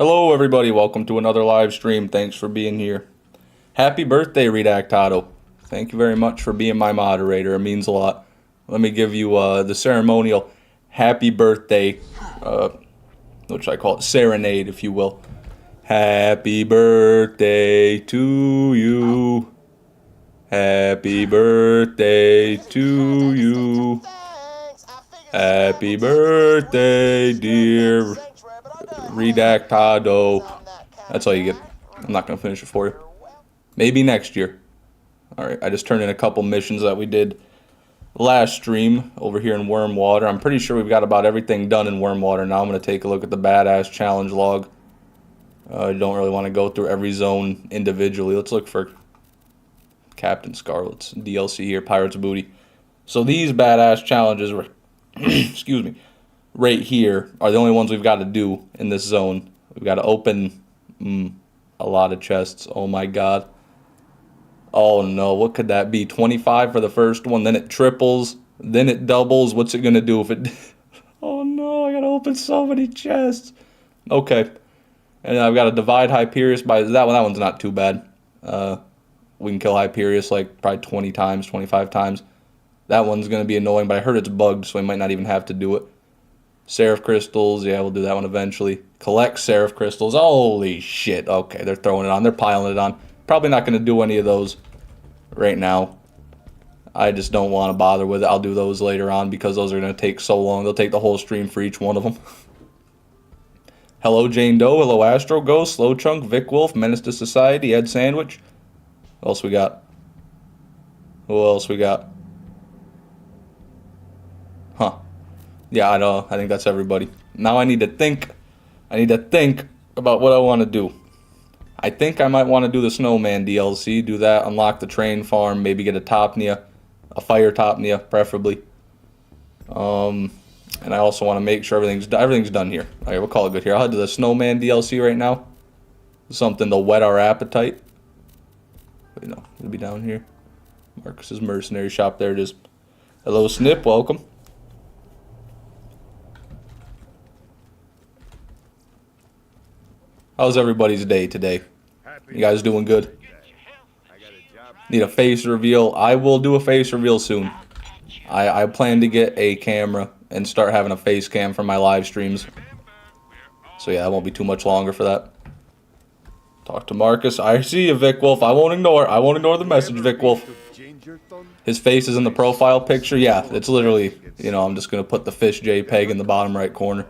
Hello everybody, welcome to another live stream. Thanks for being here. Happy birthday, Redactado. Thank you very much for being my moderator. It means a lot. Let me give you the ceremonial happy birthday, what should I call it? Serenade, if you will. Happy birthday to you. Happy birthday to you. Happy birthday, dear Redactado. That's all you get. I'm not going to finish it for you. Maybe next year. Alright, I just turned in a couple missions that we did last stream over here in Wormwater. I'm pretty sure we've got about everything done in Wormwater. Now I'm going to take a look at the badass challenge log. I don't really want to go through every zone individually. Let's look for Captain Scarlet's DLC here, Pirate's Booty. So these badass challenges, excuse me, right here are the only ones we've got to do in this zone. We've got to open a lot of chests. Oh my god. Oh no, what could that be? 25 for the first one, then it triples, then it doubles. What's it going to do if it... Oh no, I got to open so many chests. Okay. And I've got to divide Hyperius by... That one's not too bad. We can kill Hyperius like probably 20 times, 25 times. That one's going to be annoying, but I heard it's bugged, so we might not even have to do it. Seraph Crystals, yeah, we'll do that one eventually. Collect Seraph Crystals. Holy shit. Okay, they're throwing it on. They're piling it on. Probably not going to do any of those right now. I just don't want to bother with it. I'll do those later on because those are going to take so long. They'll take the whole stream for each one of them. Hello, Jane Doe. Hello, Astro Ghost. Slow Chunk. Vic Wolf. Menace to Society. Ed Sandwich. What else we got? Who else we got? Huh. Yeah, I know. I think that's everybody. Now I need to think. I need to think about what I want to do. I think I might want to do the Snowman DLC. Do that. Unlock the train farm. Maybe get a Topnia. A fire Topnia, preferably. And I also want to make sure everything's done here. Alright, we'll call it good here. I'll head to the Snowman DLC right now. Something to whet our appetite. Wait, no. It'll be down here. Marcus's Mercenary Shop. There it is. Hello, Snip. Welcome. How's everybody's day today? You guys doing good? Need a face reveal? I will do a face reveal soon. I plan to get a camera and start having a face cam for my live streams. So yeah, it won't be too much longer for that. Talk to Marcus. I see you, Vic Wolf. I won't ignore the message, Vic Wolf. His face is in the profile picture. Yeah, it's literally, I'm just going to put the fish JPEG in the bottom right corner.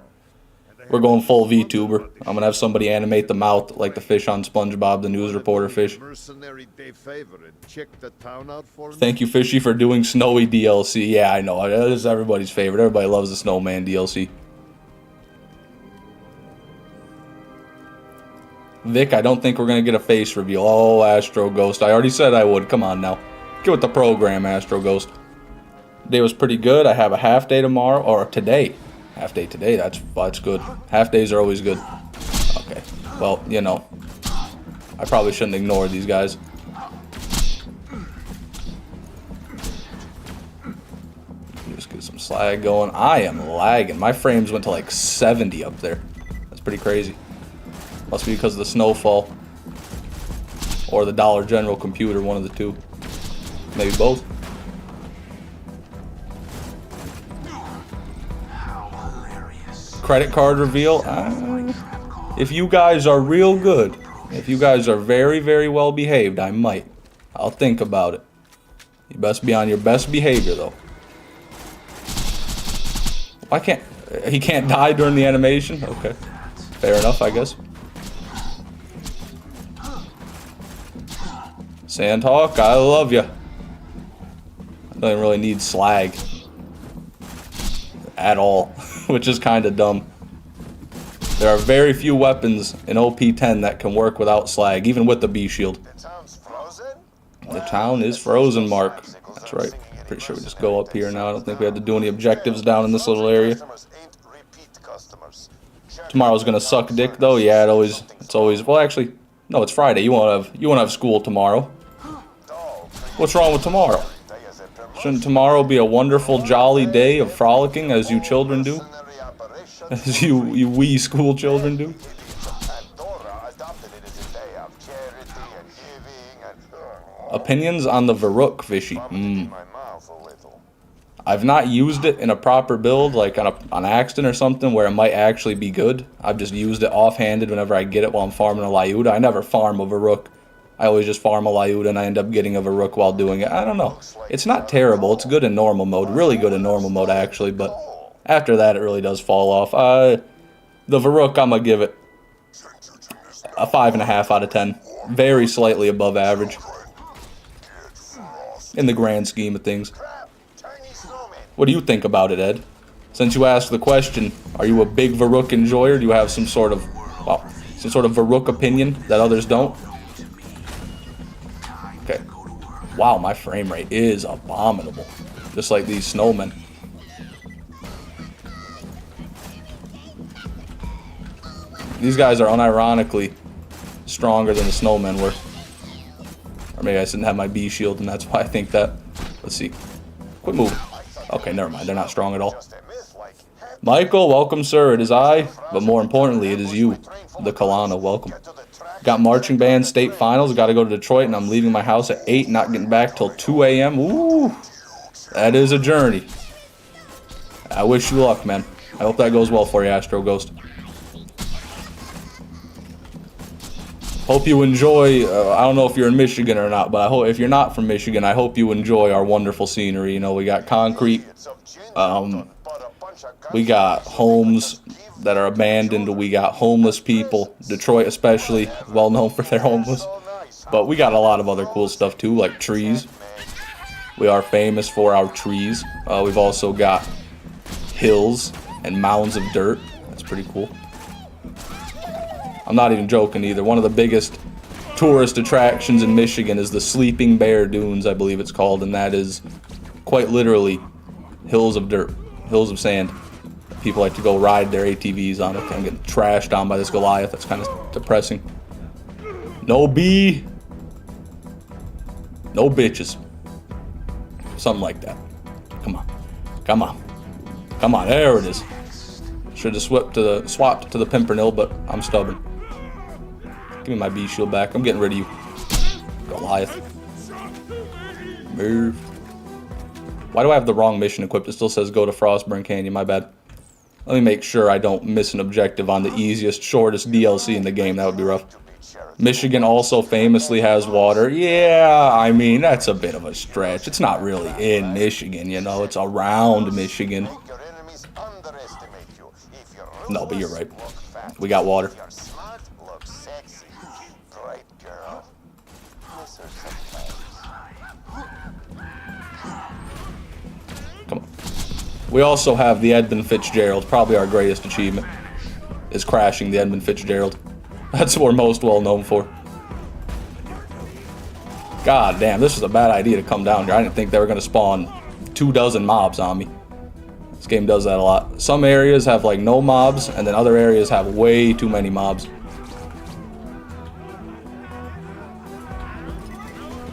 We're going full VTuber. I'm going to have somebody animate the mouth like the fish on SpongeBob, the news reporter fish. Thank you, Fishy, for doing Snowy DLC. Yeah, I know. That is everybody's favorite. Everybody loves the Snowman DLC. Vic, I don't think we're going to get a face reveal. Oh, Astro Ghost. I already said I would. Come on now. Get with the program, Astro Ghost. Day was pretty good. I have a half day tomorrow, or today. Half day today, that's good. Half days are always good. Okay, well, I probably shouldn't ignore these guys. Just get some slag going. I am lagging. My frames went to like 70 up there. That's pretty crazy. Must be because of the snowfall. Or the Dollar General computer, one of the two. Maybe both. Credit card reveal. If you guys are real good, if you guys are very, very well behaved, I might. I'll think about it. You best be on your best behavior, though. Why can't... He can't die during the animation? Okay. Fair enough, I guess. Sandhawk, I love ya. I don't really need slag. At all. Which is kind of dumb. There are very few weapons in OP10 that can work without slag, even with the B shield. The town is frozen, Mark. That's right. Pretty sure we just go up here now. I don't think we have to do any objectives down in this little area. Tomorrow's gonna suck dick, though. Yeah, it's always. Well, actually, no, it's Friday. You won't have school tomorrow. What's wrong with tomorrow? Shouldn't tomorrow be a wonderful, jolly day of frolicking as you children do? As you wee school children do? Opinions on the Varrook fishy. I've not used it in a proper build, like on accident or something, where it might actually be good. I've just used it offhanded whenever I get it while I'm farming a Lyuda. I never farm a Varrook. I always just farm a Lyuda and I end up getting a Varrook while doing it. I don't know. It's not terrible. It's good in normal mode. Really good in normal mode, actually. But after that, it really does fall off. The Varrook, I'm going to give it a 5.5 out of 10. Very slightly above average in the grand scheme of things. What do you think about it, Ed? Since you asked the question, are you a big Varrook enjoyer? Do you have some sort of, well, some sort of Varrook opinion that others don't? Okay. Wow, my frame rate is abominable. Just like these snowmen. These guys are unironically stronger than the snowmen were. Or maybe I didn't have my B shield and that's why I think that. Let's see. Quit moving. Okay, never mind. They're not strong at all. Michael, welcome, sir. It is I, but more importantly, it is you, the Kalana. Welcome. Got marching band state finals. Got to go to Detroit, and I'm leaving my house at 8, not getting back till 2 a.m. Ooh, that is a journey. I wish you luck, man. I hope that goes well for you, Astro Ghost. Hope you enjoy, I don't know if you're in Michigan or not, but I hope if you're not from Michigan, I hope you enjoy our wonderful scenery. You know, we got concrete, we got homes that are abandoned, we got homeless people, Detroit especially, well known for their homeless, but we got a lot of other cool stuff too, like trees. We are famous for our trees. We've also got hills and mounds of dirt. That's pretty cool. I'm not even joking either. One of the biggest tourist attractions in Michigan is the Sleeping Bear Dunes, I believe it's called, and that is quite literally hills of dirt, hills of sand. People like to go ride their ATVs on it. I'm getting trashed on by this Goliath. That's kind of depressing. No B, no bitches. Something like that. Come on. Come on. Come on. There it is. Should have swapped to the Pimpernel, but I'm stubborn. Give me my B shield back. I'm getting rid of you. Goliath. Move. Why do I have the wrong mission equipped? It still says go to Frostburn Canyon. My bad. Let me make sure I don't miss an objective on the easiest, shortest DLC in the game. That would be rough. Michigan also famously has water. Yeah, I mean, that's a bit of a stretch. It's not really in Michigan, you know. It's around Michigan. No, but you're right. We got water. Come on. We also have the Edmund Fitzgerald. Probably our greatest achievement is crashing the Edmund Fitzgerald. That's what we're most well known for. God damn, this was a bad idea to come down here. I didn't think they were going to spawn 24 mobs on me. This game does that a lot. Some areas have like no mobs, and then other areas have way too many mobs.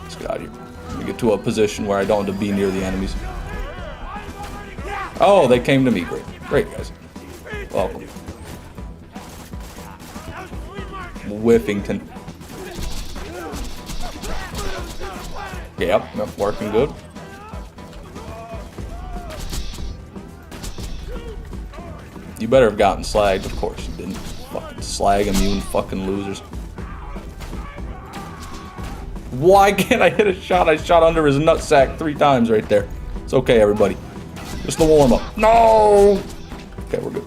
Let's get out of here. Let me get to a position where I don't have to be near the enemies. Oh, they came to me. Great. Great, guys. Welcome. Whiffington. Yep, working good. You better have gotten slagged, of course you didn't. Fucking slag immune fucking losers. Why can't I hit a shot? I shot under his nutsack 3 times right there. It's okay, everybody. Just the warm-up. No! Okay, we're good.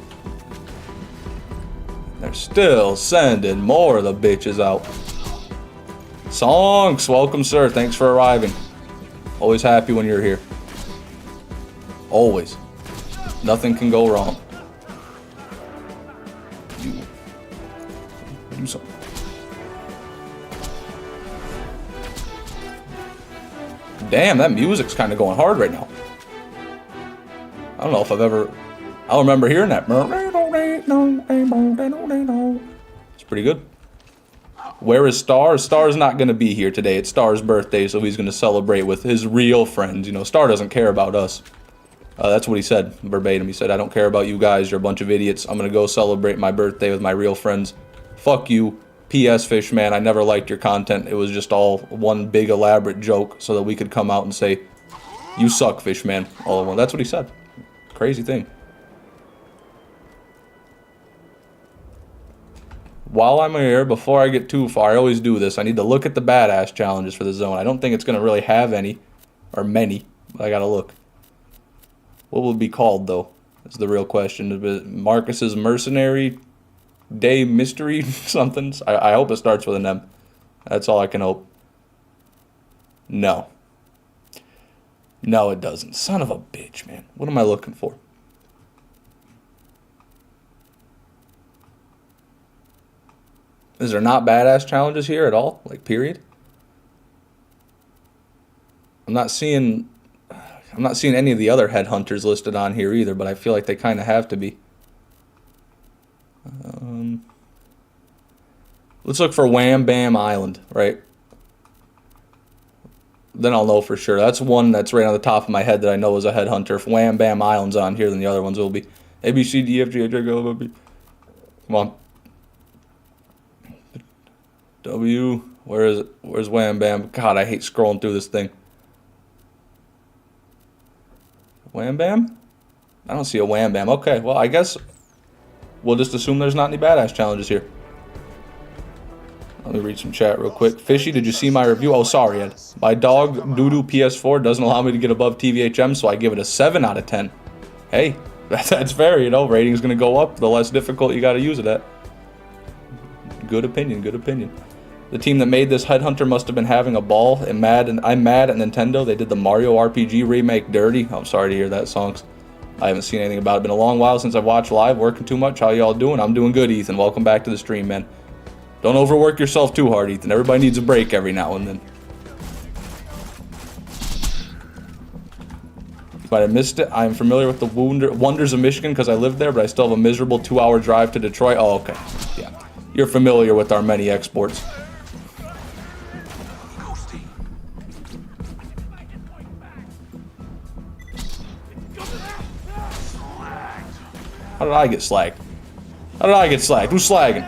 They're still sending more of the bitches out. Songs, welcome, sir. Thanks for arriving. Always happy when you're here. Always. Nothing can go wrong. You do something. Damn, that music's kind of going hard right now. I don't know if I've ever... I don't remember hearing that. It's pretty good. Where is Star? Star's not going to be here today. It's Star's birthday, so he's going to celebrate with his real friends. You know, Star doesn't care about us. That's what he said, verbatim. He said, I don't care about you guys. You're a bunch of idiots. I'm going to go celebrate my birthday with my real friends. Fuck you. P.S. Fishman, I never liked your content. It was just all one big elaborate joke so that we could come out and say, you suck, Fishman, all in one. That's what he said. Crazy thing. While I'm here, before I get too far, I always do this. I need to look at the badass challenges for the zone. I don't think it's going to really have any, or many, but I got to look. What will it be called, though, is the real question. Marcus's Mercenary Day Mystery something. I hope it starts with an M. That's all I can hope. No. No, it doesn't. Son of a bitch, man. What am I looking for? Is there not badass challenges here at all? Like, period? I'm not seeing any of the other headhunters listed on here either, but I feel like they kind of have to be. Let's look for Wham Bam Island, right? Then I'll know for sure. That's one that's right on the top of my head that I know is a headhunter. If Wham Bam Island's on here, then the other ones will be. A, B, C, D, F, G, H, I, K, L, M, N, O, P. Come on. W, where is it? Where's Wham Bam? God, I hate scrolling through this thing. Wham Bam? I don't see a Wham Bam. Okay, well, I guess we'll just assume there's not any badass challenges here. Let me read some chat real quick. Fishy, did you see my review? Oh, sorry, Ed. My dog, Doodoo PS4, doesn't allow me to get above TVHM, so I give it a 7 out of 10. Hey, that's fair, you know. Rating's going to go up the less difficult you got to use it at. Good opinion, good opinion. The team that made this headhunter must have been having a ball. I'm mad at Nintendo. They did the Mario RPG remake dirty. I'm sorry to hear that, Songs. I haven't seen anything about it. Been a long while since I've watched live. Working too much. How y'all doing? I'm doing good, Ethan. Welcome back to the stream, man. Don't overwork yourself too hard, Ethan. Everybody needs a break every now and then. You might have missed it. I am familiar with the wonders of Michigan because I lived there, but I still have a miserable 2-hour drive to Detroit. Oh, okay. Yeah. You're familiar with our many exports. How did I get slagged? How did I get slagged? Who's slagging?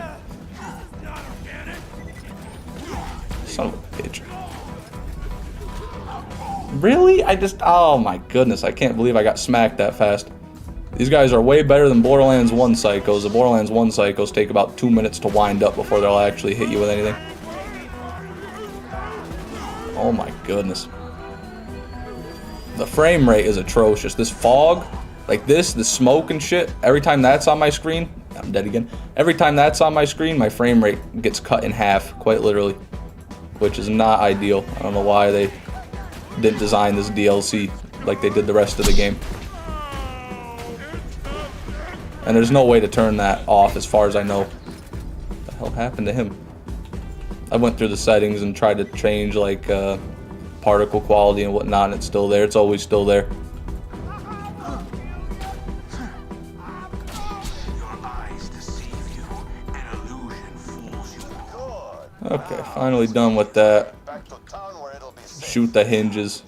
Son of a bitch. Really? Oh my goodness, I can't believe I got smacked that fast. These guys are way better than Borderlands 1 psychos. The Borderlands 1 psychos take about 2 minutes to wind up before they'll actually hit you with anything. Oh my goodness. The frame rate is atrocious. This fog, like the smoke and shit, every time that's on my screen, I'm dead again. Every time that's on my screen, my frame rate gets cut in half, quite literally, which is not ideal. I don't know why they didn't design this DLC like they did the rest of the game. And there's no way to turn that off as far as I know. What the hell happened to him? I went through the settings and tried to change like particle quality and whatnot, and it's still there. It's always still there. Okay, finally done with that. Shoot the hinges.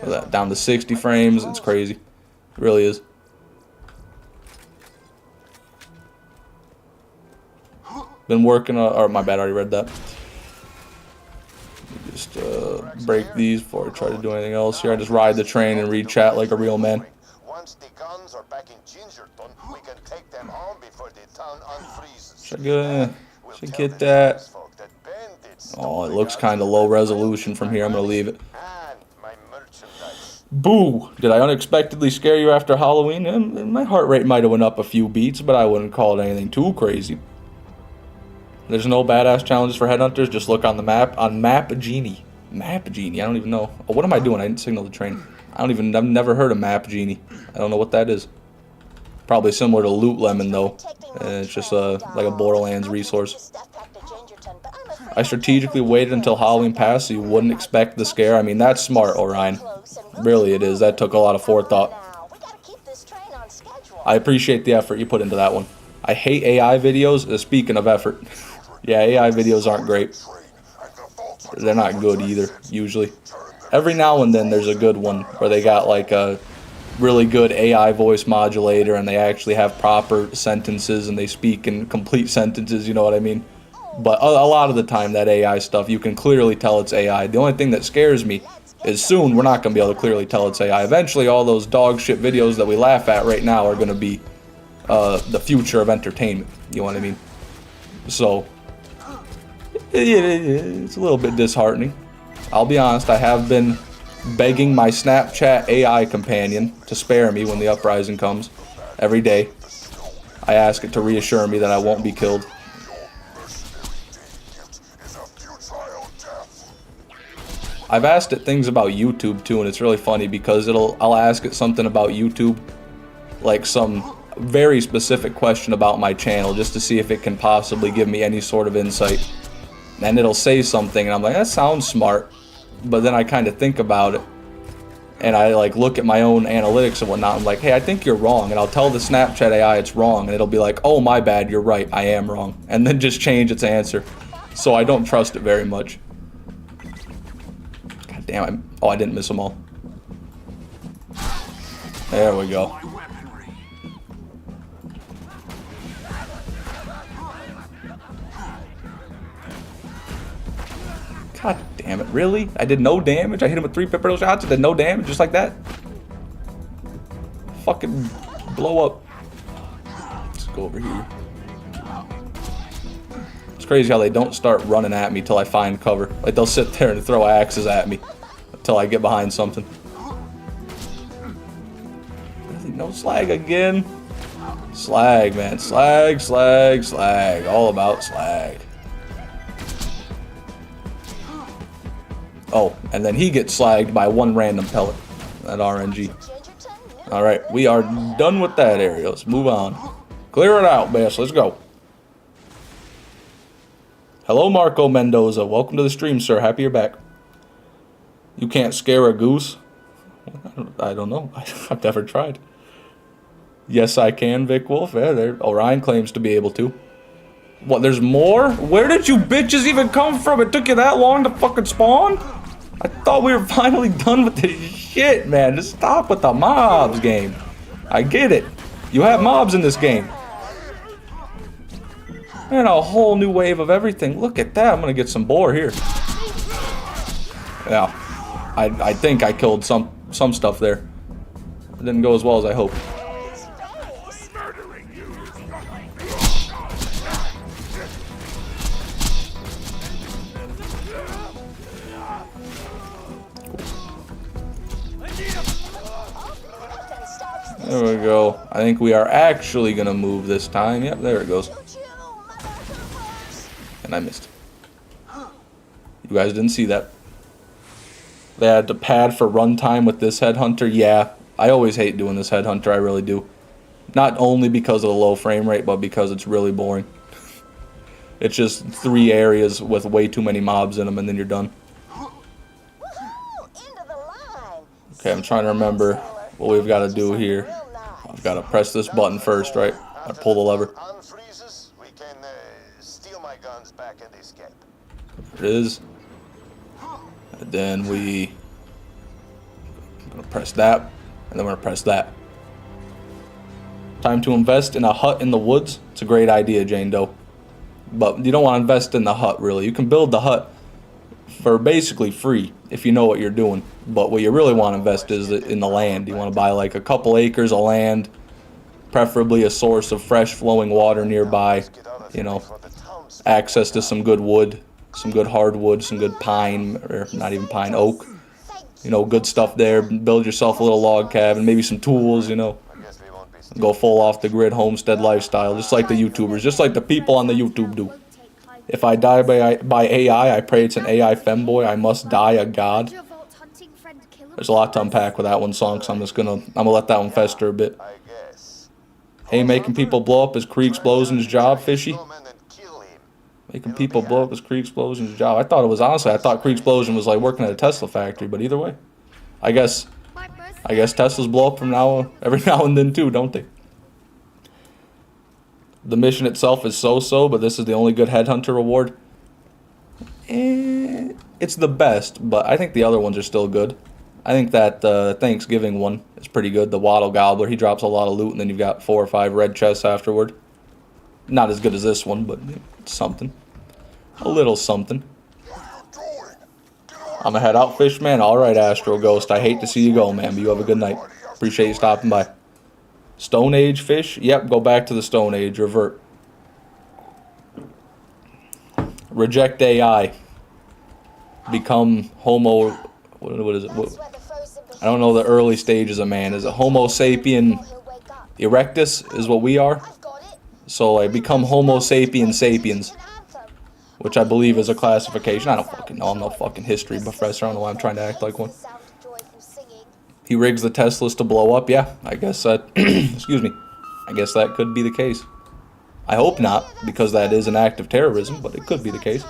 That down to 60 frames. It's crazy. It really is. Been working on, or my bad, I already read that. Just break these before I try to do anything else here. I just ride the train and read chat like a real man. Once the guns are back in Gingerton, we can take them on before the town unfreezes. Should I get that? Oh, it looks kind of low resolution from here. I'm gonna leave it. Boo! Did I unexpectedly scare you after Halloween? My heart rate might have went up a few beats, but I wouldn't call it anything too crazy. There's no badass challenges for headhunters. Just look on the map. On Map Genie. Map Genie. I don't even know. Oh, what am I doing? I didn't signal the train. I've never heard of Map Genie. I don't know what that is. Probably similar to Loot Lemon though. It's just like a Borderlands resource. I strategically waited until Halloween passed so you wouldn't expect the scare. I mean, that's smart, Orion. Really, it is. That took a lot of forethought. I appreciate the effort you put into that one. I hate AI videos. Speaking of effort. Yeah, AI videos aren't great. They're not good either, usually. Every now and then there's a good one where they got like really good AI voice modulator and they actually have proper sentences and they speak in complete sentences, you know what I mean? But a lot of the time, that AI stuff, you can clearly tell it's AI. The only thing that scares me is soon we're not going to be able to clearly tell it's AI. Eventually, all those dog shit videos that we laugh at right now are going to be the future of entertainment. You know what I mean? So, it's a little bit disheartening. I'll be honest, I have been begging my Snapchat AI companion to spare me when the uprising comes. Every day. I ask it to reassure me that I won't be killed. I've asked it things about YouTube too, and it's really funny because I'll ask it something about YouTube, like some very specific question about my channel, just to see if it can possibly give me any sort of insight. And it'll say something, and I'm like, that sounds smart. But then I kind of think about it, and I like look at my own analytics and whatnot. I'm like, hey, I think you're wrong, and I'll tell the Snapchat AI it's wrong, and it'll be like, oh, my bad, you're right, I am wrong, and then just change its answer. So I don't trust it very much. Damn, I didn't miss them all. There we go. God damn it, really? I did no damage? I hit him with 3 pepper shots and did no damage just like that? Fucking blow up. Let's go over here. It's crazy how they don't start running at me till I find cover. Like, they'll sit there and throw axes at me until I get behind something. No slag again. Slag, man. Slag, slag, slag. All about slag. Oh, and then he gets slagged by one random pellet. That RNG. Alright, we are done with that area. Let's move on. Clear it out, Bass. Let's go. Hello, Marco Mendoza. Welcome to the stream, sir. Happy you're back. You can't scare a goose? I don't know. I've never tried. Yes, I can, Vic Wolf. Yeah, Orion claims to be able to. What, there's more? Where did you bitches even come from? It took you that long to fucking spawn? I thought we were finally done with this shit, man. Just stop with the mobs game. I get it. You have mobs in this game. And a whole new wave of everything. Look at that. I'm gonna get some boar here. Yeah. I think I killed some stuff there. It didn't go as well as I hoped. There we go. I think we are actually gonna move this time. Yep, there it goes. And I missed. You guys didn't see that. They had to pad for runtime with this headhunter. Yeah, I always hate doing this headhunter. I really do. Not only because of the low frame rate, but because it's really boring. It's just 3 areas with way too many mobs in them, and then you're done. Okay, I'm trying to remember what we've got to do here. I've got to press this button first, right? I pull the lever. There it is. And then I'm gonna press that, and then we're gonna press that. Time to invest in a hut in the woods. It's a great idea, Jane Doe. But you don't want to invest in the hut, really. You can build the hut for basically free if you know what you're doing. But what you really want to invest is in the land. You want to buy like a couple acres of land, preferably a source of fresh flowing water nearby, you know, access to some good wood, some good hardwood, some good pine, or not even pine, oak, you know, good stuff there. Build yourself a little log cabin, maybe some tools, you know. Go full off the grid homestead lifestyle, just like the YouTubers, just like the people on the YouTube do. If I die by AI, I pray it's an AI femboy. I must die a god. There's a lot to unpack with that one song, so I'm gonna let that one fester a bit. Hey, making people blow up his Kriegsplosion's job, Fishy? Making people blow up his Kriegsplosion's job. I thought Kriegsplosion was like working at a Tesla factory, but either way. I guess Teslas blow up from every now and then too, don't they? The mission itself is so-so, but this is the only good headhunter reward. It's the best, but I think the other ones are still good. I think that Thanksgiving one is pretty good. The Waddle Gobbler, he drops a lot of loot, and then you've got 4 or 5 red chests afterward. Not as good as this one, but it's something. A little something. I'm gonna head out, Fishman. Alright, Astro Ghost. I hate to see you go, man, but you have a good night. Appreciate you stopping by. Stone Age fish? Yep, go back to the Stone Age. Revert. Reject AI. Become Homo... What is it? I don't know the early stages of man. Is it Homo sapien erectus is what we are? So I become Homo sapien sapiens, which I believe is a classification. I don't fucking know. I'm no fucking history professor. I don't know why I'm trying to act like one. He rigs the Teslas to blow up. Yeah, I guess that... excuse me. I guess that could be the case. I hope not, because that is an act of terrorism, but it could be the case.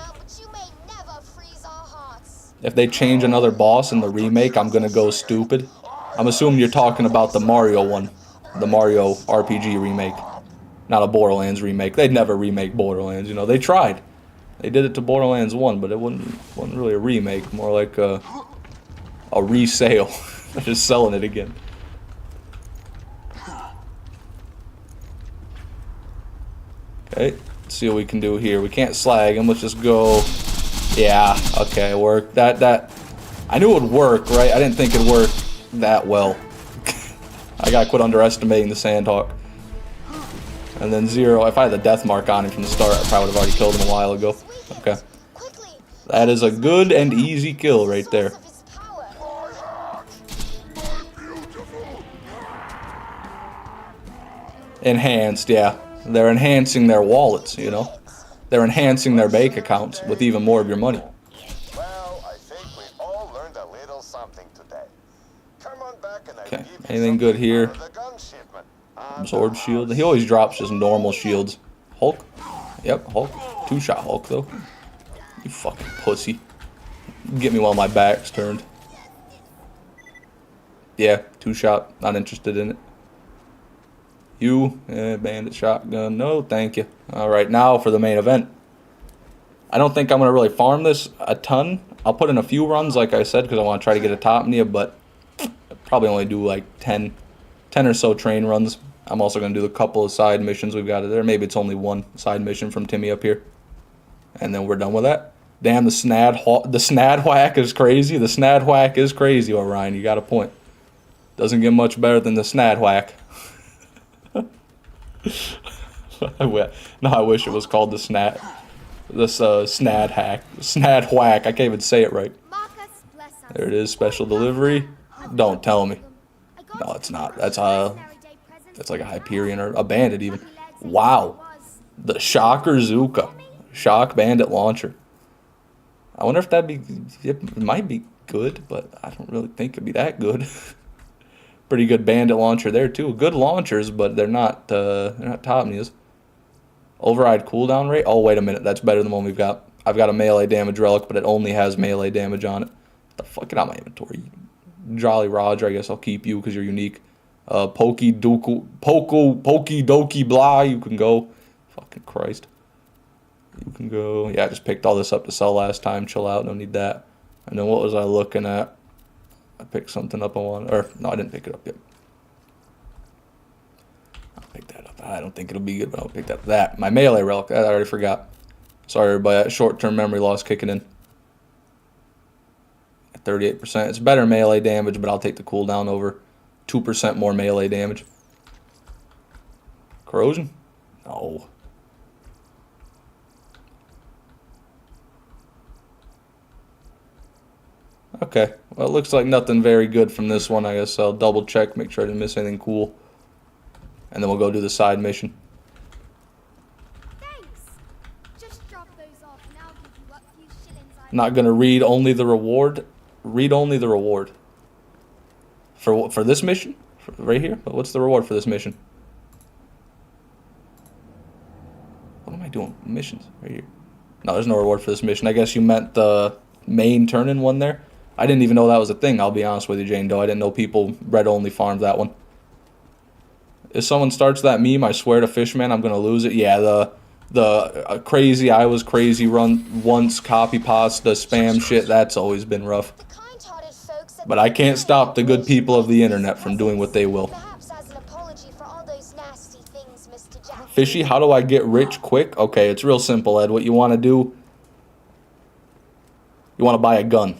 If they change another boss in the remake, I'm gonna go stupid. I'm assuming you're talking about the Mario one. The Mario RPG remake. Not a Borderlands remake. They'd never remake Borderlands, you know. They tried. They did it to Borderlands 1, but it wasn't really a remake. More like a resale. They're just selling it again. Okay, let's see what we can do here. We can't slag him. Let's just go... Yeah, okay, it worked. That I knew it would work, right? I didn't think it'd work that well. I gotta quit underestimating the Sandhawk. And then Zer0, if I had the death mark on him from the start, I probably would have already killed him a while ago. Okay. That is a good and easy kill right there. Enhanced, yeah. They're enhancing their wallets, you know? They're enhancing their bank accounts with even more of your money. Well, I think we all learned a little something today. Come on back and okay, anything good here? Absorb shield. He always drops just normal shields. Hulk? Yep, Hulk. 2-shot Hulk, though. You fucking pussy. Get me while my back's turned. Yeah, 2-shot. Not interested in it. You, bandit shotgun. No, thank you. Alright, now for the main event. I don't think I'm going to really farm this a ton. I'll put in a few runs, like I said, because I want to try to get a top Nia, but I'll probably only do like 10 or so train runs. I'm also going to do a couple of side missions we've got there. Maybe it's only one side mission from Timmy up here. And then we're done with that. Damn, the snad whack is crazy. The snad whack is crazy, Orion. You got a point. Doesn't get much better than the snad whack. No, I wish it was called the snad. This snad hack. Snad whack. I can't even say it right. There it is. Special delivery. Don't tell me. No, it's not. That's like a Hyperion or a bandit even. Wow. The Shocker Zuka. Shock bandit launcher. I wonder if that'd be... It might be good, but I don't really think it'd be that good. Pretty good bandit launcher there too. Good launchers, but they're not top Nias. Override cooldown rate. Oh, wait a minute. That's better than the one we've got. I've got a melee damage relic, but it only has melee damage on it. What the fuck? Get out of my inventory. Jolly Roger, I guess I'll keep you because you're unique. Pokey Doki Blah. You can go. Fucking Christ. You can go. Yeah, I just picked all this up to sell last time. Chill out. Don't need that. And then what was I looking at? I picked something up I wanted. Or, no, I didn't pick it up yet. I'll pick that up. I don't think it'll be good, but I'll pick that up. That. My melee relic. I already forgot. Sorry, everybody. Short-term memory loss kicking in. At 38%. It's better melee damage, but I'll take the cooldown over 2% more melee damage. Corrosion? No. Okay, well, it looks like nothing very good from this one. I guess I'll double check, make sure I didn't miss anything cool. And then we'll go do the side mission. Thanks. Just drop those off and I'll give you what few shillings I... Not going to read only the reward. Read only the reward. For this mission? Right here? What's the reward for this mission? What am I doing? Missions. Right here. No, there's no reward for this mission. I guess you meant the main turn-in one there. I didn't even know that was a thing, I'll be honest with you, Jane Doe. I didn't know people red-only farmed that one. If someone starts that meme, I swear to Fishman, I'm going to lose it. Yeah, the crazy, I was crazy run once, copy pasta, spam shit, that's always been rough. The kind-hearted folks But I can't stop the good people of the internet from doing what they will. Fishy, how do I get rich quick? Okay, it's real simple, Ed. What you want to do, you want to buy a gun.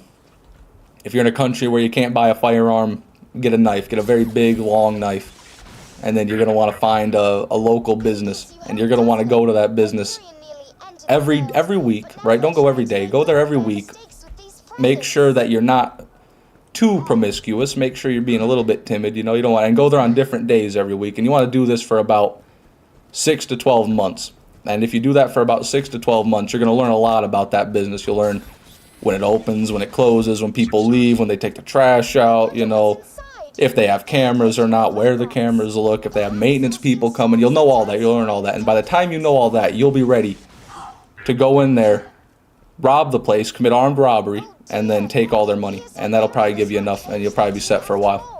If you're in a country where you can't buy a firearm, get a knife. Get a very big, long knife. And then you're going to want to find a local business. And you're going to want to go to that business every week, right? Don't go every day. Go there every week. Make sure that you're not too promiscuous. Make sure you're being a little bit timid. You know, you don't want, and go there on different days every week. And you want to do this for about 6 to 12 months. And if you do that for about 6 to 12 months, you're going to learn a lot about that business. You'll learn when it opens, when it closes, when people leave, when they take the trash out, you know, if they have cameras or not, where the cameras look, if they have maintenance people coming. You'll know all that. You'll learn all that. And by the time you know all that, you'll be ready to go in there, rob the place, commit armed robbery, and then take all their money. And that'll probably give you enough, and you'll probably be set for a while.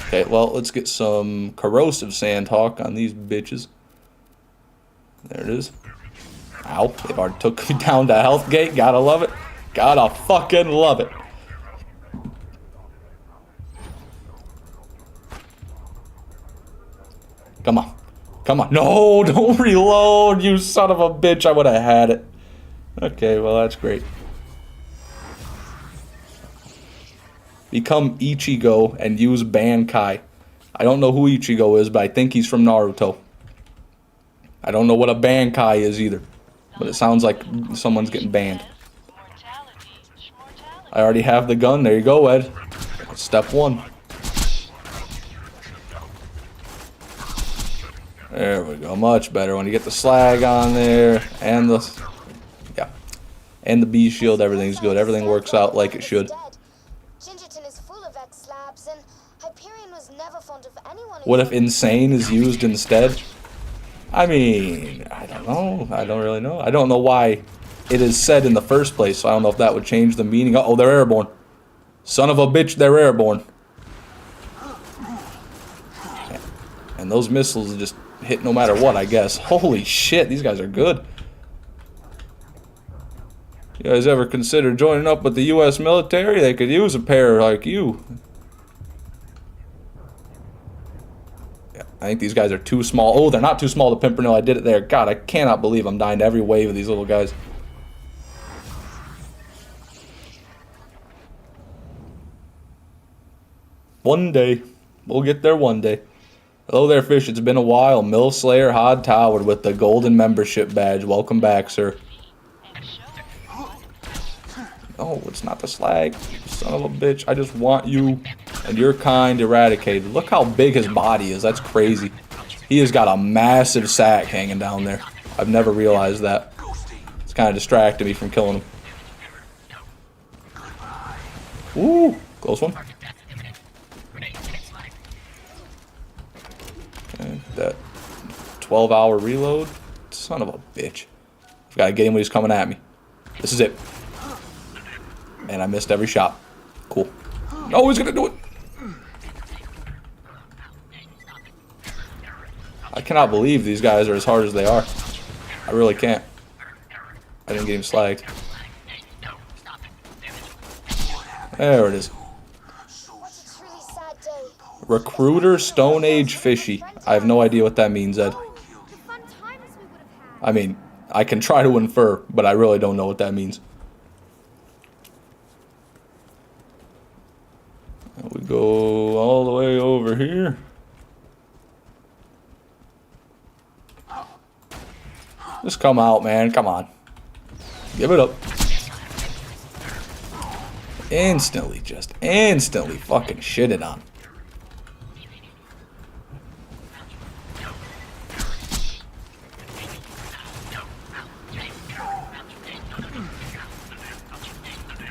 Okay, well, let's get some corrosive sandhawk on these bitches. There it is. Ow, they've already took me down to health gate. Gotta love it. Gotta fucking love it. Come on. Come on. No, don't reload, you son of a bitch. I would have had it. Okay, well, that's great. Become Ichigo and use Bankai. I don't know who Ichigo is, but I think he's from Naruto. I don't know what a Bankai is either. But it sounds like someone's getting banned. I already have the gun. There you go, Ed. Step 1. There we go. Much better. When you get the slag on there and the... Yeah. And the bee shield, everything's good. Everything works out like it should. What if insane is used instead? I mean, I don't know. I don't really know. I don't know why it is said in the first place, so I don't know if that would change the meaning. Uh-oh, they're airborne. Son of a bitch, they're airborne. And those missiles just hit no matter what, I guess. Holy shit, these guys are good. You guys ever consider joining up with the U.S. military? They could use a pair like you. I think these guys are too small. Oh, they're not too small to Pimpernel. I did it there. God, I cannot believe I'm dying to every wave of these little guys. One day. We'll get there one day. Hello there, fish. It's been a while. Mill Slayer Hod Towered with the golden membership badge. Welcome back, sir. Oh, it's not the slag. Son of a bitch. I just want you and your kind eradicated. Look how big his body is. That's crazy. He has got a massive sack hanging down there. I've never realized that. It's kind of distracted me from killing him. Ooh, close one. Okay, that 12-hour reload. Son of a bitch. I've got to get him when he's coming at me. This is it. And I missed every shot. Cool. No, he's gonna do it. I cannot believe these guys are as hard as they are. I really can't. I didn't get him slagged. There it is. Recruiter Stone Age Fishy. I have no idea what that means, Ed. I mean, I can try to infer, but I really don't know what that means. We go all the way over here. Just come out, man. Come on. Give it up. Instantly fucking shitted on.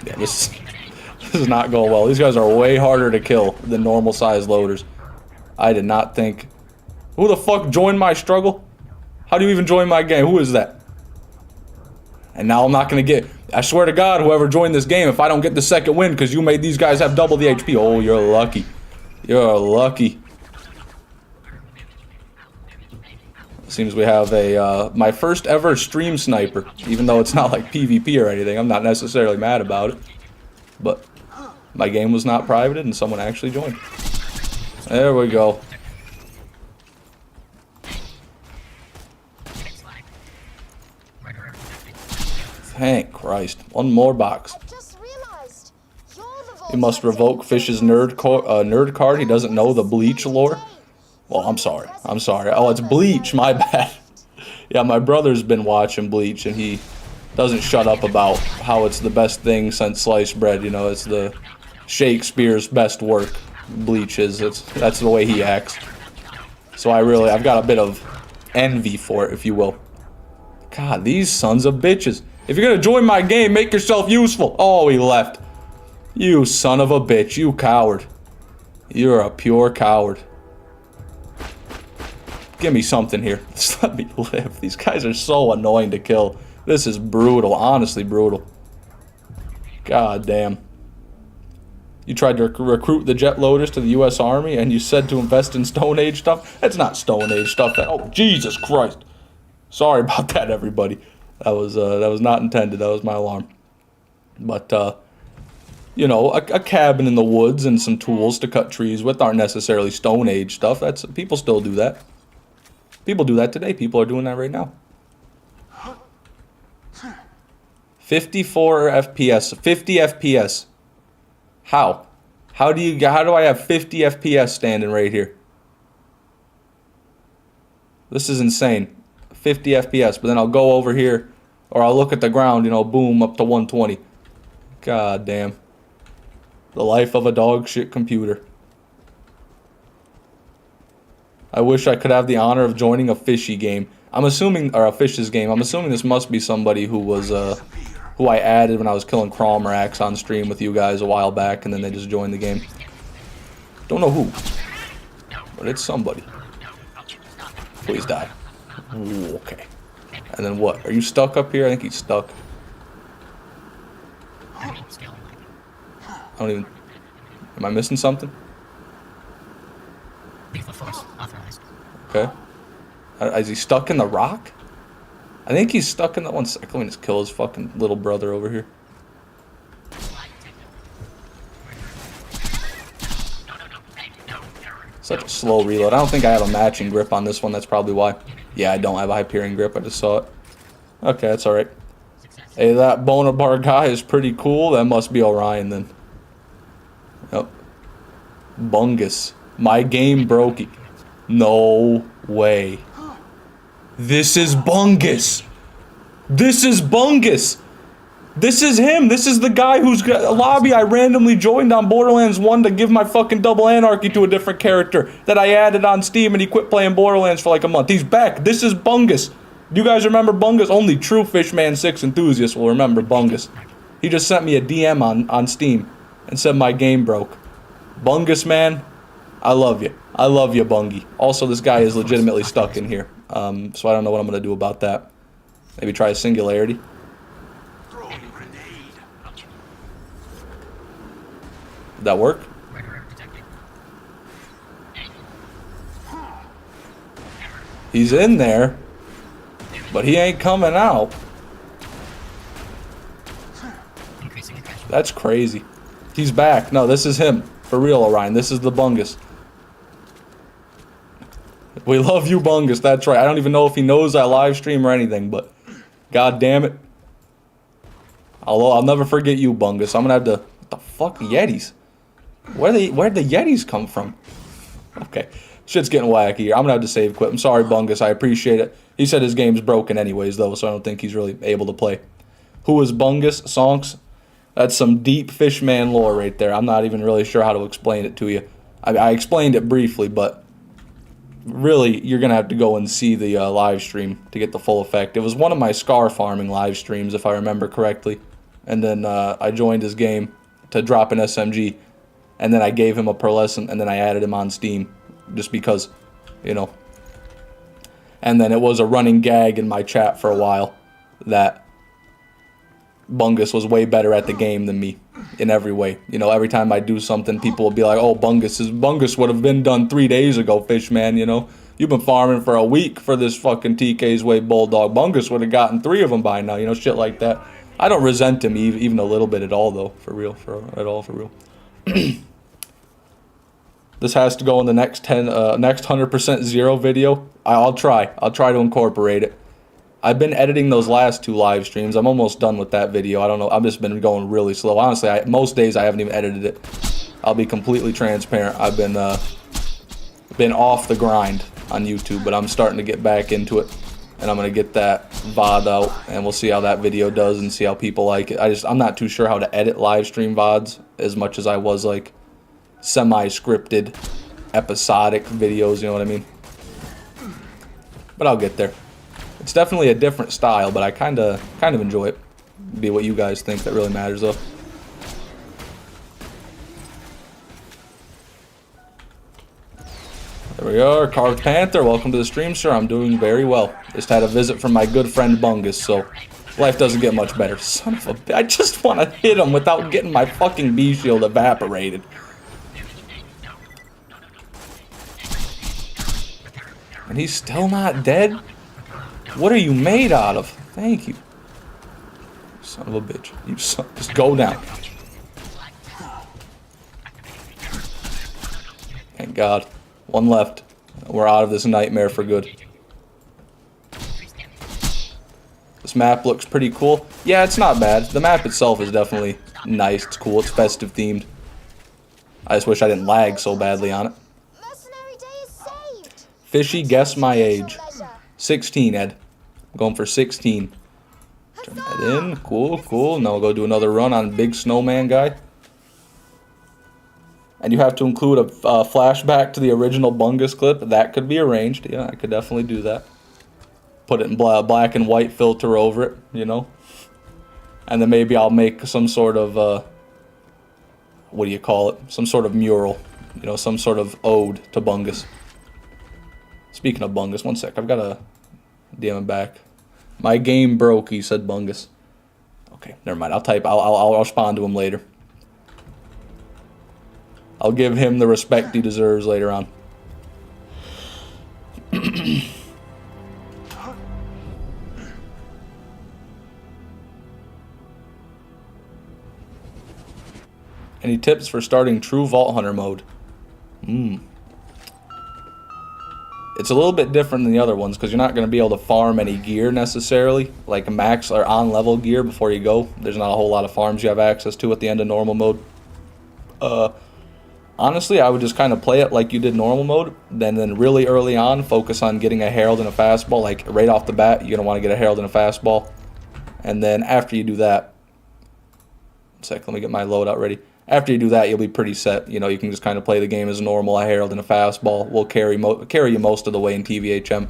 Yeah, this is not going well. These guys are way harder to kill than normal size loaders. I did not think. Who the fuck joined my struggle? How do you even join my game? Who is that? And now I'm not gonna get. I swear to God, whoever joined this game, if I don't get the second win because you made these guys have double the HP. Oh, you're lucky. You're lucky. Seems we have a my first ever stream sniper, even though it's not like PvP or anything. I'm not necessarily mad about it, but my game was not privated and someone actually joined. There we go. Thank Christ. One more box. He must revoke Fish's nerd card. He doesn't know the Bleach lore. Well, I'm sorry. I'm sorry. Oh, it's Bleach. My bad. Yeah, my brother's been watching Bleach, and he doesn't shut up about how it's the best thing since sliced bread. You know, it's the Shakespeare's best work. Bleach is. That's the way he acts. So I've got a bit of envy for it, if you will. God, these sons of bitches. If you're gonna join my game, make yourself useful. Oh, he left. You son of a bitch. You coward. You're a pure coward. Give me something here. Just let me live. These guys are so annoying to kill. This is brutal. Honestly brutal. God damn. You tried to recruit the jet loaders to the U.S. Army and you said to invest in Stone Age stuff? That's not Stone Age stuff. Oh, Jesus Christ. Sorry about that, everybody. That was not intended. That was my alarm. But, you know, a cabin in the woods and some tools to cut trees with aren't necessarily Stone Age stuff. People still do that. People do that today. People are doing that right now. 54 FPS. 50 FPS. How? How do I have 50 FPS standing right here? This is insane. 50 FPS. But then I'll go over here, or I'll look at the ground, you know, boom, up to 120. God damn. The life of a dog shit computer. I wish I could have the honor of joining a fishy game. I'm assuming, or a fish's game. I'm assuming this must be somebody who was, who I added when I was killing Cromrax on stream with you guys a while back, and then they just joined the game. Don't know who, but it's somebody. Please die. Ooh, okay. And then what? Are you stuck up here? I think he's stuck. I don't even... Am I missing something? Okay. Is he stuck in the rock? I think he's stuck in that one second. Let me just kill his fucking little brother over here. Such a slow reload. I don't think I have a matching grip on this one. That's probably why. Yeah, I don't have a Hyperion grip. I just saw it. Okay, that's alright. Hey, that Bonabar guy is pretty cool. That must be Orion then. Yep. Bungus. My game brokey. No way. This is Bungus. This is Bungus. This is him. This is the guy whose lobby I randomly joined on Borderlands 1 to give my fucking double anarchy to a different character that I added on Steam, and he quit playing Borderlands for like a month. He's back. This is Bungus. Do you guys remember Bungus? Only true Fishman 6 enthusiasts will remember Bungus. He just sent me a DM on Steam and said my game broke. Bungus, man, I love you. I love you, Bungie. Also, this guy is legitimately stuck in here, so I don't know what I'm going to do about that. Maybe try a singularity. Did that work? He's in there, but he ain't coming out. That's crazy. He's back. No, this is him. For real, Orion. This is the Bungus. We love you, Bungus. That's right. I don't even know if he knows I live stream or anything, but god damn it. I'll never forget you, Bungus. I'm gonna have to... What the fuck? Yetis? Where'd the Yetis come from? Okay. Shit's getting wacky here. I'm gonna have to save quit. I'm sorry, Bungus. I appreciate it. He said his game's broken anyways, though, so I don't think he's really able to play. Who is Bungus? Sonks? That's some deep Fishman lore right there. I'm not even really sure how to explain it to you. I explained it briefly, but really, you're gonna have to go and see the live stream to get the full effect. It was one of my Scar farming live streams, if I remember correctly. And then I joined his game to drop an SMG. And then I gave him a pearlescent, and then I added him on Steam. Just because, you know. And then it was a running gag in my chat for a while that Bungus was way better at the game than me in every way. You know, every time I do something, people will be like, oh, Bungus would have been done 3 days ago, Fishman, you know. you've been farming for a week for this fucking TK's Way Bulldog. Bungus would have gotten 3 of them by now, you know, shit like that. I don't resent him even a little bit at all, though, for real, for real. This has to go in the next 100% Zero video. I'll try to incorporate it. I've been editing those last 2 live streams. I'm almost done with that video. I don't know. I've just been going really slow. Honestly, most days I haven't even edited it. I'll be completely transparent. I've been off the grind on YouTube, but I'm starting to get back into it. And I'm going to get that VOD out, and we'll see how that video does and see how people like it. I'm not too sure how to edit live stream VODs as much as I was like semi-scripted, episodic videos, you know what I mean? But I'll get there. It's definitely a different style, but I kind of enjoy it. Be what you guys think that really matters, though. There we are, Carved Panther. Welcome to the stream, sir. I'm doing very well. Just had a visit from my good friend Bungus, so life doesn't get much better. Son of a bitch. I just want to hit him without getting my fucking B shield evaporated. And he's still not dead? What are you made out of? Thank you. Son of a bitch. You son, just go down. Thank God. 1 left. We're out of this nightmare for good. This map looks pretty cool. Yeah, it's not bad. The map itself is definitely nice. It's cool. It's festive themed. I just wish I didn't lag so badly on it. Mercenary Day is saved. Fishy, guess my age. 16, Ed. I'm going for 16. Turn that in. Cool. Now we'll go do another run on Big Snowman guy. And you have to include a flashback to the original Bungus clip. That could be arranged. Yeah, I could definitely do that. Put it in black and white filter over it, you know. And then maybe I'll make some sort of, what do you call it? Some sort of mural. You know, some sort of ode to Bungus. Speaking of Bungus, 1 sec. I've got to DM him back. My game broke, he said Bungus. Okay, never mind. I'll respond to him later. I'll give him the respect he deserves later on. Any tips for starting true Vault Hunter mode? It's a little bit different than the other ones because you're not going to be able to farm any gear necessarily, like max or on level gear before you go. There's not a whole lot of farms you have access to at the end of normal mode. Honestly, I would just kind of play it like you did normal mode, then really early on focus on getting a Herald and a Fastball. Like right off the bat, you're going to want to get a Herald and a Fastball. And then after you do that, 1 sec, let me get my loadout ready. After you do that, you'll be pretty set. You know, you can just kind of play the game as normal. A Herald and a Fastball will carry you most of the way in TVHM.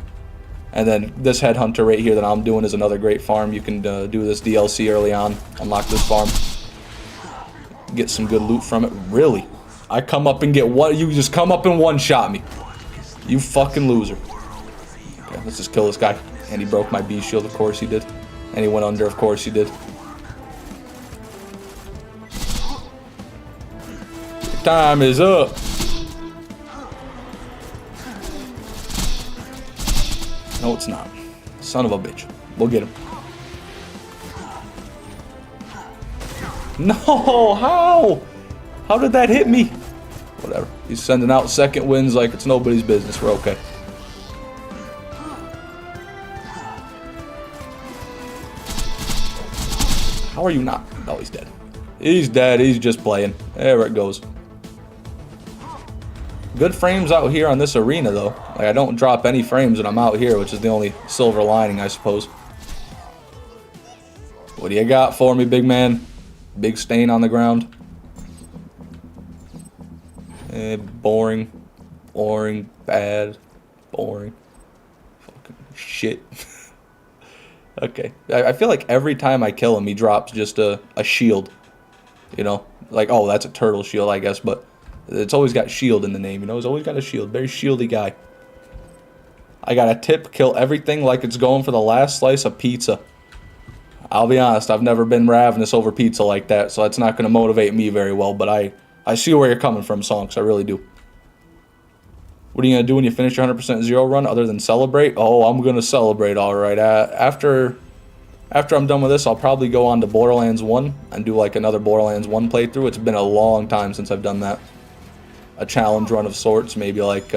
And then this Headhunter right here that I'm doing is another great farm. You can do this DLC early on, unlock this farm, get some good loot from it. Really? I come up and get one. You just come up and one-shot me. You fucking loser. Okay, let's just kill this guy. And he broke my B shield, of course he did. And he went under, of course he did. Your time is up. No, it's not. Son of a bitch. We'll get him. No, how? How did that hit me? Whatever. He's sending out second wins like it's nobody's business. We're okay. How are you not? Oh, he's dead. He's dead. He's just playing. There it goes. Good frames out here on this arena, though. Like, I don't drop any frames when I'm out here, which is the only silver lining, I suppose. What do you got for me, big man? Big stain on the ground. Boring, bad, boring, fucking shit. Okay, I feel like every time I kill him, he drops just a shield, you know, like, oh, that's a turtle shield, I guess, but it's always got shield in the name, you know, it's always got a shield, very shieldy guy. I got a tip, kill everything like it's going for the last slice of pizza. I'll be honest, I've never been ravenous over pizza like that, so that's not going to motivate me very well, but I see where you're coming from, Sonks. I really do. What are you going to do when you finish your 100% zero run other than celebrate? Oh, I'm going to celebrate, alright. After I'm done with this, I'll probably go on to Borderlands 1 and do like another Borderlands 1 playthrough. It's been a long time since I've done that. A challenge run of sorts, maybe like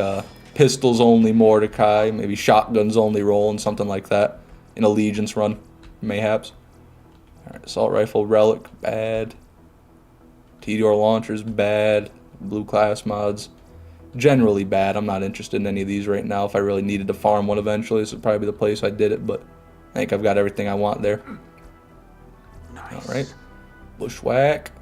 pistols only Mordecai, maybe shotguns only Roland, something like that. An Allegiance run, mayhaps. Alright, assault rifle relic, bad. T-door launchers, bad. Blue class mods, generally bad. I'm not interested in any of these right now. If I really needed to farm one eventually, this would probably be the place I did it, but I think I've got everything I want there. Nice. Alright. Bushwhack.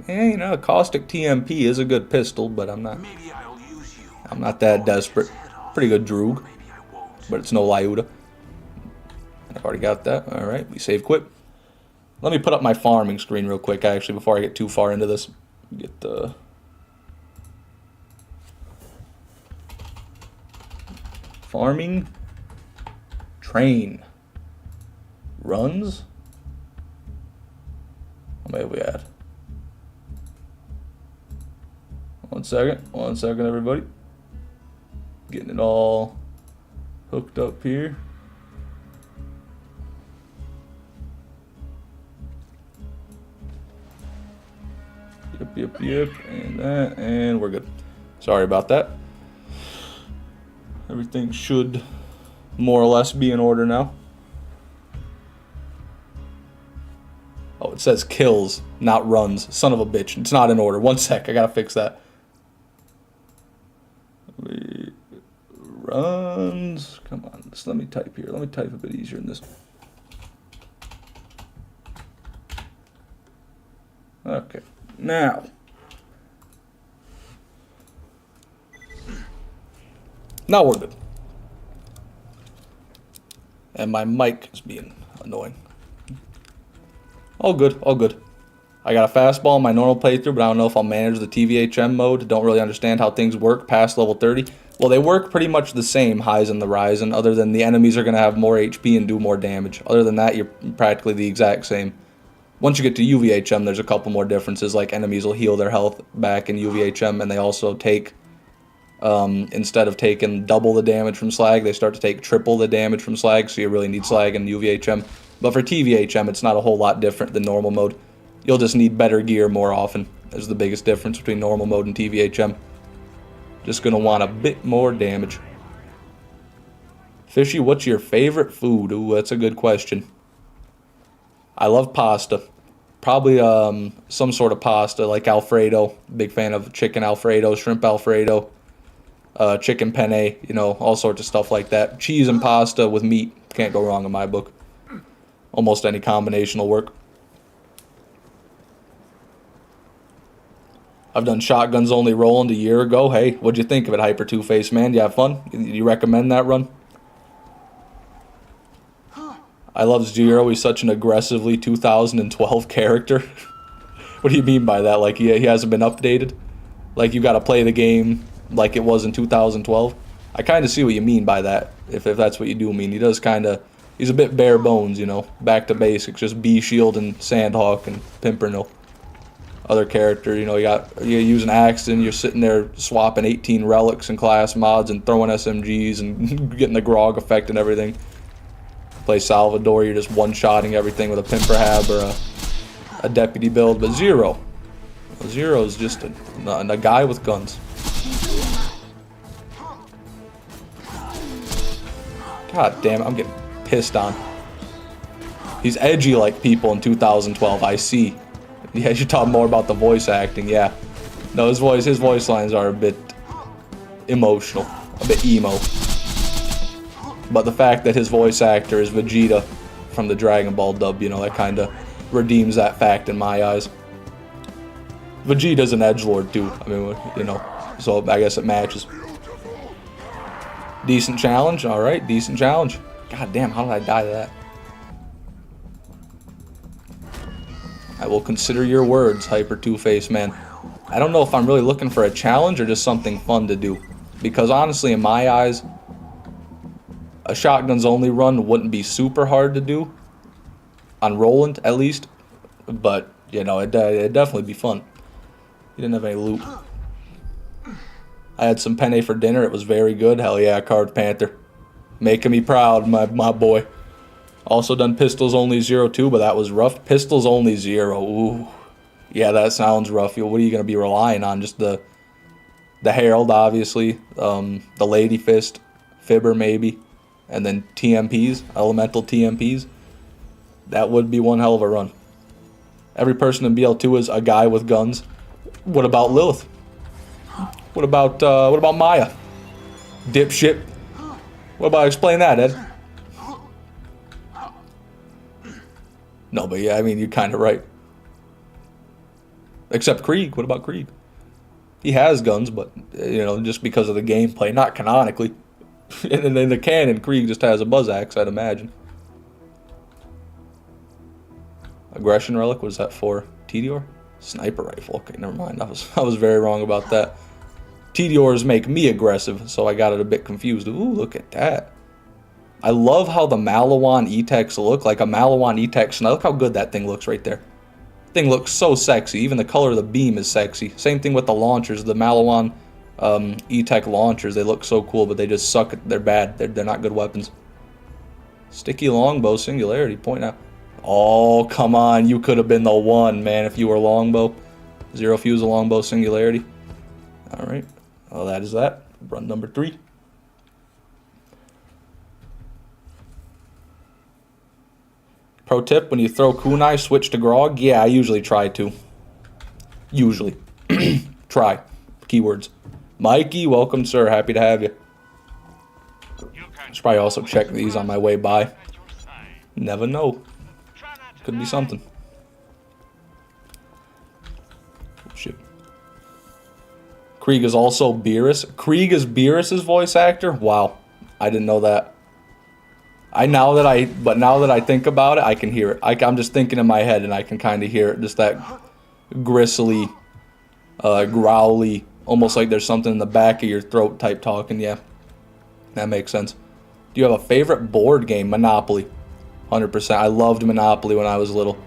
You know, a caustic TMP is a good pistol, but I'm not that desperate. Pretty good droog, but it's no Lyuda. I've already got that. Alright, we save quit. Let me put up my farming screen real quick, actually, before I get too far into this. Get the... farming. Train. Runs. How many have we had? One second, everybody. Getting it all hooked up here. Yep, and that, and we're good. Sorry about that. Everything should more or less be in order now. Oh, it says kills, not runs. Son of a bitch. It's not in order. One sec, I gotta fix that. Runs. Come on, just let me type here. Let me type a bit easier than this. Okay, now. Now we're good. And my mic is being annoying. All good, all good. I got a fastball in my normal playthrough, but I don't know if I'll manage the TVHM mode. Don't really understand how things work past level 30. Well, they work pretty much the same, highs and the Ryzen, other than the enemies are going to have more HP and do more damage. Other than that, you're practically the exact same. Once you get to UVHM, there's a couple more differences, like enemies will heal their health back in UVHM, and they also take, instead of taking double the damage from slag, they start to take triple the damage from slag, so you really need slag in UVHM. But for TVHM, it's not a whole lot different than normal mode. You'll just need better gear more often, is the biggest difference between normal mode and TVHM. Just gonna want a bit more damage. Fishy, what's your favorite food? Ooh, that's a good question. I love pasta. Probably some sort of pasta, like Alfredo. Big fan of chicken Alfredo, shrimp Alfredo, chicken penne, you know, all sorts of stuff like that. Cheese and pasta with meat. Can't go wrong in my book. Almost any combination will work. I've done shotguns only Roland a year ago. Hey, what'd you think of it, Hyper Two-Face, man? Do you have fun? You recommend that run? I love Zer0. He's such an aggressively 2012 character. What do you mean by that? Like, he hasn't been updated? Like, you gotta play the game like it was in 2012? I kind of see what you mean by that, if that's what you do mean. He does kind of... He's a bit bare bones, you know. Back to basics. Just B-Shield and Sandhawk and Pimpernel. Other character, you know, you're using Axton, you're sitting there swapping 18 relics and class mods and throwing SMGs and getting the grog effect and everything. Play Salvador, you're just one-shotting everything with a Pimper Hab or a deputy build. But Zer0 is just a guy with guns. God damn it, I'm getting pissed on. He's edgy like people in 2012, I see. Yeah, you should talk more about the voice acting, yeah. No, his voice lines are a bit emotional, a bit emo. But the fact that his voice actor is Vegeta from the Dragon Ball dub, you know, that kind of redeems that fact in my eyes. Vegeta's an edgelord too, I mean, you know, so I guess it matches. Decent challenge, alright, decent challenge. God damn, how did I die to that? I will consider your words, Hyper Two-Face, man. I don't know if I'm really looking for a challenge or just something fun to do. Because honestly, in my eyes, a shotguns only run wouldn't be super hard to do. On Roland, at least. But, you know, it'd definitely be fun. He didn't have any loot. I had some penne for dinner. It was very good. Hell yeah, Card Panther. Making me proud, my boy. Also done Pistols Only 0 too, but that was rough. Pistols Only 0. Ooh. Yeah, that sounds rough. What are you going to be relying on? Just the Herald, obviously. The Lady Fist. Fibber, maybe. And then TMPs. Elemental TMPs. That would be one hell of a run. Every person in BL2 is a guy with guns. What about Lilith? What about Maya? Dipshit. What about explain that, Ed? No, but yeah, I mean, you're kind of right. Except Krieg. What about Krieg? He has guns, but, you know, just because of the gameplay, not canonically. And in the canon, Krieg just has a buzz axe, I'd imagine. Aggression relic, what is that for? Tedior? Sniper rifle. Okay, never mind. I was very wrong about that. Tediors make me aggressive, so I got it a bit confused. Ooh, look at that. I love how the Malawan E-Techs look like a Malawan E-Tech Sniper. Look how good that thing looks right there. Thing looks so sexy. Even the color of the beam is sexy. Same thing with the launchers. The Malawan E-Tech launchers. They look so cool, but they just suck. They're bad. They're not good weapons. Sticky longbow singularity. Point out. Oh, come on. You could have been the one, man, if you were longbow. Zero fuse a longbow singularity. All right. Well, that is that. Run number 3. Pro tip, when you throw kunai, switch to grog. Yeah, I usually try to. Usually. Try. Keywords. Mikey, welcome, sir. Happy to have you. Should probably also check these on my way by. Never know. Could be something. Oh, shit. Krieg is also Beerus. Krieg is Beerus's voice actor? Wow. I didn't know that. Now that I think about it, I can hear it. I'm just thinking in my head, and I can kind of hear it. Just that gristly, growly, almost like there's something in the back of your throat type talking. Yeah, that makes sense. Do you have a favorite board game? Monopoly. 100%. I loved Monopoly when I was little.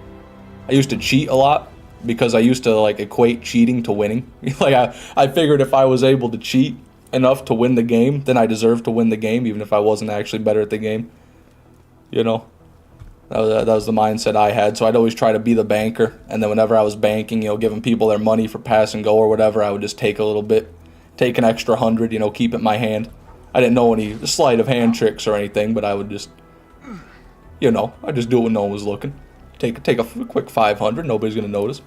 I used to cheat a lot because I used to like equate cheating to winning. Like I figured if I was able to cheat enough to win the game, then I deserved to win the game, even if I wasn't actually better at the game. You know, that was the mindset I had. So I'd always try to be the banker, and then whenever I was banking, you know, giving people their money for pass and go or whatever, I would just take a little bit, take an extra 100, you know, keep it in my hand. I didn't know any sleight of hand tricks or anything, but I would just, you know, I'd just do it when no one was looking. Take a quick 500, nobody's gonna notice.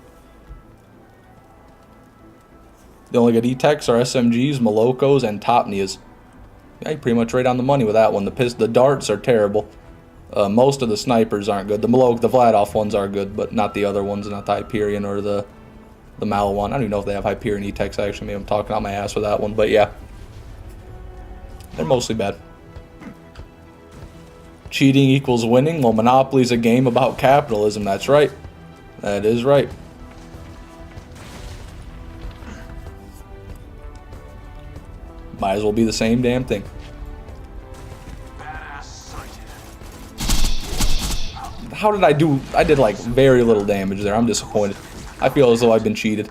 The only good E-Techs are SMGs, Molokos, and Topnias. Yeah, you're pretty much right on the money with that one. The darts are terrible. Most of the snipers aren't good. The Vladoff ones are good, but not the other ones, not the Hyperion or the Malawan. I don't even know if they have Hyperion E-Techs, actually. Maybe I'm talking out my ass with that one, but yeah. They're mostly bad. Cheating equals winning? Well, Monopoly's a game about capitalism. That's right. That is right. Might as well be the same damn thing. How did I do? I did like very little damage there. I'm disappointed. I feel as though I've been cheated.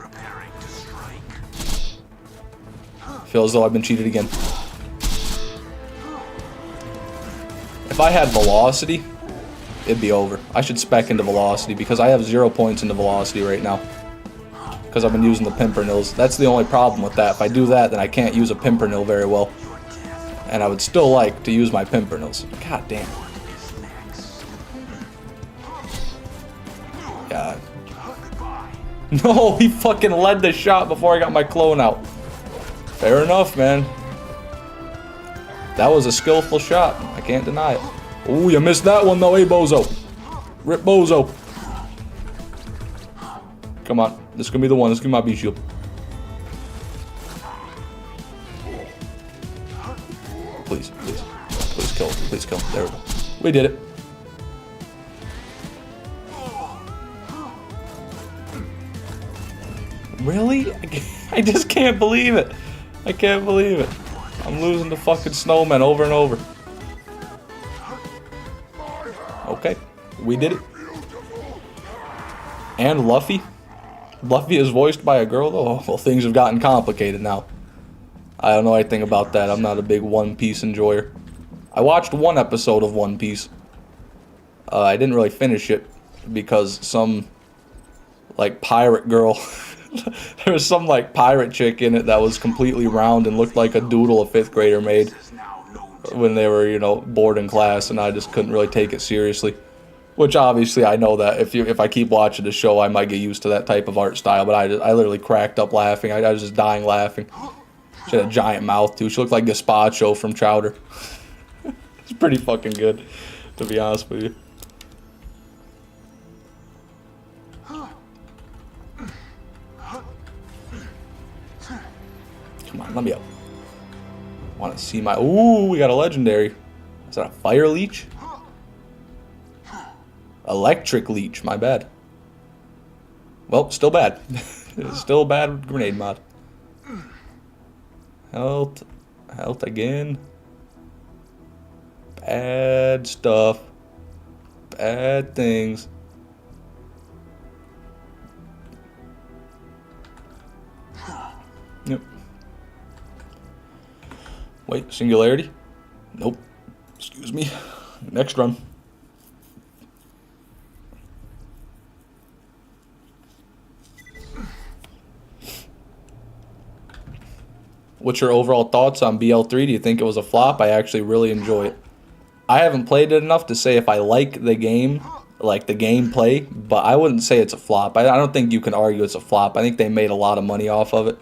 Feel as though I've been cheated again. If I had velocity, it'd be over. I should spec into velocity because I have 0 points into velocity right now. Because I've been using the Pimpernels. That's the only problem with that. If I do that, then I can't use a Pimpernel very well. And I would still like to use my Pimpernels. God damn. God. No, he fucking led the shot before I got my clone out. Fair enough, man. That was a skillful shot. I can't deny it. Ooh, you missed that one though, eh, Bozo? Rip Bozo. Come on. This is gonna be the one. This is gonna be my B-shield. Please, please. Please kill. Please kill. There we go. We did it. Really? I just can't believe it. I can't believe it. I'm losing to fucking Snowman over and over. Okay. We did it. And Luffy? Luffy is voiced by a girl though? Oh, well, things have gotten complicated now. I don't know anything about that. I'm not a big One Piece enjoyer. I watched one episode of One Piece. I didn't really finish it because some, like, pirate girl, there was some, like, pirate chick in it that was completely round and looked like a doodle a 5th grader made when they were, you know, bored in class, and I just couldn't really take it seriously. Which, obviously, I know that if I keep watching the show, I might get used to that type of art style, but I literally cracked up laughing. I was just dying laughing. She had a giant mouth, too. She looked like Gazpacho from Chowder. It's pretty fucking good, to be honest with you. Come on, let me up. Want to see my... Ooh, we got a legendary. Is that a fire leech? Electric leech, my bad. Well, still bad. Still a bad grenade mod. Health. Health again. Bad stuff. Bad things. Yep. Wait, singularity? Nope. Excuse me. Next run. What's your overall thoughts on BL3? Do you think it was a flop? I actually really enjoy it. I haven't played it enough to say if I like the game, like the gameplay, but I wouldn't say it's a flop. I don't think you can argue it's a flop. I think they made a lot of money off of it.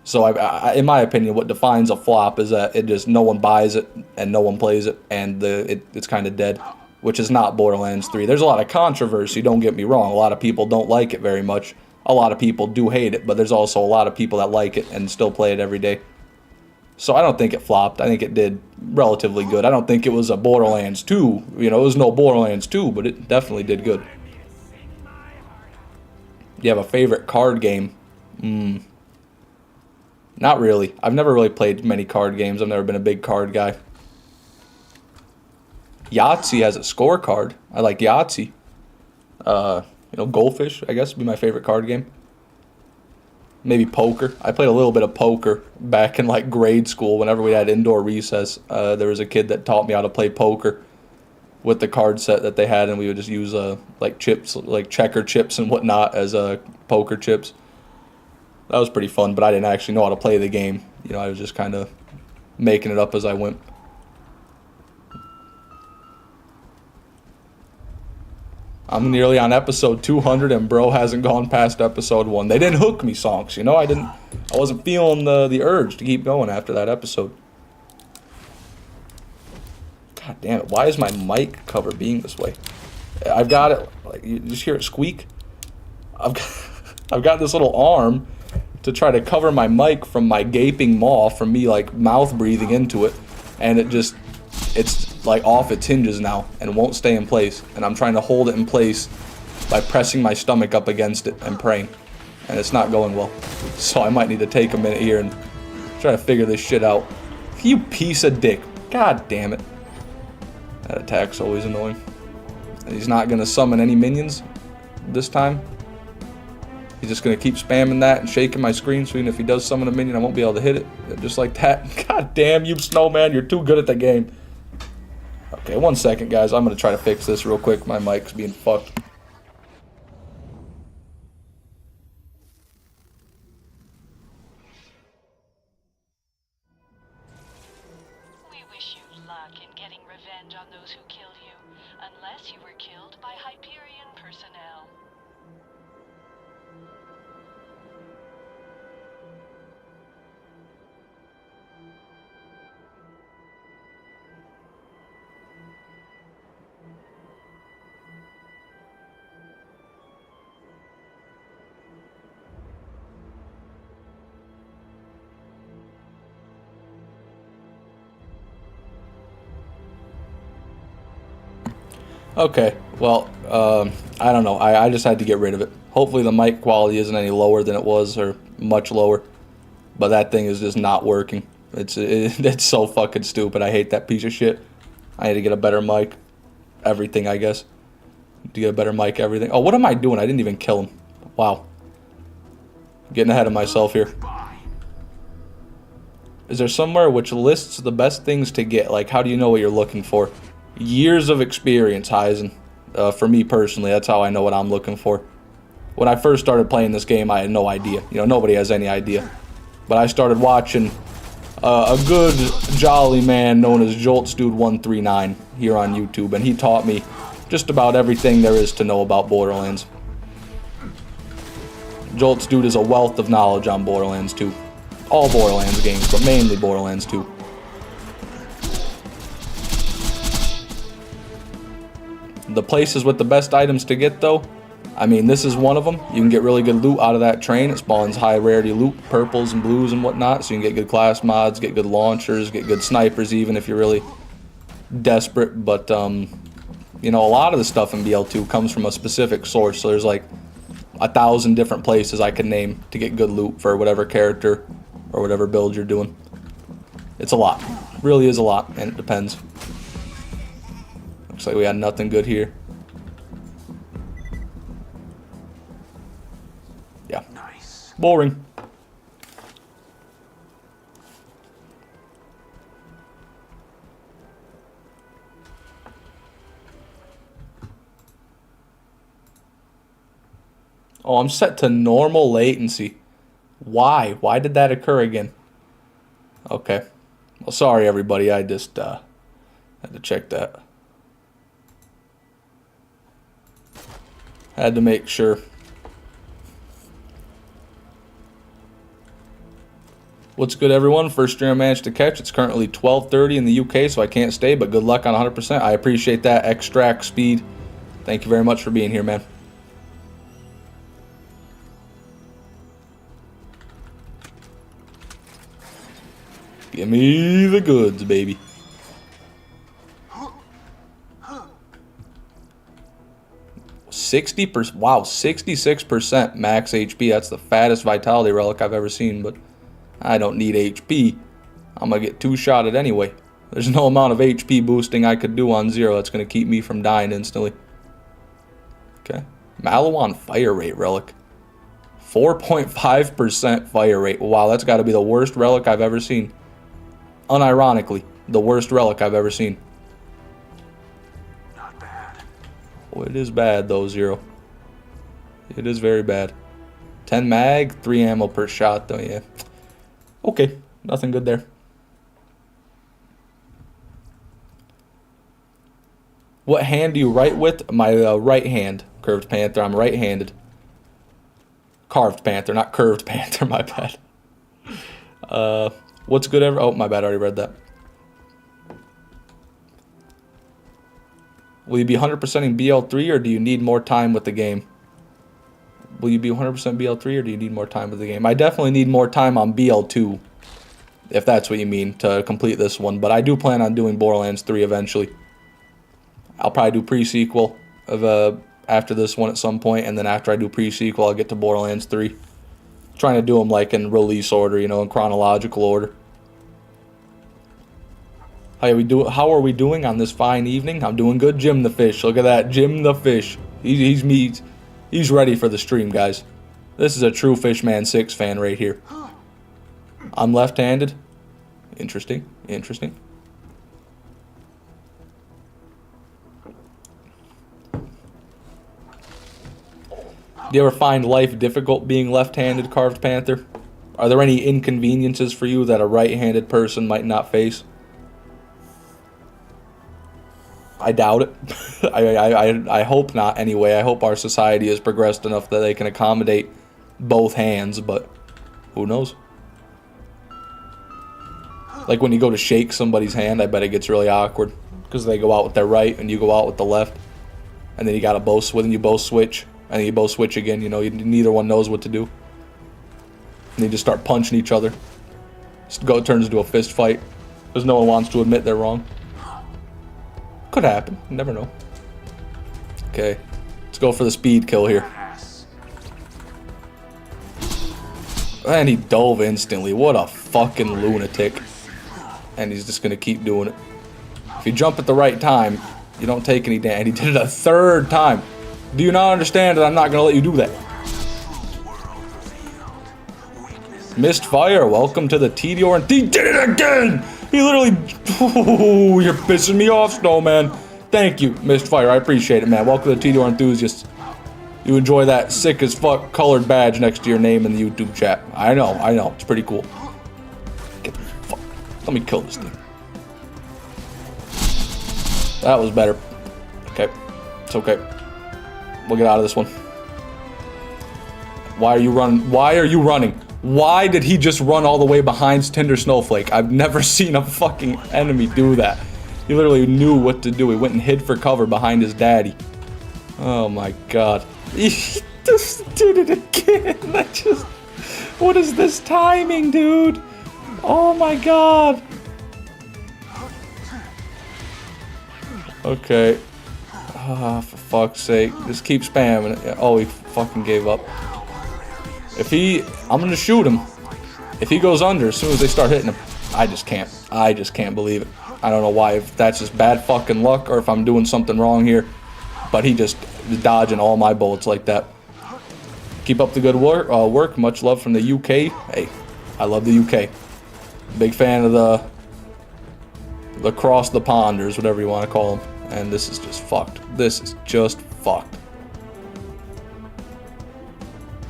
So, in my opinion, what defines a flop is that it just no one buys it and no one plays it, and it's kind of dead, which is not Borderlands 3. There's a lot of controversy, don't get me wrong. A lot of people don't like it very much. A lot of people do hate it, but there's also a lot of people that like it and still play it every day. So I don't think it flopped. I think it did relatively good. I don't think it was a Borderlands 2. You know, it was no Borderlands 2, but it definitely did good. Do you have a favorite card game? Not really. I've never really played many card games. I've never been a big card guy. Yahtzee has a scorecard. I like Yahtzee. You know, Goldfish, I guess, would be my favorite card game. Maybe poker. I played a little bit of poker back in, like, grade school whenever we had indoor recess. There was a kid that taught me how to play poker with the card set that they had, and we would just use, like, chips, like checker chips and whatnot as poker chips. That was pretty fun, but I didn't actually know how to play the game. You know, I was just kind of making it up as I went. I'm nearly on episode 200, and bro hasn't gone past episode 1. They didn't hook me, Sonks. You know, I wasn't feeling the urge to keep going after that episode. God damn it! Why is my mic cover being this way? I've got it. Like, you just hear it squeak. I've got this little arm to try to cover my mic from my gaping maw, from me like mouth breathing into it, and it's like off its hinges now and won't stay in place, and I'm trying to hold it in place by pressing my stomach up against it and praying, and it's not going well. So I might need to take a minute here and try to figure this shit out. You piece of dick. God damn it. That attack's always annoying. And he's not gonna summon any minions this time. He's just gonna keep spamming that and shaking my screen, so even if he does summon a minion, I won't be able to hit it. Just like that. God damn you, Snowman, you're too good at the game. Okay, 1 second, guys. I'm gonna try to fix this real quick. My mic's being fucked. We wish you luck in getting revenge on those who killed you, unless you were killed by Hyperion personnel. Okay, well, I don't know. I just had to get rid of it. Hopefully the mic quality isn't any lower than it was, or much lower. But that thing is just not working. It's so fucking stupid. I hate that piece of shit. I need to get a better mic. Everything, I guess. To get a better mic, everything. Oh, what am I doing? I didn't even kill him. Wow. Getting ahead of myself here. Is there somewhere which lists the best things to get? Like, how do you know what you're looking for? Years of experience, Heisen. For me personally, that's how I know what I'm looking for. When I first started playing this game, I had no idea. You know, nobody has any idea. But I started watching a good, jolly man known as JoltsDude139 here on YouTube, and he taught me just about everything there is to know about Borderlands. JoltsDude is a wealth of knowledge on Borderlands 2. All Borderlands games, but mainly Borderlands 2. The places with the best items to get, though, I mean, this is one of them. You can get really good loot out of that train. It spawns high rarity loot, purples and blues and whatnot, so you can get good class mods, get good launchers, get good snipers even if you're really desperate. But, you know, a lot of the stuff in BL2 comes from a specific source, so there's like 1,000 different places I could name to get good loot for whatever character or whatever build you're doing. It's a lot. It really is a lot, and it depends. Looks like we got nothing good here. Yeah. Nice. Boring. Oh, I'm set to normal latency. Why? Why did that occur again? Okay. Well, sorry everybody. I just had to check that. Had to make sure. What's good, everyone? First stream I managed to catch. It's currently 12:30 in the UK, so I can't stay, but good luck on 100%. I appreciate that extract speed. Thank you very much for being here, man. Give me the goods, baby. Wow, 66% max HP. That's the fattest vitality relic I've ever seen, but I don't need HP. I'm going to get two-shotted anyway. There's no amount of HP boosting I could do on Zer0 that's going to keep me from dying instantly. Okay. Maliwan fire rate relic. 4.5% fire rate. Wow, that's got to be the worst relic I've ever seen. Unironically, the worst relic I've ever seen. Not bad. Oh, it is bad though, Zer0. It is very bad. 10 mag, 3 ammo per shot though, yeah. Okay, nothing good there. What hand do you write with? My right hand, Curved Panther. I'm right-handed. Carved Panther, not Curved Panther, my bad. What's good ever? Oh, my bad, I already read that. Will you be 100%ing BL3 or do you need more time with the game? Will you be 100% BL3 or do you need more time with the game? I definitely need more time on BL2, if that's what you mean, to complete this one. But I do plan on doing Borderlands 3 eventually. I'll probably do pre-sequel of after this one at some point, and then after I do pre-sequel, I'll get to Borderlands 3. Trying to do them like in release order, you know, in chronological order. How are we doing on this fine evening? I'm doing good. Jim the Fish. Look at that. Jim the Fish. He's ready for the stream, guys. This is a true Fishman 6 fan right here. I'm left-handed. Interesting. Interesting. Do you ever find life difficult being left-handed, Carved Panther? Are there any inconveniences for you that a right-handed person might not face? I doubt it. I hope not anyway. I hope our society has progressed enough that they can accommodate both hands, but who knows? Like when you go to shake somebody's hand, I bet it gets really awkward because they go out with their right and you go out with the left, and then you gotta both switch, and then you both switch again. You know, neither one knows what to do, and they just start punching each other. It turns into a fist fight because no one wants to admit they're wrong. Could happen. You never know. Okay. Let's go for the speed kill here. And he dove instantly. What a fucking lunatic. And he's just going to keep doing it. If you jump at the right time, you don't take any damage. He did it a third time. Do you not understand that I'm not going to let you do that? Missed fire. Welcome to the Tediore. And he did it again. He literally. Oh, you're pissing me off, Snowman. Thank you, Missed fire. I appreciate it, man. Welcome to the Tediore enthusiasts. You enjoy that sick as fuck colored badge next to your name in the YouTube chat. I know. It's pretty cool. Get the fuck. Let me kill this thing. That was better. Okay. It's okay. We'll get out of this one. Why are you running? Why are you running? Why did he just run all the way behind Tinder Snowflake? I've never seen a fucking enemy do that. He literally knew what to do. He went and hid for cover behind his daddy. Oh my god. He just did it again. What is this timing, dude? Oh my god. Okay. Ah, for fuck's sake. Just keep spamming it. Oh, he fucking gave up. I'm gonna shoot him. If he goes under as soon as they start hitting him, I just can't believe it. I don't know why, if that's just bad fucking luck or if I'm doing something wrong here. But he just dodging all my bullets like that. Keep up the good work. Much love from the UK. Hey, I love the UK. Big fan of the across the ponders, whatever you want to call them. And this is just fucked. This is just fucked.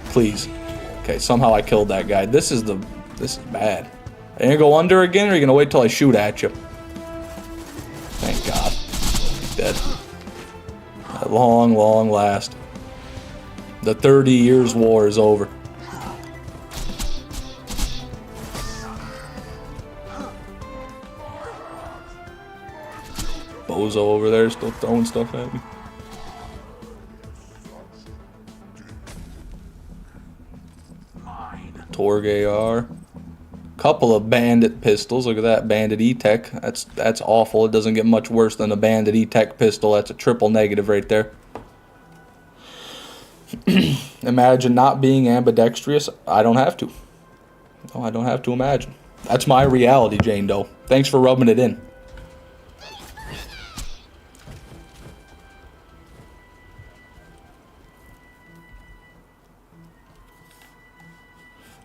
Please. Okay, somehow I killed that guy. This is bad. Are you gonna go under again, or are you gonna wait till I shoot at you? Thank God. He's dead. At long last. The 30 years war is over. Bozo over there still throwing stuff at me. Torg AR. Couple of bandit pistols. Look at that, bandit E-Tech. That's awful. It doesn't get much worse than a bandit E-Tech pistol. That's a triple negative right there. Imagine not being ambidextrous. I don't have to. Oh, I don't have to imagine. That's my reality, Jane Doe. Thanks for rubbing it in.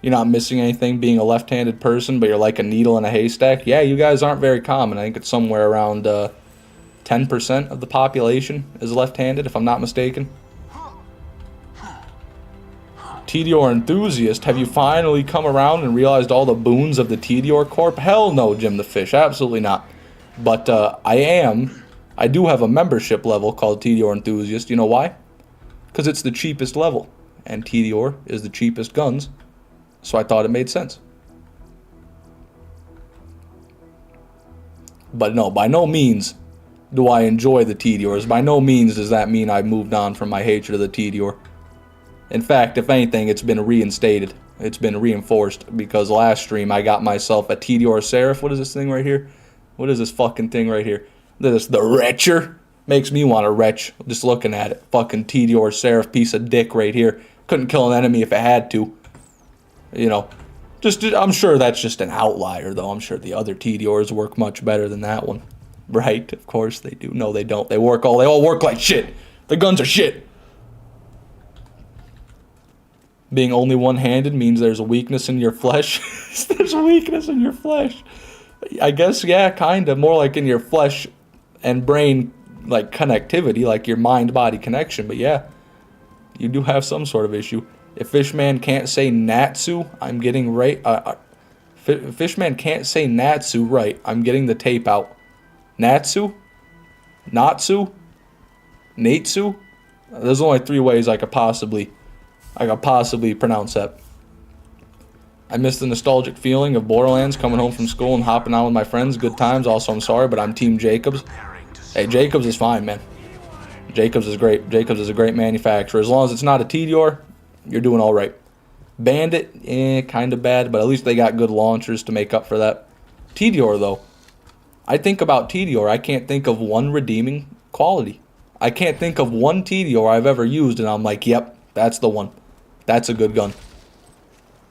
You're not missing anything being a left-handed person, but you're like a needle in a haystack. Yeah, you guys aren't very common. I think it's somewhere around 10% of the population is left-handed, if I'm not mistaken. Tediore enthusiast, have you finally come around and realized all the boons of the Tediore Corp? Hell no, Jim the Fish, absolutely not. But I do have a membership level called Tediore enthusiast. You know why? Because it's the cheapest level, and Tediore is the cheapest guns. So I thought it made sense. But no, by no means do I enjoy the Tediores. By no means does that mean I've moved on from my hatred of the Tediore. In fact, if anything, it's been reinstated. It's been reinforced because last stream I got myself a Tediore Seraph. What is this thing right here? What is this fucking thing right here? This, the Retcher. Makes me want to retch just looking at it. Fucking Tediore Seraph piece of dick right here. Couldn't kill an enemy if it had to. You know, I'm sure that's just an outlier, though. I'm sure the other Tediores work much better than that one. Right? Of course they do. No, they don't. They all work like shit. The guns are shit. Being only one-handed means there's a weakness in your flesh. There's a weakness in your flesh. I guess, yeah, kind of. More like in your flesh and brain, like, connectivity, like your mind-body connection. But yeah, you do have some sort of issue. If Fishman can't say Natsu, I'm getting right. Fishman can't say Natsu right. I'm getting the tape out. Natsu? Natsu? Natsu? There's only 3 ways I could possibly pronounce that. I miss the nostalgic feeling of Borderlands, coming home from school and hopping on with my friends. Good times. Also, I'm sorry, but I'm Team Jacobs. Hey, Jacobs is fine, man. Jacobs is great. Jacobs is a great manufacturer. As long as it's not a Tediore, you're doing all right. Bandit, kind of bad, but at least they got good launchers to make up for that. Tediore, though. I think about Tediore, I can't think of one redeeming quality. I can't think of one Tediore I've ever used, and I'm like, yep, that's the one. That's a good gun.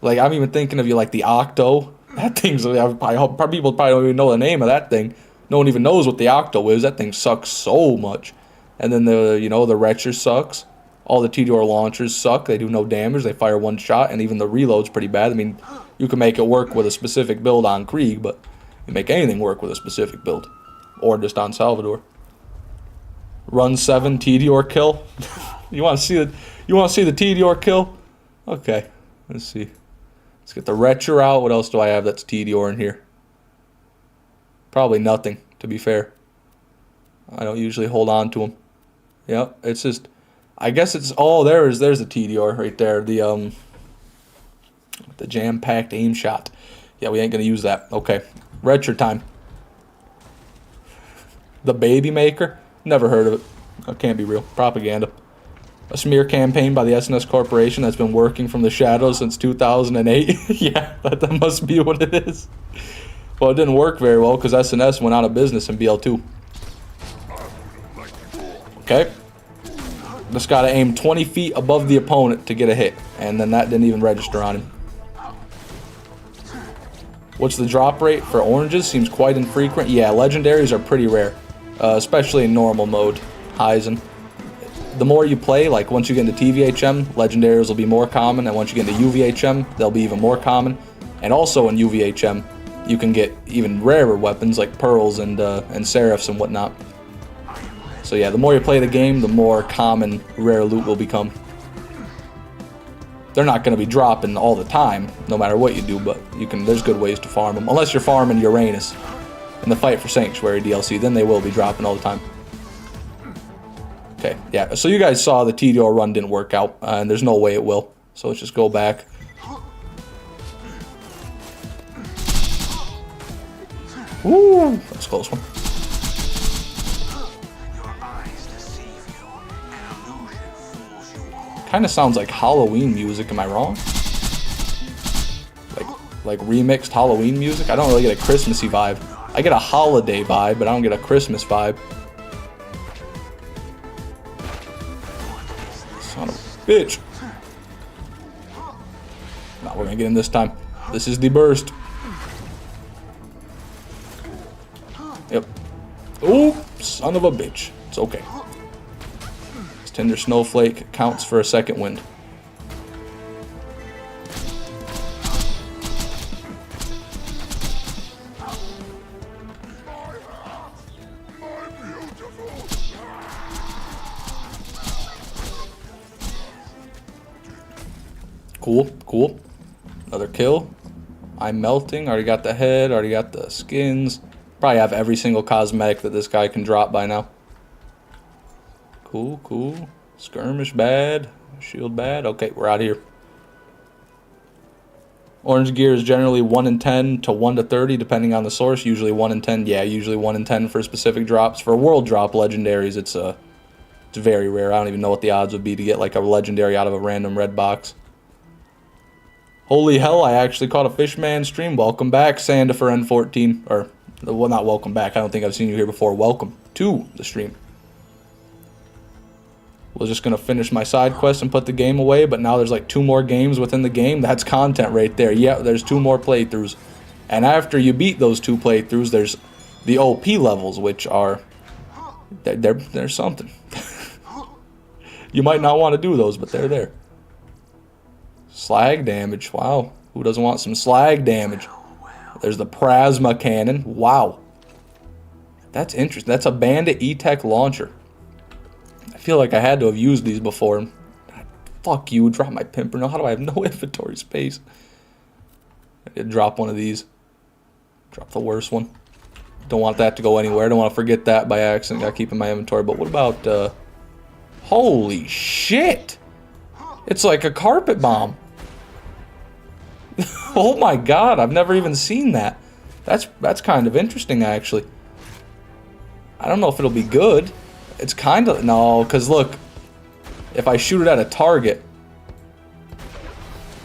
Like, I'm even thinking of you like the Octo. That thing's, people probably don't even know the name of that thing. No one even knows what the Octo is. That thing sucks so much. And then the Retcher sucks. All the Tediore launchers suck. They do no damage. They fire one shot, and even the reload's pretty bad. I mean, You can make it work with a specific build on Krieg, but you make anything work with a specific build. Or just on Salvador. Run 7, Tedior kill. You want to see the Tedior kill? Okay, let's see. Let's get the Retcher out. What else do I have that's Tedior in here? Probably nothing, to be fair. I don't usually hold on to them. Yep, it's just, I guess it's, oh, there's the Tedior right there. The jam-packed aim shot. Yeah, we ain't gonna use that. Okay, Retcher time. The Baby Maker? Never heard of it. That can't be real. Propaganda. A smear campaign by the SNS Corporation that's been working from the shadows since 2008. Yeah, that must be what it is. Well, it didn't work very well because SNS went out of business in BL2. Okay. Just got to aim 20 feet above the opponent to get a hit. And then that didn't even register on him. What's the drop rate for oranges? Seems quite infrequent. Yeah, legendaries are pretty rare. Especially in normal mode, Heisen. The more you play, like once you get into TVHM, legendaries will be more common, and once you get into UVHM, they'll be even more common. And also in UVHM, you can get even rarer weapons like pearls and seraphs and whatnot. So yeah, the more you play the game, the more common rare loot will become. They're not going to be dropping all the time, no matter what you do, but you can. There's good ways to farm them, unless you're farming Uranus in the Fight for Sanctuary DLC, then they will be dropping all the time. Okay, yeah, so you guys saw the TDO run didn't work out, and there's no way it will. So let's just go back. Woo, that's a close one. Kind of sounds like Halloween music, am I wrong? Like remixed Halloween music? I don't really get a Christmassy vibe. I get a holiday vibe, but I don't get a Christmas vibe. Son of a bitch. Nah, we're gonna get him this time. This is the burst. Yep. Oh, son of a bitch. It's okay. This Tender Snowflake counts for a second wind. Cool, cool. Another kill. I'm melting. Already got the head. Already got the skins. Probably have every single cosmetic that this guy can drop by now. Cool, cool. Skirmish bad. Shield bad. Okay, we're out of here. Orange gear is generally 1 in 10 to 1 to 30, depending on the source. Usually 1 in 10. Yeah, usually 1 in 10 for specific drops. For world drop legendaries, it's very rare. I don't even know what the odds would be to get like a legendary out of a random red box. Holy hell, I actually caught a Fishman stream. Welcome back, Sanda for N14. Or, well, not welcome back. I don't think I've seen you here before. Welcome to the stream. We're just going to finish my side quest and put the game away, but now there's like 2 more games within the game. That's content right there. Yeah, there's 2 more playthroughs. And after you beat those 2 playthroughs, there's the OP levels, which are... They're something. You might not want to do those, but they're there. Slag damage. Wow. Who doesn't want some slag damage? There's the plasma cannon. Wow. That's interesting. That's a Bandit E-Tech launcher. I feel like I had to have used these before. Fuck you. Drop my Pimpernel. How do I have no inventory space? I did drop one of these. Drop the worst one. Don't want that to go anywhere. Don't want to forget that by accident. Gotta keep in my inventory. But what about... Holy shit! It's like a carpet bomb. Oh my god, I've never even seen that. That's kind of interesting, actually. I don't know if it'll be good. It's kind of... No, because look, if I shoot it at a target,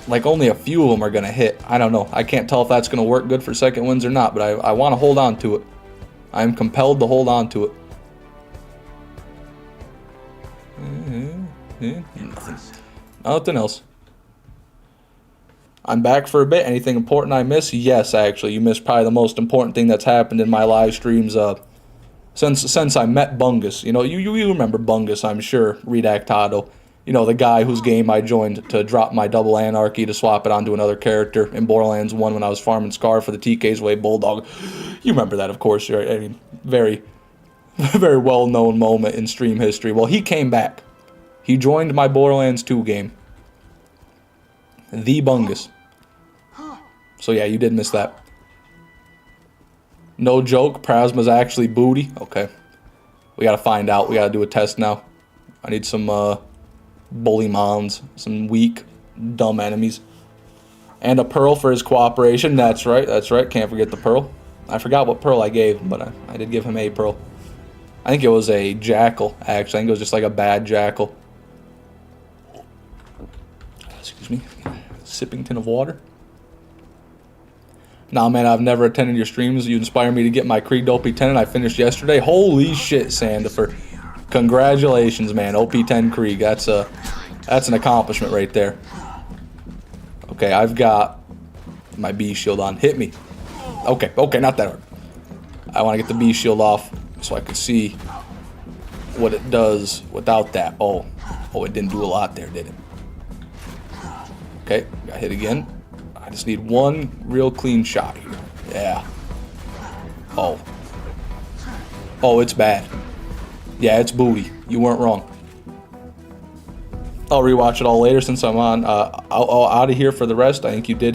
like only a few of them are going to hit. I don't know. I can't tell if that's going to work good for second wins or not, but I want to hold on to it. I am compelled to hold on to it. Nothing else. I'm back for a bit. Anything important I miss? Yes, actually. You missed probably the most important thing that's happened in my live streams since I met Bungus. You know, you remember Bungus, I'm sure. Redactado. you know, the guy whose game I joined to drop my double anarchy to swap it onto another character in Borderlands 1 when I was farming Scar for the TK's Way Bulldog. You remember that, of course. Right? I mean, very, very well-known moment in stream history. Well, he came back. He joined my Borderlands 2 game. The Bungus. So yeah, you did miss that. No joke, Prasma's actually booty. Okay. We gotta find out. We gotta do a test now. I need some bully mons, some weak, dumb enemies. And a pearl for his cooperation. That's right, that's right. Can't forget the pearl. I forgot what pearl I gave him, but I did give him a pearl. I think it was a jackal, actually. I think it was just like a bad jackal. Excuse me. Sippington of water. Nah, man, I've never attended your streams. You inspired me to get my Krieg OP10, and I finished yesterday. Holy shit, Sandifer. Congratulations, man. OP10 Krieg. That's an accomplishment right there. Okay, I've got my B shield on. Hit me. Okay, not that hard. I want to get the B shield off so I can see what it does without that. Oh, it didn't do a lot there, did it? Okay, got hit again. I just need one real clean shot here. Yeah. Oh, it's bad. Yeah, it's booty. You weren't wrong. I'll rewatch it all later since I'm on. Out of here for the rest. I think you did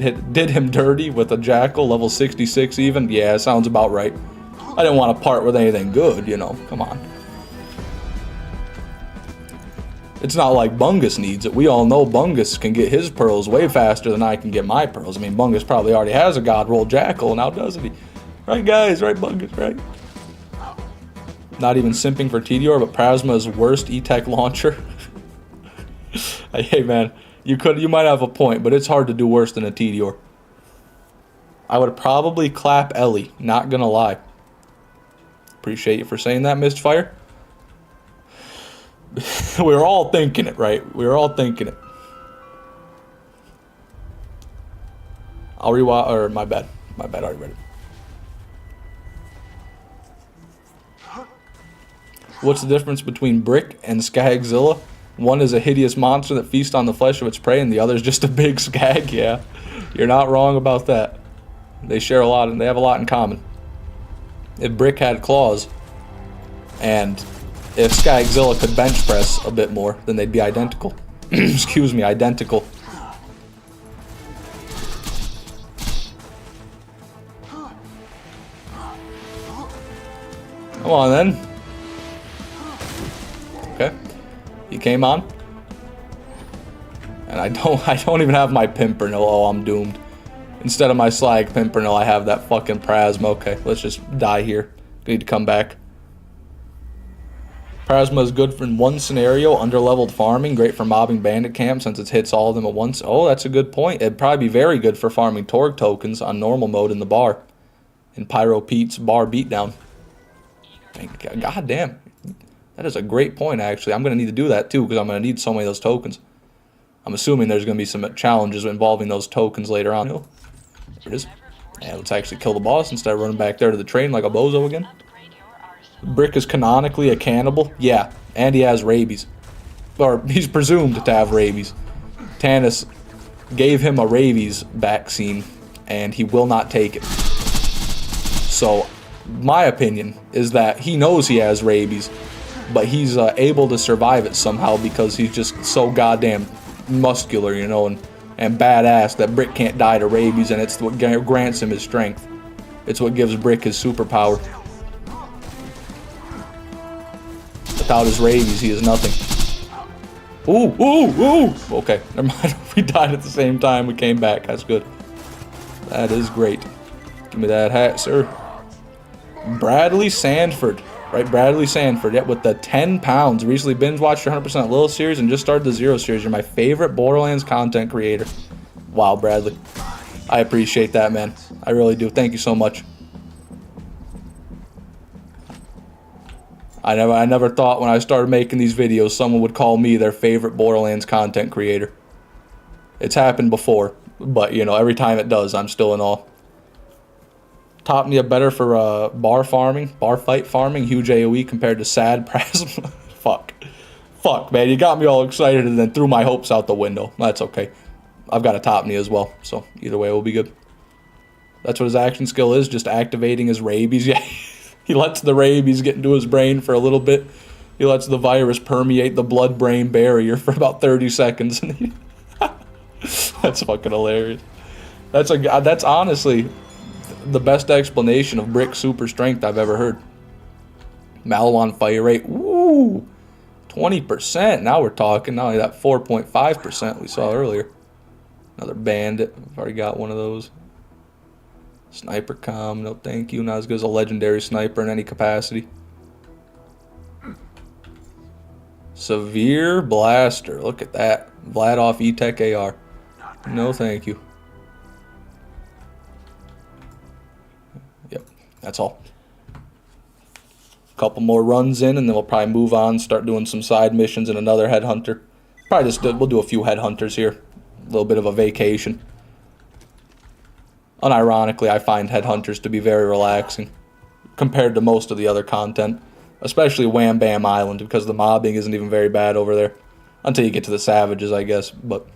him dirty with a jackal, level 66 even. Yeah, sounds about right. I didn't want to part with anything good, you know. Come on. It's not like Bungus needs it. We all know Bungus can get his pearls way faster than I can get my pearls. I mean, Bungus probably already has a God Roll Jackal now, doesn't he? Right, guys? Right, Bungus? Right? Not even simping for Tedior, but Prasma's worst E-Tech launcher. Hey, man, you might have a point, but it's hard to do worse than a Tedior. I would probably clap Ellie, not gonna lie. Appreciate you for saying that, Mistfire. We were all thinking it, right? We were all thinking it. I'll rewatch, or my bad, I already read it. What's the difference between Brick and Skagzilla? One is a hideous monster that feasts on the flesh of its prey, and the other is just a big skag. Yeah, you're not wrong about that. They share a lot, and they have a lot in common. If Brick had claws, and if Skagzilla could bench press a bit more, then they'd be identical. Excuse me, identical. Come on then. Okay, he came on, and I don't even have my Pimpernel. Oh, I'm doomed. Instead of my Slag Pimpernel, I have that fucking Prasma. Okay, let's just die here. Need to come back. Prasma is good for in one scenario, underleveled farming, great for mobbing bandit camps since it hits all of them at once. Oh, that's a good point. It'd probably be very good for farming Torg tokens on normal mode in the bar. In Pyro Pete's bar beatdown. God damn. That is a great point, actually. I'm going to need to do that, too, because I'm going to need so many of those tokens. I'm assuming there's going to be some challenges involving those tokens later on. There it is. Yeah, let's actually kill the boss instead of running back there to the train like a bozo again. Brick is canonically a cannibal. Yeah, and he has rabies. Or he's presumed to have rabies. Tanis gave him a rabies vaccine, and he will not take it. So, my opinion is that he knows he has rabies, but he's able to survive it somehow because he's just so goddamn muscular, you know, and badass that Brick can't die to rabies, and it's what grants him his strength. It's what gives Brick his superpower. Without his rabies, he is nothing. Ooh! Okay, never mind. We died at the same time. We came back. That's good. That is great. Give me that hat, sir. Bradley Sanford. Right, Bradley Sanford. Yep, with the 10 pounds. Recently binge-watched your 100% Lil series and just started the Zer0 series. You're my favorite Borderlands content creator. Wow, Bradley. I appreciate that, man. I really do. Thank you so much. I never thought when I started making these videos someone would call me their favorite Borderlands content creator. It's happened before, but you know, every time it does, I'm still in awe. Top me up better for bar fight farming, huge AoE compared to sad Prasma. Fuck, man, you got me all excited and then threw my hopes out the window. That's okay. I've got a top knee as well, so either way we'll be good. That's what his action skill is, just activating his rabies. Yeah, he lets the rabies get into his brain for a little bit. He lets the virus permeate the blood-brain barrier for about 30 seconds. That's fucking hilarious. That's honestly the best explanation of Brick super strength I've ever heard. Malawan fire rate, woo, 20%. Now we're talking. Not only that 4.5% we saw earlier. Another bandit. I've already got one of those. Sniper comm, no thank you. Not as good as a legendary sniper in any capacity. Severe blaster. Look at that. Vladoff E-Tech AR. No thank you. Yep, that's all. Couple more runs in and then we'll probably move on, start doing some side missions and another headhunter. Probably just we'll do a few headhunters here. A little bit of a vacation. Unironically, I find headhunters to be very relaxing compared to most of the other content, especially Wham Bam Island, because the mobbing isn't even very bad over there until you get to the savages, I guess. But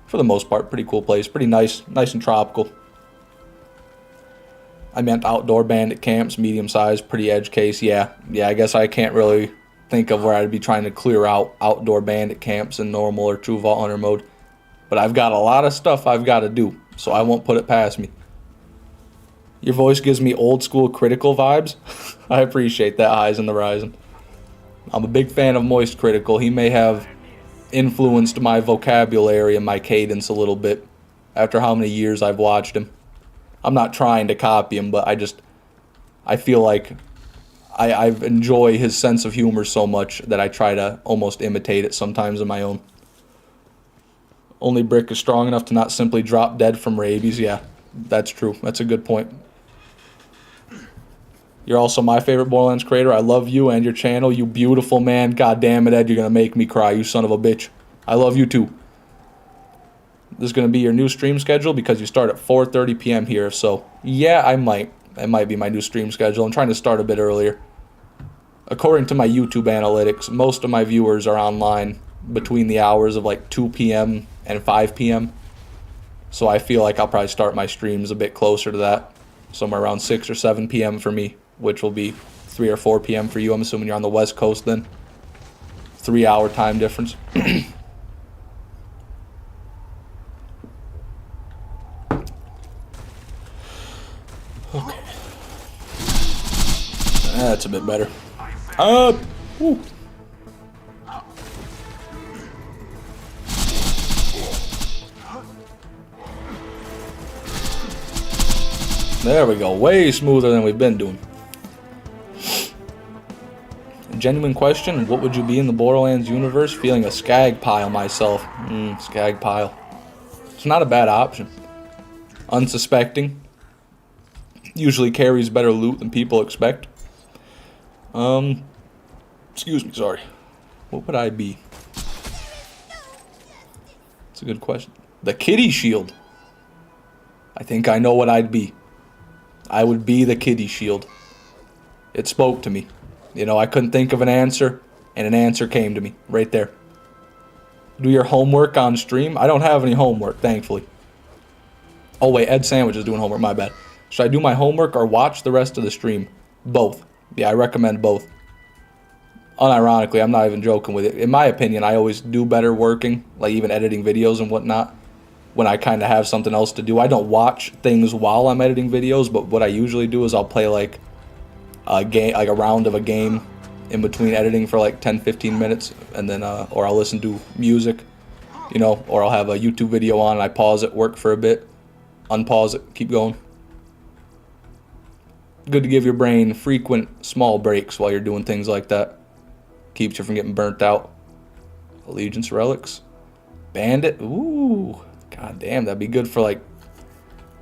for the most part, pretty cool place, pretty nice and tropical. I meant outdoor bandit camps, medium size, pretty edge case. Yeah, I guess I can't really think of where I'd be trying to clear out outdoor bandit camps in normal or true vault hunter mode. But I've got a lot of stuff I've got to do, so I won't put it past me. Your voice gives me old school critical vibes. I appreciate that, Highs in the Rising. I'm a big fan of Moist Critical. He may have influenced my vocabulary and my cadence a little bit after how many years I've watched him. I'm not trying to copy him, but I feel like I enjoy his sense of humor so much that I try to almost imitate it sometimes in my own. Only Brick is strong enough to not simply drop dead from rabies. Yeah, that's true. That's a good point. You're also my favorite Borderlands creator. I love you and your channel. You beautiful man. God damn it, Ed. You're going to make me cry, you son of a bitch. I love you too. This is going to be your new stream schedule because you start at 4:30 p.m. here. So, yeah, I might. It might be my new stream schedule. I'm trying to start a bit earlier. According to my YouTube analytics, most of my viewers are online between the hours of like 2 p.m. and 5 p.m. So I feel like I'll probably start my streams a bit closer to that. Somewhere around 6 or 7 p.m. for me, which will be 3 or 4 p.m. for you. I'm assuming you're on the West Coast then. 3-hour time difference. Okay. That's a bit better. Woo. There we go. Way smoother than we've been doing. Genuine question, what would you be in the Borderlands universe? Feeling a skag pile myself. Skag pile. It's not a bad option. Unsuspecting. Usually carries better loot than people expect. Excuse me, sorry. What would I be? That's a good question. The kitty shield. I think I know what I'd be. I would be the kitty shield. It spoke to me. You know, I couldn't think of an answer, and an answer came to me right there. Do your homework on stream? I don't have any homework, thankfully. Oh wait, Ed Sandwich is doing homework, my bad. Should I do my homework or watch the rest of the stream? Both. Yeah, I recommend both. Unironically, I'm not even joking with it. In my opinion, I always do better working, like even editing videos and whatnot, when I kind of have something else to do. I don't watch things while I'm editing videos, but what I usually do is I'll play like a game, like a round of a game in between editing for like 10-15 minutes, and then or I'll listen to music, you know, or I'll have a YouTube video on and I pause it, work for a bit, unpause it, keep going. Good to give your brain frequent small breaks while you're doing things like that. Keeps you from getting burnt out. Allegiance relics. Bandit. Ooh. God damn, that'd be good for like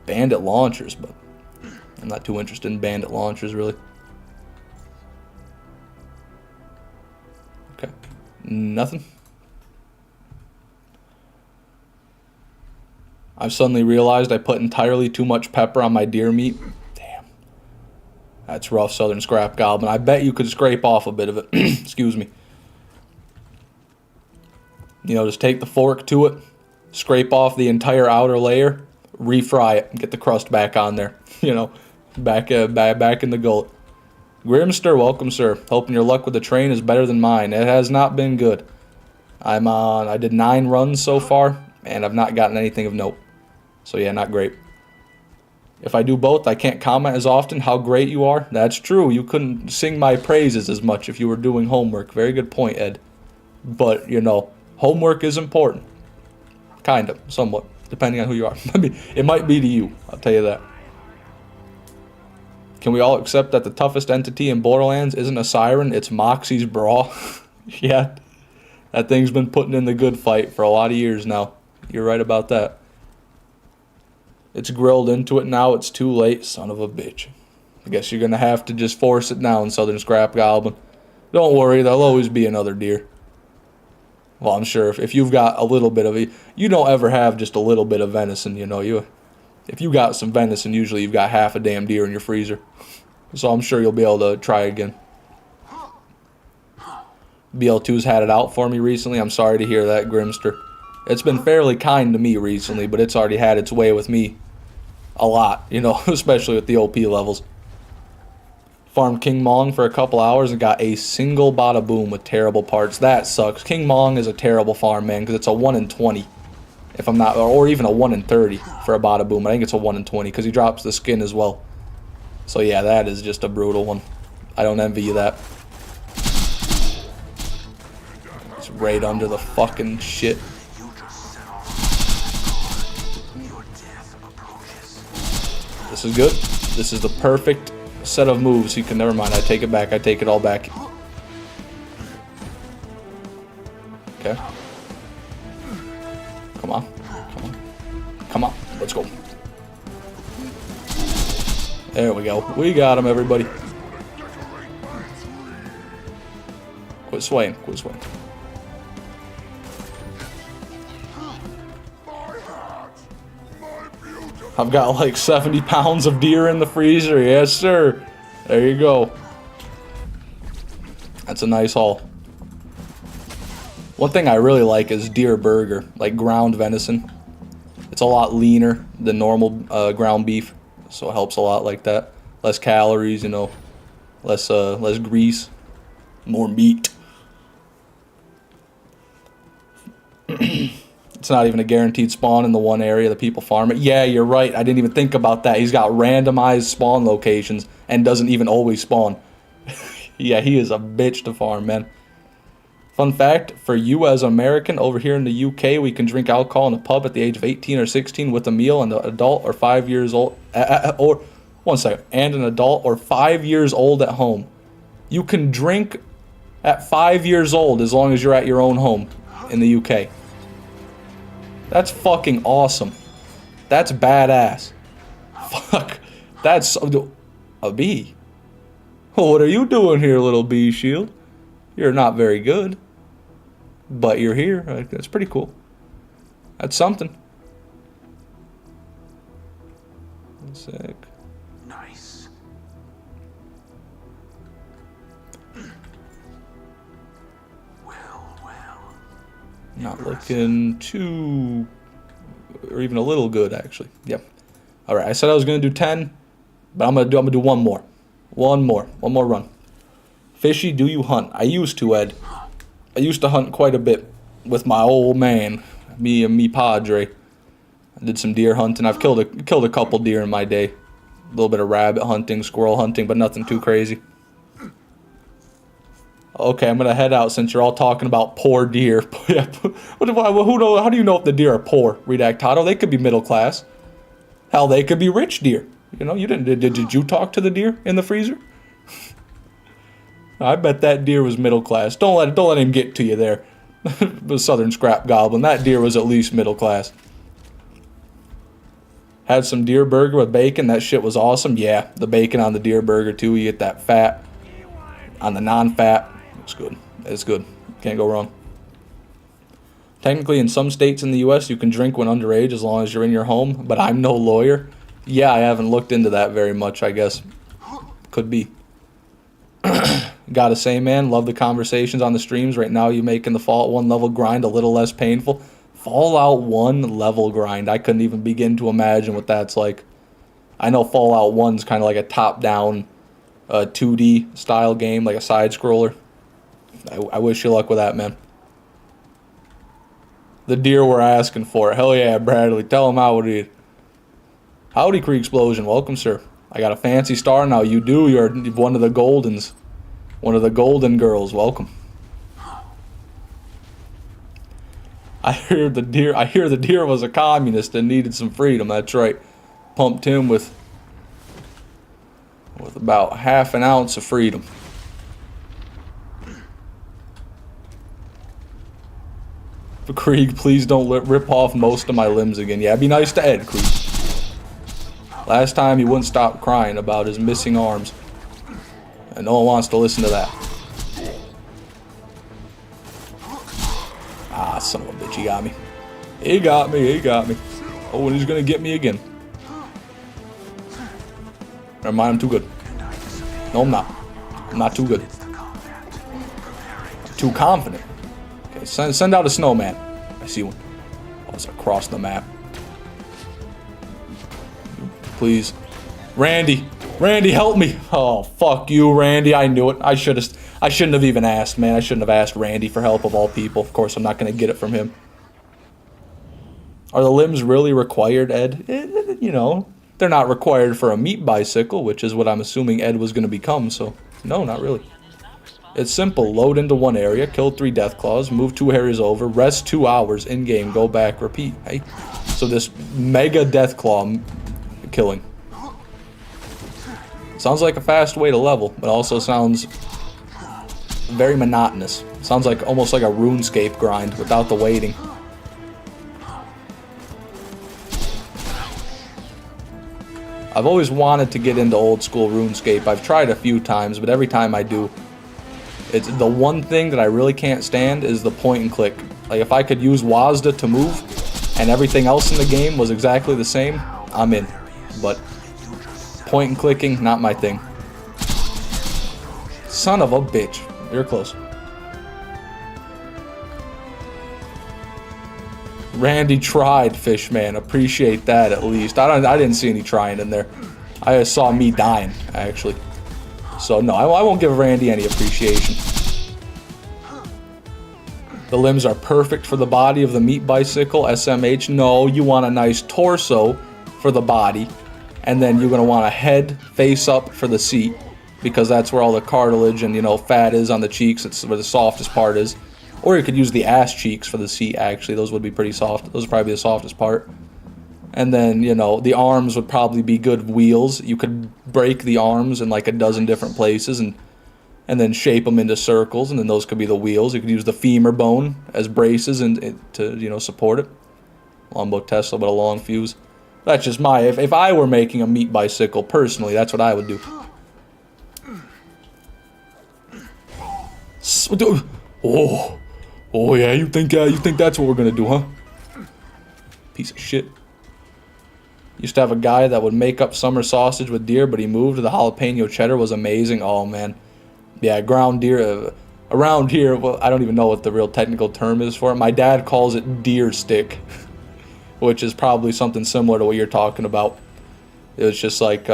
bandit launchers, but I'm not too interested in bandit launchers really. Okay. Nothing. I've suddenly realized I put entirely too much pepper on my deer meat. Damn. That's rough, Southern Scrap Goblin. I bet you could scrape off a bit of it. Excuse me. You know, just take the fork to it, scrape off the entire outer layer, refry it, and get the crust back on there. You know, back in the gullet. Grimster, welcome, sir. Hoping your luck with the train is better than mine. It has not been good. I did 9 runs so far, and I've not gotten anything of note. So yeah, not great. If I do both, I can't comment as often how great you are. That's true. You couldn't sing my praises as much if you were doing homework. Very good point, Ed. But, you know, homework is important. Kind of, somewhat, depending on who you are. It might be to you, I'll tell you that. Can we all accept that the toughest entity in Borderlands isn't a siren, it's Moxie's bra? Yeah, that thing's been putting in the good fight for a lot of years now. You're right about that. It's grilled into it now, it's too late, son of a bitch. I guess you're gonna have to just force it down, Southern Scrap Goblin. Don't worry, there'll always be another deer. Well, I'm sure if you've got a little bit of it, you don't ever have just a little bit of venison, you know. If you got some venison, usually you've got half a damn deer in your freezer. So I'm sure you'll be able to try again. BL2's had it out for me recently. I'm sorry to hear that, Grimster. It's been fairly kind to me recently, but it's already had its way with me a lot, you know, especially with the OP levels. Farmed King Mong for a couple hours and got a single bada boom with terrible parts. That sucks. King Mong is a terrible farm, man, because it's a 1 in 20. If I'm not, or even a 1 in 30 for a bada boom. I think it's a 1 in 20 because he drops the skin as well. So yeah, that is just a brutal one. I don't envy you that. It's right under the fucking shit. This is good. This is the perfect set of moves. You can, never mind, I take it back. I take it all back. Okay. Come on. Come on. Come on. Let's go. There we go. We got him, everybody. Quit swaying. Quit swaying. I've got like 70 pounds of deer in the freezer. Yes, sir. There you go. That's a nice haul. One thing I really like is deer burger, like ground venison. It's a lot leaner than normal ground beef, so it helps a lot like that. Less calories, you know, less grease, more meat. It's not even a guaranteed spawn in the one area that people farm it. Yeah, you're right. I didn't even think about that. He's got randomized spawn locations and doesn't even always spawn. Yeah, he is a bitch to farm, man. Fun fact, for you as an American, over here in the UK, we can drink alcohol in a pub at the age of 18 or 16 with a meal and an adult or 5 years old, or, one second, and an adult or 5 years old at home. You can drink at 5 years old as long as you're at your own home in the UK. That's fucking awesome. That's badass. Fuck. That's a bee. What are you doing here, little bee shield? You're not very good. But you're here. That's pretty cool. That's something. One sec. Nice. Well. Not looking too, or even a little good, actually. Yep. All right. I said I was gonna do 10, but I'm gonna do one more. One more run. Fishy, do you hunt? I used to, Ed. I used to hunt quite a bit with my old man, me and me padre. I did some deer hunting. I've killed a couple deer in my day. A little bit of rabbit hunting, squirrel hunting, but nothing too crazy. Okay, I'm gonna head out since you're all talking about poor deer. How do you know if the deer are poor, Redactado? They could be middle class. Hell, they could be rich deer. You know, you didn't. Did you talk to the deer in the freezer? I bet that deer was middle class. Don't let him get to you there. The Southern Scrap Goblin. That deer was at least middle class. Had some deer burger with bacon. That shit was awesome. Yeah, the bacon on the deer burger too. You get that fat on the non-fat. It's good. It's good. Can't go wrong. Technically, in some states in the U.S., you can drink when underage as long as you're in your home. But I'm no lawyer. Yeah, I haven't looked into that very much, I guess. Could be. Gotta say, man, love the conversations on the streams. Right now, you making the Fallout 1 level grind a little less painful. Fallout 1 level grind. I couldn't even begin to imagine what that's like. I know Fallout 1's kind of like a top-down 2D style game, like a side-scroller. I wish you luck with that, man. The deer we're asking for. Hell yeah, Bradley. Tell him howdy. Howdy, Creek Explosion. Welcome, sir. I got a fancy star now. You do. You're one of the Goldens. One of the Golden Girls. Welcome. I hear the deer was a communist and needed some freedom. That's right. Pumped him with about half an ounce of freedom. But Krieg, please don't rip off most of my limbs again. Yeah, it'd be nice to Ed, Krieg. Last time he wouldn't stop crying about his missing arms. And no one wants to listen to that. Ah, son of a bitch, he got me. He got me, he got me. Oh, and he's gonna get me again. Never mind, I'm too good. No, I'm not. I'm not too good. I'm too confident. Okay, send out a snowman. I see one. Oh, it's across the map. Please. Randy! Randy, help me! Oh, fuck you, Randy. I knew it. I shouldn't have even asked, man. I shouldn't have asked Randy for help of all people. Of course, I'm not going to get it from him. Are the limbs really required, Ed? You know, they're not required for a meat bicycle, which is what I'm assuming Ed was going to become, so no, not really. It's simple. Load into one area, kill 3 Deathclaws, move 2 areas over, rest 2 hours in-game, go back, repeat. Hey? So this mega Deathclaw killing. Sounds like a fast way to level, but also sounds very monotonous. Sounds like almost like a RuneScape grind without the waiting. I've always wanted to get into old school RuneScape. I've tried a few times, but every time I do, it's the one thing that I really can't stand is the point and click. Like if I could use WASD to move and everything else in the game was exactly the same, I'm in. But point and clicking, not my thing. Son of a bitch. You're close. Randy tried, Fishman. Appreciate that at least. I didn't see any trying in there. I just saw me dying, actually. So no, I won't give Randy any appreciation. The limbs are perfect for the body of the meat bicycle, SMH. No, you want a nice torso for the body. And then you're going to want a head face up for the seat, because that's where all the cartilage and, you know, fat is on the cheeks. It's where the softest part is. Or you could use the ass cheeks for the seat, actually. Those would be pretty soft. Those would probably be the softest part. And then, you know, the arms would probably be good wheels. You could break the arms in like a dozen different places and then shape them into circles, and then those could be the wheels. You could use the femur bone as braces and to, you know, support it. Longbow Tesla, but a long fuse. That's just my... If I were making a meat bicycle, personally, that's what I would do. Oh yeah, you think that's what we're gonna do, huh? Piece of shit. Used to have a guy that would make up summer sausage with deer, but he moved. The jalapeno cheddar was amazing. Oh man, yeah, ground deer. Around here, well, I don't even know what the real technical term is for it. My dad calls it deer stick, which is probably something similar to what you're talking about. It was just like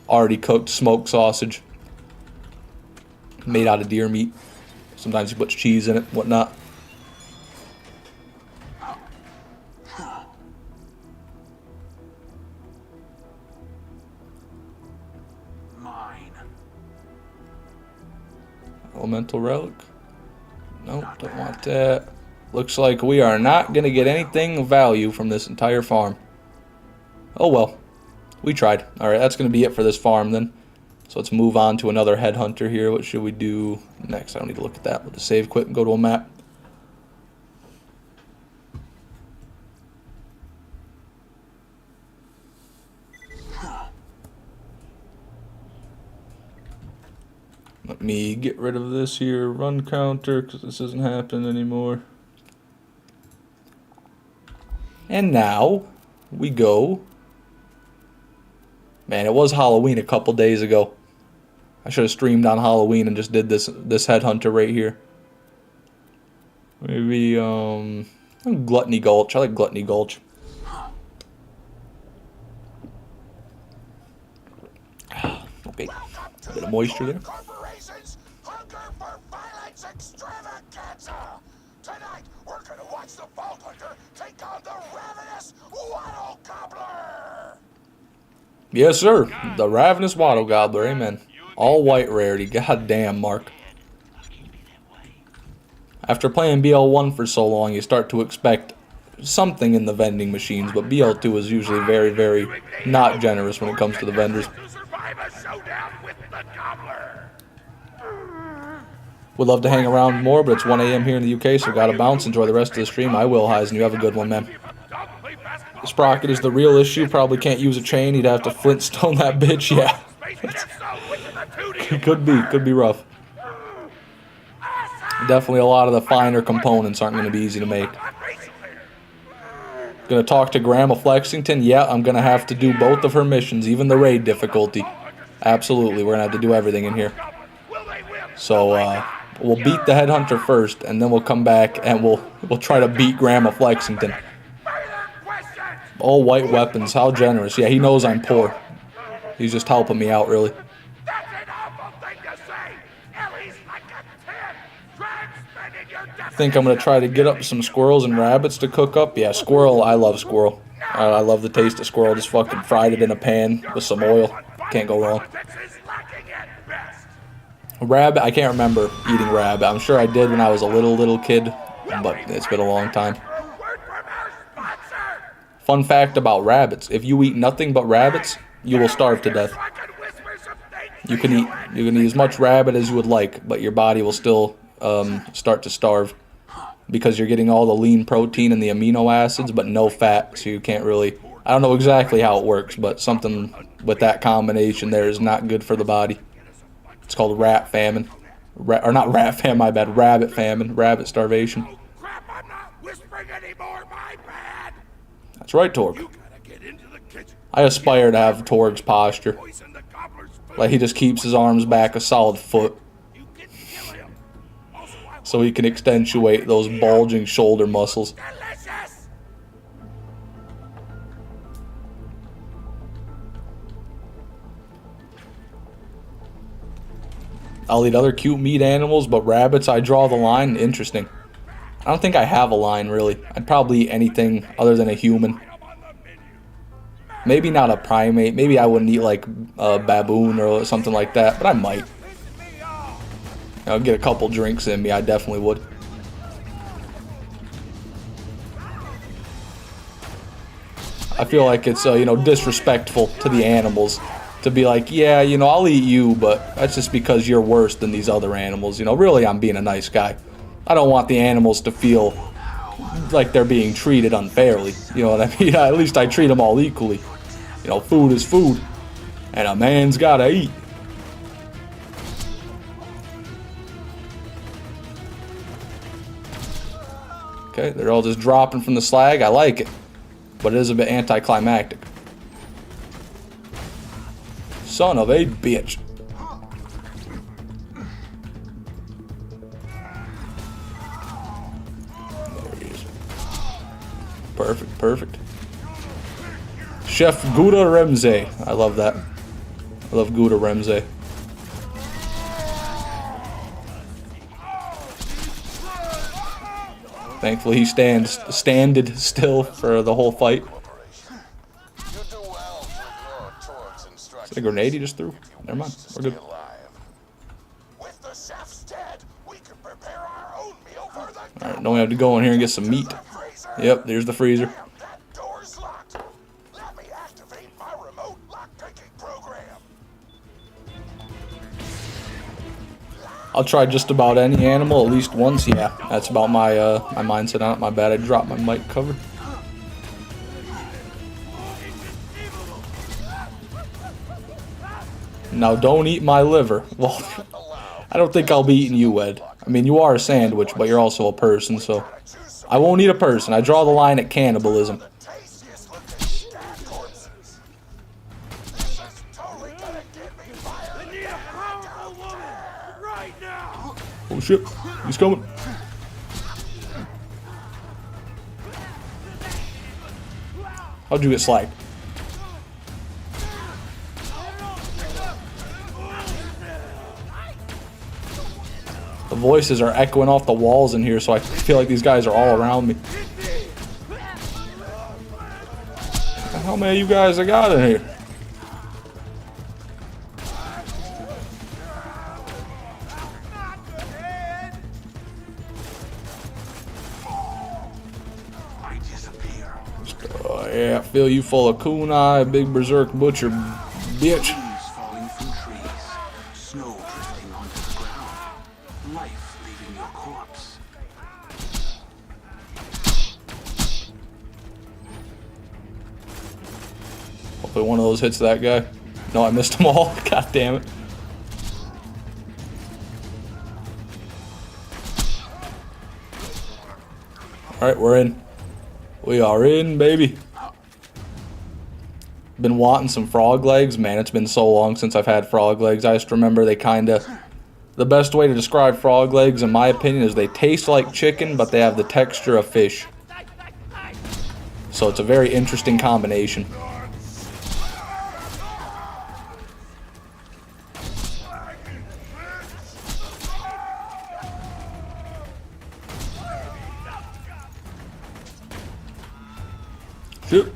already cooked smoked sausage made out of deer meat. Sometimes he puts cheese in it, whatnot. Mine. Elemental relic. Nope, don't want that. Looks like we are not going to get anything of value from this entire farm. Oh well, we tried. Alright, that's going to be it for this farm then. So let's move on to another headhunter here. What should we do next? I don't need to look at that. We'll just save quick and go to a map. Let me get rid of this here run counter because this isn't happening anymore. And now we go. Man, it was Halloween a couple days ago. I should have streamed on Halloween and just did this headhunter right here. Maybe Gluttony Gulch. I like Gluttony Gulch. Okay, a bit of moisture there. Corporations hunger for violence extravaganza. Tonight, we're gonna watch the Vault Hunter take on the ravenous Waddle Gobbler. Yes, sir. The ravenous Waddle Gobbler. Amen. All white rarity. God damn, Mark. After playing BL1 for so long, you start to expect something in the vending machines, but BL2 is usually very, very not generous when it comes to the vendors. Would love to hang around more, but it's 1 a.m. here in the UK, so gotta bounce. Enjoy the rest of the stream. I will, Heisen. You have a good one, man. The sprocket is the real issue. Probably can't use a chain. He'd have to Flintstone that bitch. Yeah. Could be rough. Definitely a lot of the finer components aren't going to be easy to make. Gonna talk to Grandma Flexington. Yeah, I'm gonna have to do both of her missions, even the raid difficulty. Absolutely, we're gonna have to do everything in here. So we'll beat the headhunter first, and then we'll come back and we'll try to beat Grandma Flexington. All white weapons, how generous. Yeah, he knows I'm poor. He's just helping me out, really. I think I'm going to try to get up some squirrels and rabbits to cook up. Yeah, squirrel, I love squirrel. I love the taste of squirrel. Just fucking fried it in a pan with some oil. Can't go wrong. Rabbit, I can't remember eating rabbit. I'm sure I did when I was a little kid, but it's been a long time. Fun fact about rabbits, if you eat nothing but rabbits, you will starve to death. You can eat as much rabbit as you would like, but your body will still start to starve because you're getting all the lean protein and the amino acids, but no fat, so you can't really... I don't know exactly how it works, but something with that combination there is not good for the body. It's called rat famine. Or not rat famine, my bad. Rabbit famine. Rabbit starvation. Crap, I'm not whispering anymore, my bad. That's right, Torg. You gotta get into the kitchen. I aspire to have Torg's posture. Poison the gobbler's food. Like he just keeps his arms back a solid foot, You can kill him. Also, I so he can accentuate those bulging shoulder muscles. delicious. I'll eat other cute meat animals, but rabbits, I draw the line. Interesting. I don't think I have a line, really. I'd probably eat anything other than a human. Maybe not a primate. Maybe I wouldn't eat like a baboon or something like that, but I might. I'll get a couple drinks in me, I definitely would. I feel like it's, disrespectful to the animals to be like, yeah, I'll eat you, but that's just because you're worse than these other animals. Really, I'm being a nice guy. I don't want the animals to feel like they're being treated unfairly. You know what I mean? At least I treat them all equally. Food is food, and a man's gotta eat. Okay, they're all just dropping from the slag. I like it, but it is a bit anticlimactic. Son of a bitch. There he is. Perfect, perfect. Chef Gouda Remze. I love that. I love Gouda Remze. Thankfully he standed still for the whole fight. You do well to ignore Torg's instructions. Is that a grenade he just threw? Never mind. We're good. With the chef's dead, we can prepare our own meal for the Alright, now we have to go in here and get some meat. Yep, there's the freezer. That door's locked. Let me activate my remote lock-picking program. I'll try just about any animal at least once. Yeah, that's about my my mindset on it. My bad, I dropped my mic cover. Now don't eat my liver. Well, I don't think I'll be eating you, Ed. I mean, you are a sandwich, but you're also a person, so I won't eat a person. I draw the line at cannibalism. Tastiest looking stack corpses. This is totally gonna get me fired. shit. He's coming. How'd you get slacked? The voices are echoing off the walls in here, so I feel like these guys are all around me. How many of you guys I got in here? Yeah, I feel you full of kunai, big berserk butcher, bitch. Leaves falling from trees, snow drifting onto the ground, life leaving your corpse. Hopefully one of those hits that guy. No, I missed them all. God damn it. Alright, we're in. We are in, baby. Been wanting some frog legs. Man, it's been so long since I've had frog legs. I just remember they kinda... The best way to describe frog legs, in my opinion, is they taste like chicken, but they have the texture of fish. So it's a very interesting combination. Shoot.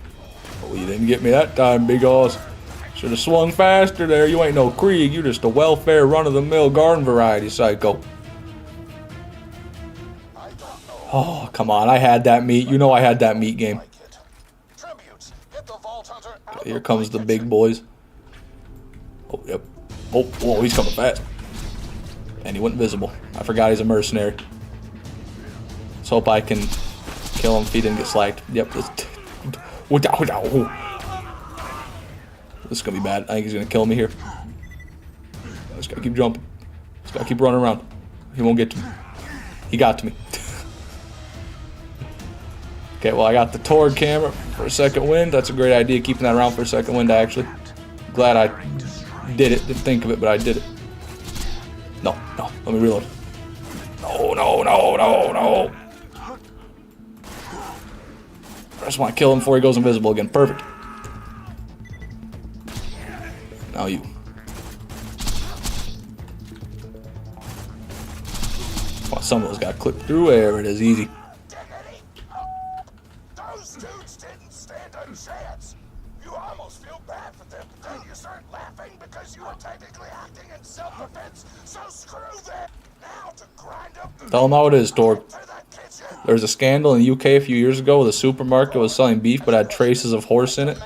Oh, you didn't get me that time, big ass. Should have swung faster there. You ain't no Krieg. You just a welfare, run-of-the-mill garden variety psycho. Oh, come on. I had that meat. You know I had that meat game. Okay, here comes the big boys. Oh, yep. Oh, whoa, he's coming fast. And he went invisible. I forgot he's a mercenary. Let's hope I can kill him if he didn't get slacked. Yep. This is gonna be bad. I think he's gonna kill me here. I just gotta keep jumping. Just gotta keep running around. He won't get to me. He got to me. Okay, well I got the Torg camera for a second wind. That's a great idea, keeping that around for a second wind actually. Glad I did it. Didn't think of it, but I did it. No, no, let me reload. No, no, no, no, no. I just want to kill him before he goes invisible again. Perfect. Now you. Well, some of those got clipped through. There it is, easy. Those dudes didn't stand a chance. You almost feel bad for them, but then you start laughing because you were technically acting in self-defense. So screw them. Now to grind up the... Tell them how it is, Torg. to the kitchen. There was a scandal in the UK a few years ago where the supermarket was selling beef but had traces of horse in it.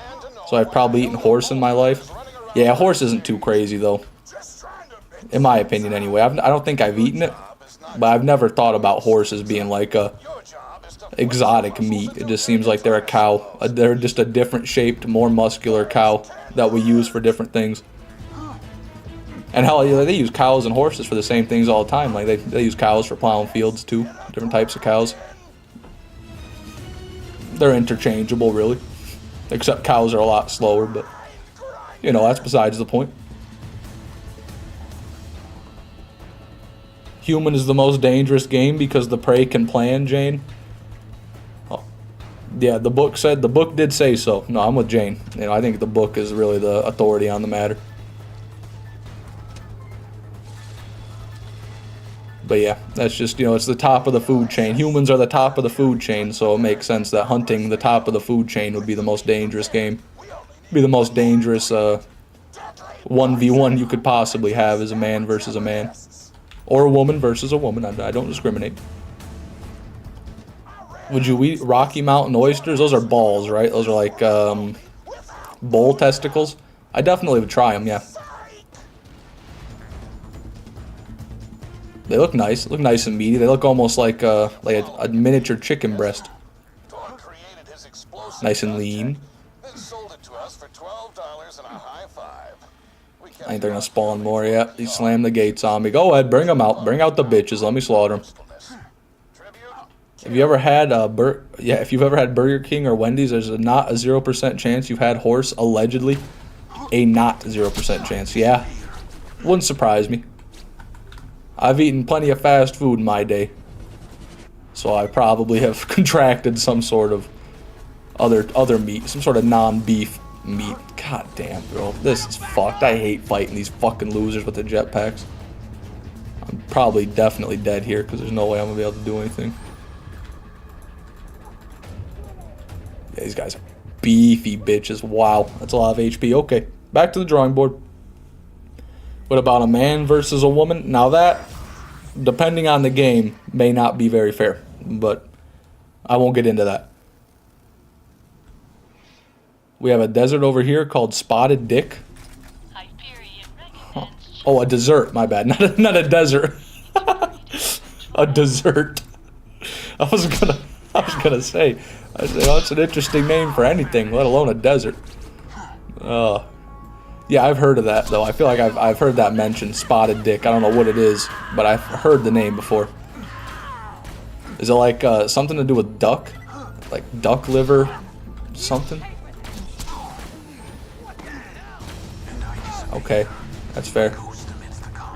So I've probably eaten horse in my life. Yeah, horse isn't too crazy though. Just trying to make In my opinion anyway. I don't think I've eaten it. But I've never thought about horses being like a your job is to exotic meat. It just seems like they're a cow. They're just a different shaped, more muscular cow that we use for different things. And hell, they use cows and horses for the same things all the time. Like they use cows for plowing fields too. Different types of cows. They're interchangeable, really. Except cows are a lot slower, but you know, that's besides the point. Human is the most dangerous game because the prey can plan, Jane. Oh. Yeah, the book did say so. No, I'm with Jane. You know, I think the book is really the authority on the matter. But yeah, that's just, you know, it's the top of the food chain. Humans are the top of the food chain, so it makes sense that hunting the top of the food chain would be the most dangerous game. Be the most dangerous 1v1 you could possibly have as a man versus a man. Or a woman versus a woman. I don't discriminate. Would you eat Rocky Mountain oysters? Those are balls, right? Those are like bull testicles. I definitely would try them, yeah. They look nice. They look nice and meaty. They look almost like a miniature chicken breast. Torg created his explosive Nice and lean. then sold it to us for $12 and a high five. We kept I think they're gonna spawn more. Yeah, he slammed the gates on me. Go ahead, bring them out. Bring out the bitches. Let me slaughter them. Tribute. Have you ever had if you've ever had Burger King or Wendy's, there's not a 0% chance you've had horse. Allegedly, a not 0% chance. Yeah, wouldn't surprise me. I've eaten plenty of fast food in my day. So I probably have contracted some sort of other meat, some sort of non-beef meat. God damn, bro. This is fucked. I hate fighting these fucking losers with the jetpacks. I'm probably definitely dead here because there's no way I'm going to be able to do anything. Yeah, these guys are beefy bitches. Wow, that's a lot of HP. Okay, back to the drawing board. What about a man versus a woman? Now that, depending on the game, may not be very fair, but I won't get into that. We have a desert over here called Spotted Dick. Oh, a dessert. My bad. Not a desert. A dessert. I was gonna say. I said, oh, it's an interesting name for anything, let alone a desert. Yeah, I've heard of that though. I feel like I've heard that mentioned. Spotted Dick. I don't know what it is, but I've heard the name before. Is it like something to do with duck? Like duck liver? Something? Okay, that's fair.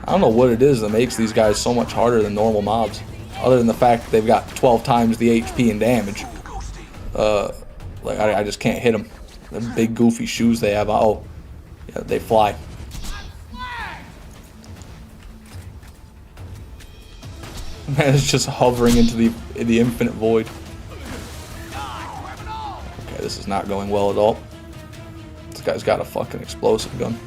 I don't know what it is that makes these guys so much harder than normal mobs. Other than the fact that they've got 12 times the HP and damage. Like, I just can't hit them. The big goofy shoes they have. Oh, yeah, they fly. Man, it's just hovering into the infinite void. Okay, this is not going well at all. This guy's got a fucking explosive gun.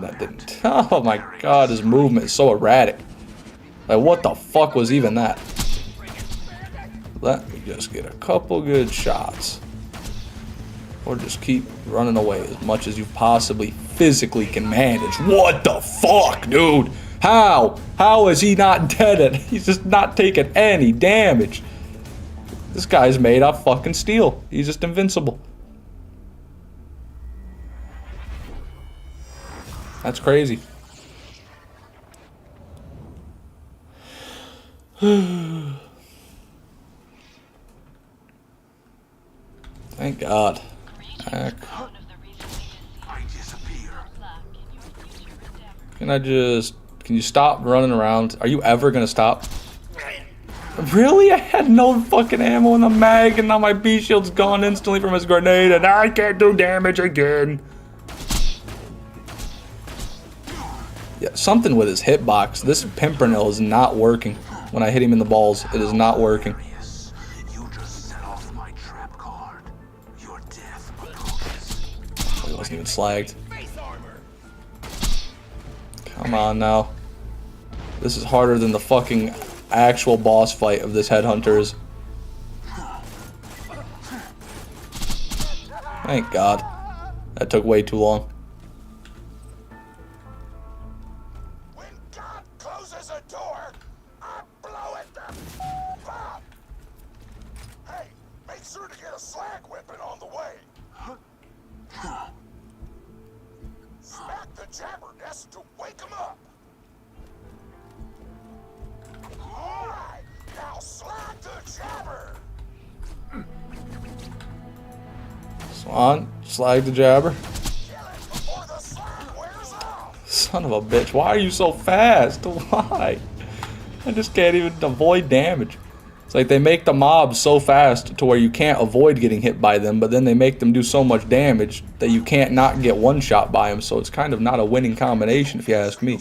That didn't. Oh my god, his movement is so erratic. Like, what the fuck was even that? Let me just get a couple good shots. Or just keep running away as much as you possibly physically can manage. What the fuck, dude? How? How is he not dead? He's just not taking any damage. This guy's made of fucking steel. He's just invincible. That's crazy. Thank God. Heck. Can you stop running around? Are you ever gonna stop? Really? I had no fucking ammo in the mag and now my B shield's gone instantly from his grenade and I can't do damage again. Yeah, something with his hitbox. This Pimpernel is not working. When I hit him in the balls, it is not working. Oh, he wasn't even slagged. Come on now. This is harder than the fucking actual boss fight of this headhunter is. Thank God. That took way too long. On, slag the jabber. Son of a bitch, why are you so fast? Why? I just can't even avoid damage. It's like they make the mobs so fast to where you can't avoid getting hit by them, but then they make them do so much damage that you can't not get one shot by them, so it's kind of not a winning combination if you ask me.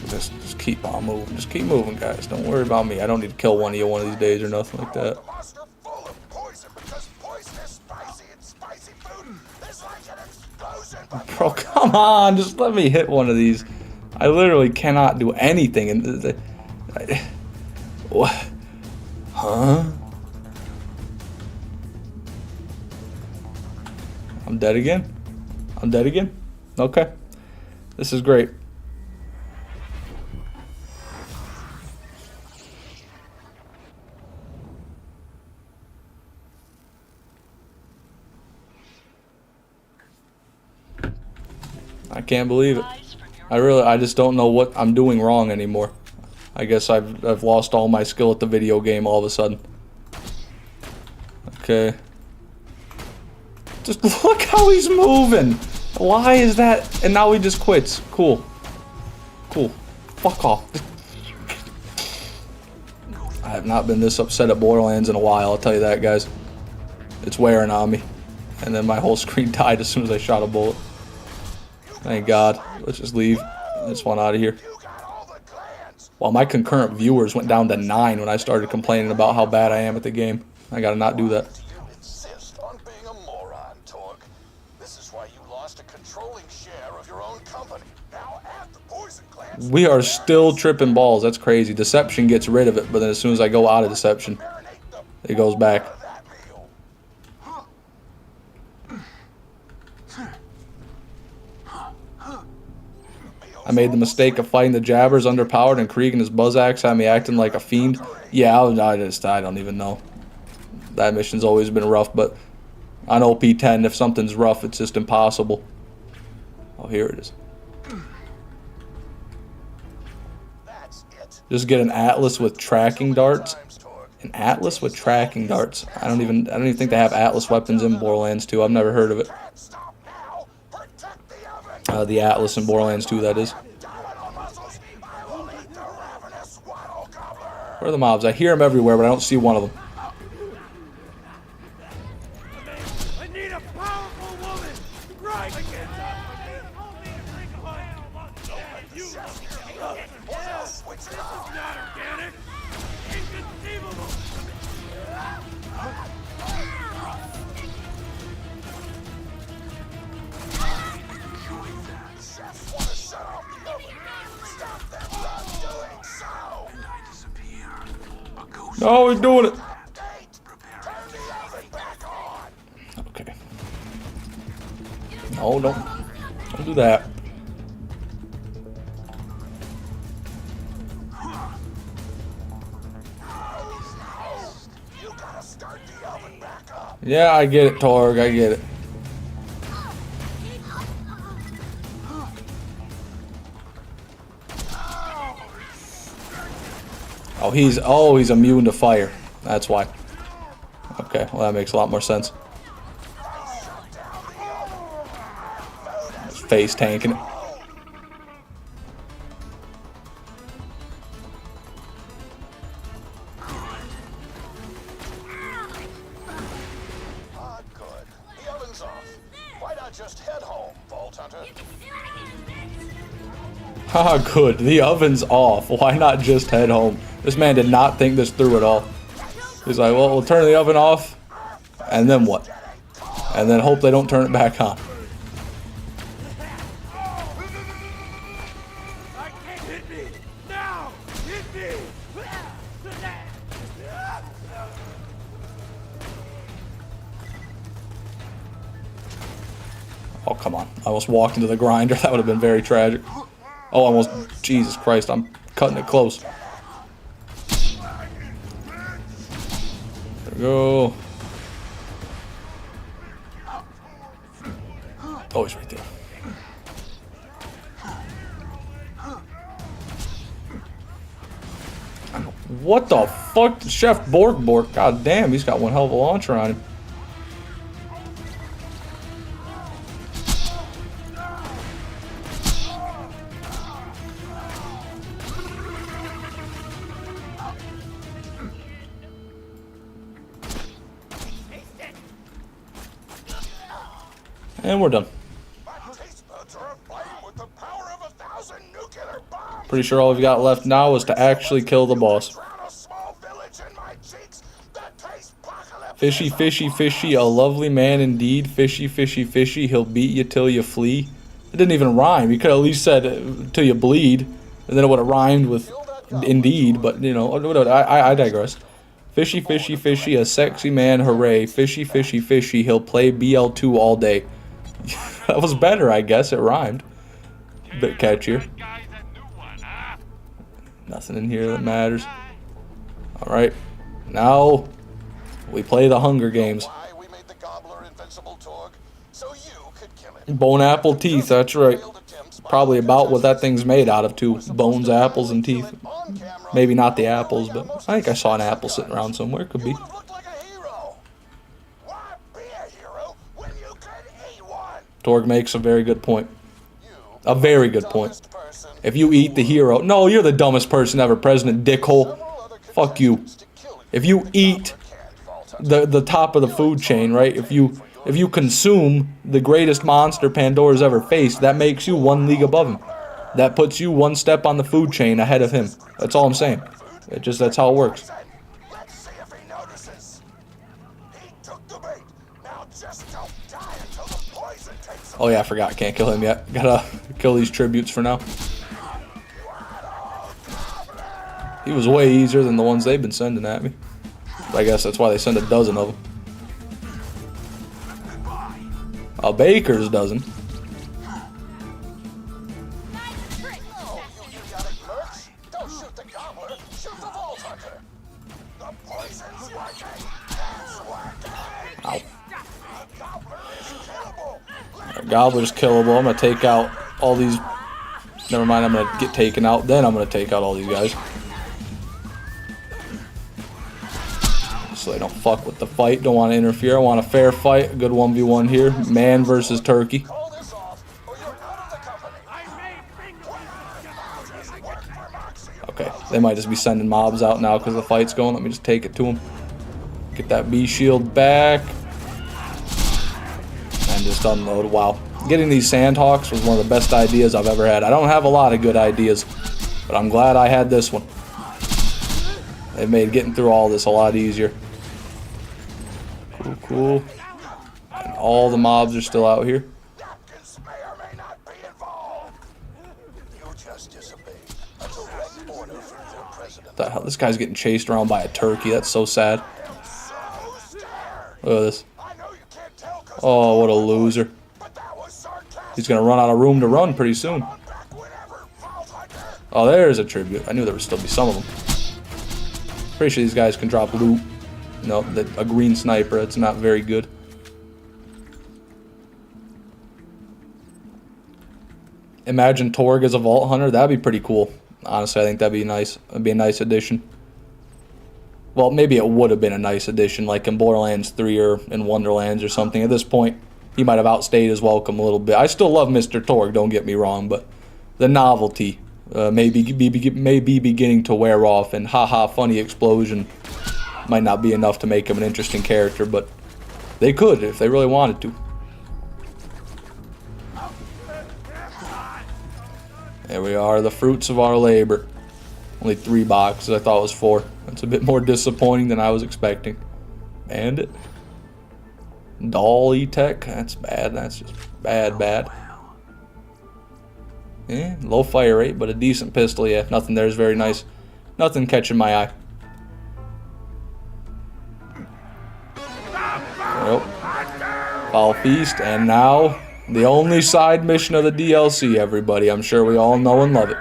Just keep on moving. Just keep moving, guys. Don't worry about me. I don't need to kill one of you one of these days or nothing like that. Bro, come on. Just let me hit one of these. I literally cannot do anything. And what? Huh? I'm dead again? I'm dead again? Okay. This is great. I can't believe it. I just don't know what I'm doing wrong anymore. I guess I've lost all my skill at the video game all of a sudden. Okay. Just look how he's moving. Why is that? And now he just quits. Cool. Cool. Fuck off. I have not been this upset at Borderlands in a while, I'll tell you that, guys. It's wearing on me. And then my whole screen died as soon as I shot a bullet. Thank God. Let's just leave. I just want out of here. Well, my concurrent viewers went down to 9 when I started complaining about how bad I am at the game. I gotta not do that. You insist on being a moron, Torque. This is why you lost a controlling share of your own company. Now add the poison glands. We are still tripping balls. That's crazy. Deception gets rid of it, but then as soon as I go out of Deception, it goes back. I made the mistake of fighting the jabbers underpowered, and Krieg and his buzz axe had me acting like a fiend. Yeah, I don't even know. That mission's always been rough, but on OP10, if something's rough, it's just impossible. Oh, here it is. Just get an Atlas with tracking darts. An Atlas with tracking darts. I don't even think they have Atlas weapons in Borderlands 2. I've never heard of it. The Atlas in Borderlands 2, that is. Where are the mobs? I hear them everywhere, but I don't see one of them. I need a powerful woman! Right! This is not organic! Inconceivable! Chefs want to shut off the oven. Stop them from doing so. And I disappear. A ghost. No, he's doing it. Turn the oven back on. Okay. No, don't do that. You gotta start the oven back up. Yeah, I get it, Torg. I get it. Oh, he's immune to fire. That's why. Okay, well that makes a lot more sense. Just face tanking it. Ah, good. The oven's off. Why not just head home, Vault Hunter? Haha, good. The oven's off. Why not just head home? This man did not think this through at all. He's like, well, we'll turn the oven off, and then what? And then hope they don't turn it back on. Hit me! Now! Hit me! Oh, come on. I almost walked into the grinder. That would have been very tragic. Oh, almost. Jesus Christ, I'm cutting it close. There we go. Oh, he's right there. What the fuck? Chef Borg? God damn, he's got one hell of a launcher on him. And we're done. My taste buds are aflame with the power of 1,000 nuclear bombs. Pretty sure all we've got left now is to actually kill the boss. Drown a small village in my cheeks. That tastes apocalyptic. Fishy, fishy, fishy, a lovely man indeed. Fishy, fishy, fishy, he'll beat you till you flee. It didn't even rhyme. You could at least said till you bleed, and then it would have rhymed with indeed, but you know, I digress. Fishy, fishy, fishy, a sexy man, hooray. Fishy, fishy, fishy, he'll play BL2 all day. That was better, I guess. It rhymed. Bit catchier. Nothing in here that matters. Alright. Now, we play the Hunger Games. Why we made the gobbler invincible, Torg, so you could kill it. Bone apple teeth, that's right. Probably about what that thing's made out of, too. Bones, apples, and teeth. On camera Maybe not the apples, but I think I saw an apple sitting around somewhere. Could be. You would have looked like a hero. Why be a hero when you could eat one? Torg makes a very good point. You A very good point. dumbest person. If you eat the hero, no, you're the dumbest person ever, President Dickhole. Fuck you. If you eat the top of the food chain, right? If you consume the greatest monster Pandora's ever faced, that makes you one league above him. That puts you one step on the food chain ahead of him. That's all I'm saying. That's how it works. Let's see if he notices. He took the bait. Now just don't die until the poison takes him. Oh yeah, I forgot. Can't kill him yet. Gotta kill these tributes for now. He was way easier than the ones they've been sending at me. I guess that's why they send a dozen of them. A baker's dozen. Don't shoot the gobbler. Shoot the vault hunter. The poison's working. It's working. Ow. The gobbler is killable. Gobbler's killable. I'm gonna take out all these. Never mind, I'm gonna get taken out. Then I'm gonna take out all these guys. So they don't fuck with the fight. Don't want to interfere. I want a fair fight. A good 1v1 here. Man versus turkey. Call this off, or you're out of the company. Okay, they might just be sending mobs out now because the fight's going. Let me just take it to them. Get that B shield back. And just unload. Wow. Getting these Sandhawks was one of the best ideas I've ever had. I don't have a lot of good ideas, but I'm glad I had this one. It made getting through all this a lot easier. Cool, cool. And all the mobs are still out here. Napkins may or may not be involved. You just disobeyed a direct order from their president. What the hell? This guy's getting chased around by a turkey. That's so sad. So scared. Look at this. I know you can't tell 'cause Oh, what a loser. but that was sarcastic. He's gonna run out of room to run pretty soon. Back whenever, vault hunter. Oh, there's a tribute. I knew there would still be some of them. Pretty sure these guys can drop loot. No, a green sniper. That's not very good. Imagine Torg as a vault hunter. That'd be pretty cool. Honestly, I think that'd be nice. It'd be a nice addition. Well, maybe it would have been a nice addition, like in Borderlands 3 or in Wonderlands or something. At this point, he might have outstayed his welcome a little bit. I still love Mr. Torg, don't get me wrong, but the novelty may be beginning to wear off, and haha, funny explosion might not be enough to make him an interesting character, but they could if they really wanted to. There we are, the fruits of our labor. Only 3 boxes, I thought it was 4. That's a bit more disappointing than I was expecting. Bandit. Doll E-Tech, that's bad, that's just bad. Yeah, low fire rate, but a decent pistol, yeah. Nothing there is very nice. Nothing catching my eye. Nope. Foul Feast, and now the only side mission of the DLC, everybody. I'm sure we all know and love it.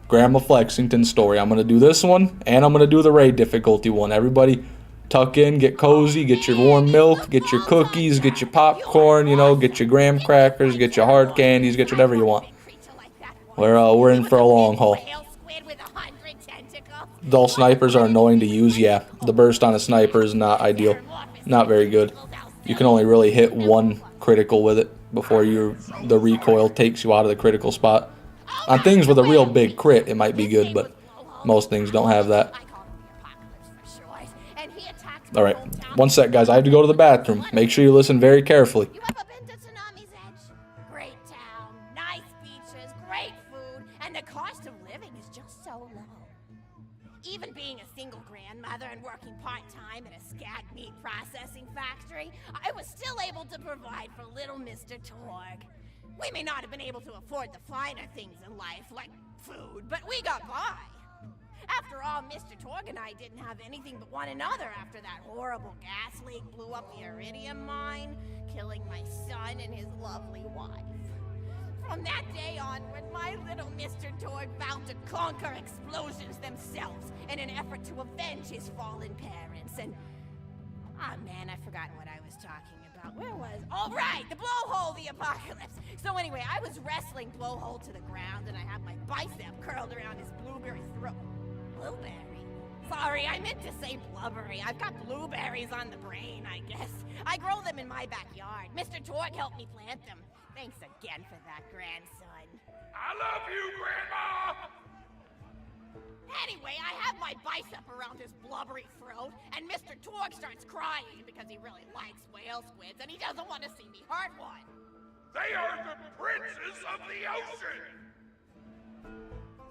Grandma Flexington story. I'm going to do this one, and I'm going to do the raid difficulty one. Everybody tuck in, get cozy, get your warm milk, get your cookies, get your popcorn, you know, get your graham crackers, get your hard candies, get whatever you want. We're in for a long haul. Dull snipers are annoying to use, yeah. The burst on a sniper is not ideal. Not very good. You can only really hit one critical with it before the recoil takes you out of the critical spot. On things with a real big crit, it might be good, but most things don't have that. Alright, one sec, guys. I have to go to the bathroom. Make sure you listen very carefully. You ever been to Tsunami's Edge? Great town, nice beaches, great food, and the cost of living is just so low. Even being a single grandmother and working part-time in a scat meat processing factory, I was still able to provide for little Mr. Torg. We may not have been able to afford the finer things in life, like food, but we got by. After all, Mr. Torg and I didn't have anything but one another after that horrible gas leak blew up the iridium mine, killing my son and his lovely wife. From that day onward, my little Mr. Torg vowed to conquer explosions themselves in an effort to avenge his fallen parents, and... oh man, I've forgotten what I was talking about. Where was... oh right, the blowhole, the apocalypse! So anyway, I was wrestling blowhole to the ground, and I had my bicep curled around his blueberry throat. blueberry. Sorry, I meant to say blubbery. I've got blueberries on the brain, I guess. I grow them in my backyard. Mr. Torg helped me plant them. Thanks again for that, grandson. I love you, Grandma! Anyway, I have my bicep around his blubbery throat, and Mr. Torg starts crying because he really likes whale squids, and he doesn't want to see me hurt one. They are the princes of the ocean!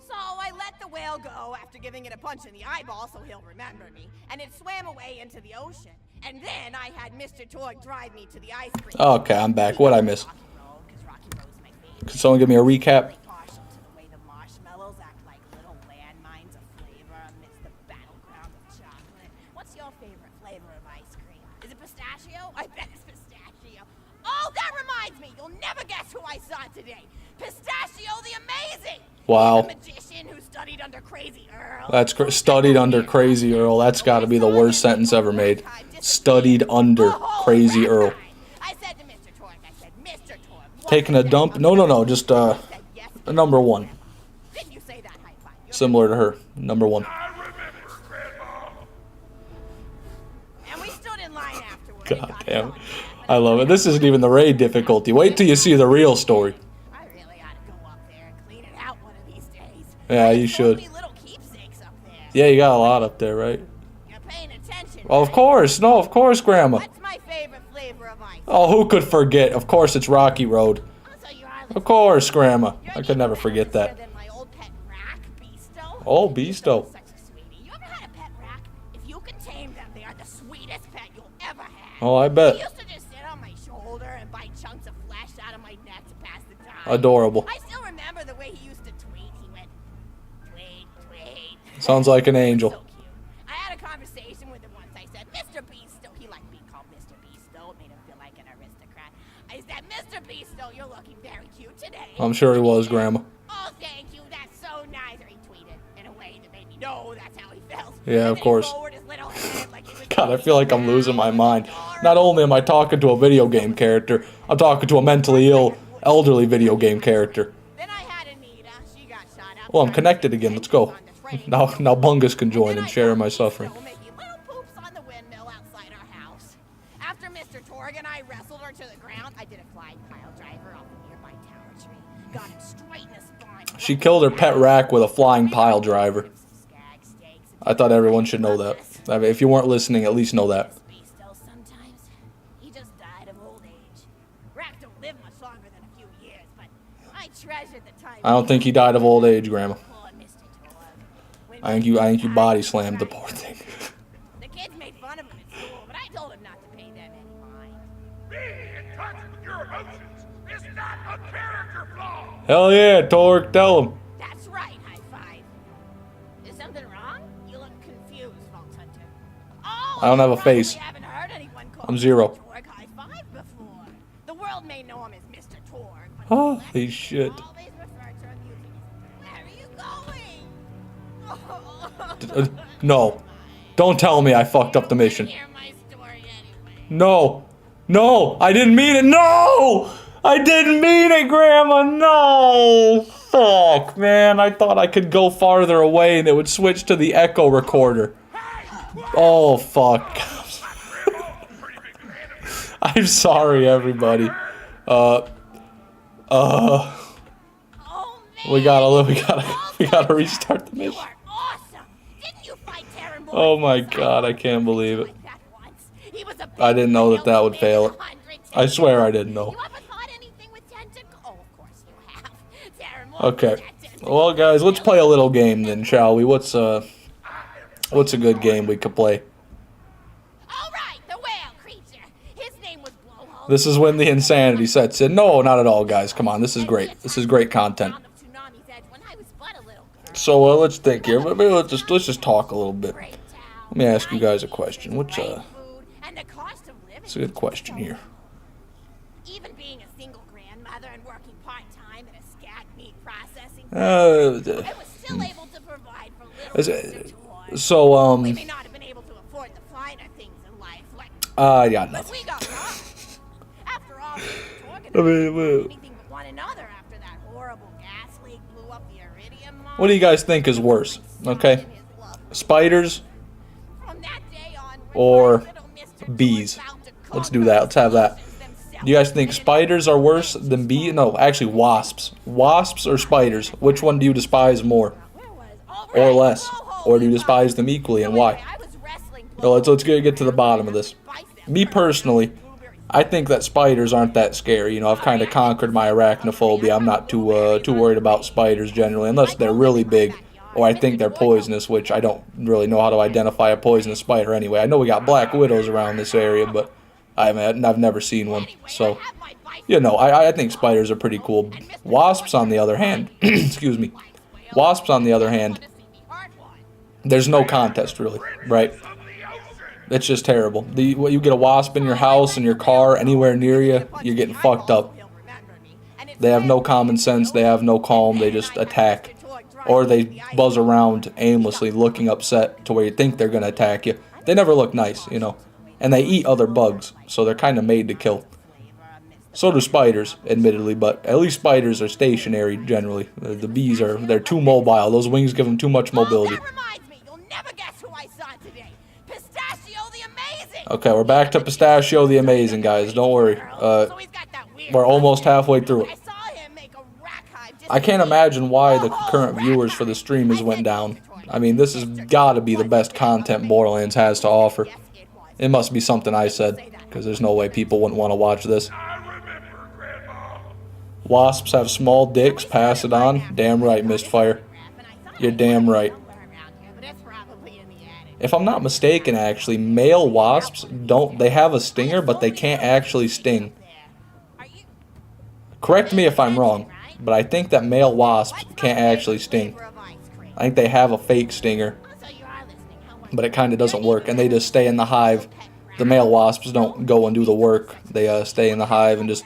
So I let the whale go after giving it a punch in the eyeball so he'll remember me, and it swam away into the ocean. And then I had Mr. Torg drive me to the ice cream. Okay, I'm back. What'd I miss? Rocky Road, 'cause Rocky Road's my favorite. Could someone give me a recap? Partial to the way the marshmallows act like little landmines of flavor amidst the battleground of chocolate. What's your favorite flavor of ice cream? Is it pistachio? I bet it's pistachio. Oh, that reminds me! You'll never guess who I saw today. Pistachio the Amazing! Wow. He's a magician who studied under Crazy Earl. That's studied under Crazy Earl. That's got to be the worst sentence ever made. Studied under Crazy Earl. I said to Mr. Torg, I said, Mr. Torg. Taking a dump? No. Just a number one. Didn't you say that, high five? Similar to her. Number one. I remember, Grandma! And we stood in line afterwards. God damn. I love it. This isn't even the raid difficulty. Wait till you see the real story. I really ought to go up there and clean it out one of these days. Yeah, you There's so should. many little keepsakes up there. Yeah, you got a lot up there, right? You're paying attention. Well, of right? course. No, of course, Grandma. What's my favorite flavor of ice? Oh, who could forget? Of course, it's Rocky Road. Oh, so you are Of course, Grandma. You're I could never even forget fancier that. than my old pet rack, Beasto. Oh, Beasto. Such a sweetie. You ever had a pet rack? If you can tame them, they are the sweetest pet you'll ever have. Oh, I He bet. used to just sit on my shoulder and bite chunks of flesh out of my neck to pass the time. Adorable. I still remember the way he used to tweet. He went, tweet, tweet. Sounds like an angel. So cute. I had a conversation with him once. I said, Mr. Beasto. He liked being called Mr. Beasto. It made him feel like an aristocrat. I said, Mr. Beasto, you're looking very cute today. I'm sure he And was, said, Grandma. Oh, thank you. That's so nice. Or he tweeted in a way that made me know that's how he felt. Yeah, And of then he course. lowered his little head like he was God, I feel like I'm losing my mind. adorable. Not only am I talking to a video game character, I'm talking to a mentally ill, elderly video game character. Then I had Anita. She got shot up. Well, I'm connected again. Let's go. Now Bungus can join and share my suffering. Making little poops on the windmill outside our house. After Mr. Torg and I wrestled her to the ground, I did a flying pile driver off a nearby tower tree. Got him straight in the spine. She killed her pet rack with a flying pile driver. I thought everyone should know that. I mean, if you weren't listening, at least know that. Beasto sometimes. He just died of old age. Rack don't live much longer than a few years, but I treasured the time. I don't think he died of old age, Grandma. Poor Mr. Torg. When I think you body slammed the poor thing. The kids made fun of him at school, but I told him not to pay them any mind. Being in touch with your emotions is not a character flaw! Hell yeah, Torg, tell him. That's right, high five. Is something wrong? You look confused, Vault Hunter. Oh, I don't have a you probably face. haven't heard anyone call I'm Zer0. Torg high five before. The world may know him as Mr. Torg, but Holy the shit. always refer to him using his. Where are you going? No. Don't tell me I fucked up the mission. Hear my story anyway. No. No, I didn't mean it. No! I didn't mean it, Grandma. No. Fuck, man. I thought I could go farther away and it would switch to the echo recorder. Oh, fuck. I'm sorry, everybody. Oh, man. We gotta restart the You mission. are awesome. Didn't you fight Terran boys Oh my inside God, I the can't believe it. like that once? He was a I didn't know that that would big fail it. 100 I swear I didn't know. You ever caught anything with tentacles? Oh, of course you have. Terran boys Okay. with that tentacle. Well, guys, let's play a little game then, shall we? What's a good game we could play? All right, the whale creature. His name was Blowhole. This is when the insanity sets in. No, not at all, guys. Come on, this is great. This is great content. Sound of Tsunami's Edge when I was but a little girl. So let's think here. Maybe let's just talk a little bit. Great town, Let me ask you guys a nice question. beaches, What's great food, and the cost of living It's a good was question so here. low. Even being a single grandmother and working part-time at a scat meat processing I was still able to provide for little Is Mr. it- Torg. so We may not have been able to afford the finer things in life, like I got but nothing. we got lost. After all, Mr. Torg and I mean, I well- didn't anything but one another after that horrible gas leak blew up the iridium mine. What do you guys think is worse? Okay, In his Spiders From that day on, or little Mr. bees? George vowed to Let's do that. Let's have that. Do you guys think spiders are worse than bees? No, actually wasps. Wasps or spiders? Which one do you despise more or less? Or do you despise them equally, and why? No, let's get to the bottom of this. Me personally, I think that spiders aren't that scary. You know, I've kind of conquered my arachnophobia. I'm not too worried about spiders generally, unless they're really big, or I think they're poisonous, which I don't really know how to identify a poisonous spider anyway. I know we got black widows around this area, but I've never seen one. So, you know, I think spiders are pretty cool. Wasps, on the other hand, excuse me, wasps, on the other hand, there's no contest really, right? It's just terrible. You get a wasp in your house, in your car, anywhere near you, you're getting fucked up. They have no common sense. They have no calm. They just attack. Or they buzz around aimlessly, looking upset to where you think they're going to attack you. They never look nice, you know. And they eat other bugs, so they're kind of made to kill. So do spiders, admittedly, but at least spiders are stationary generally. The bees they're too mobile. Those wings give them too much mobility. That reminds me, you'll never guess who I saw today. Pistachio the Amazing. Okay, we're back to Pistachio the Amazing, guys. Don't worry. So he's got that weird We're almost halfway through I it. saw him make a rack hive just I can't imagine why the current viewers for the stream has went down. I mean, this has got to be the best content Borderlands has to offer. It must be something I said, because there's no way people wouldn't want to watch this. I remember, Grandma. Wasps have small dicks, pass it on. Damn right, Mistfire. You're damn right. If I'm not mistaken, actually, male wasps they have a stinger, but they can't actually sting. Correct me if I'm wrong, but I think that male wasps can't actually sting. I think they have a fake stinger, but it kind of doesn't work, and they just stay in the hive. The male wasps don't go and do the work. They stay in the hive and just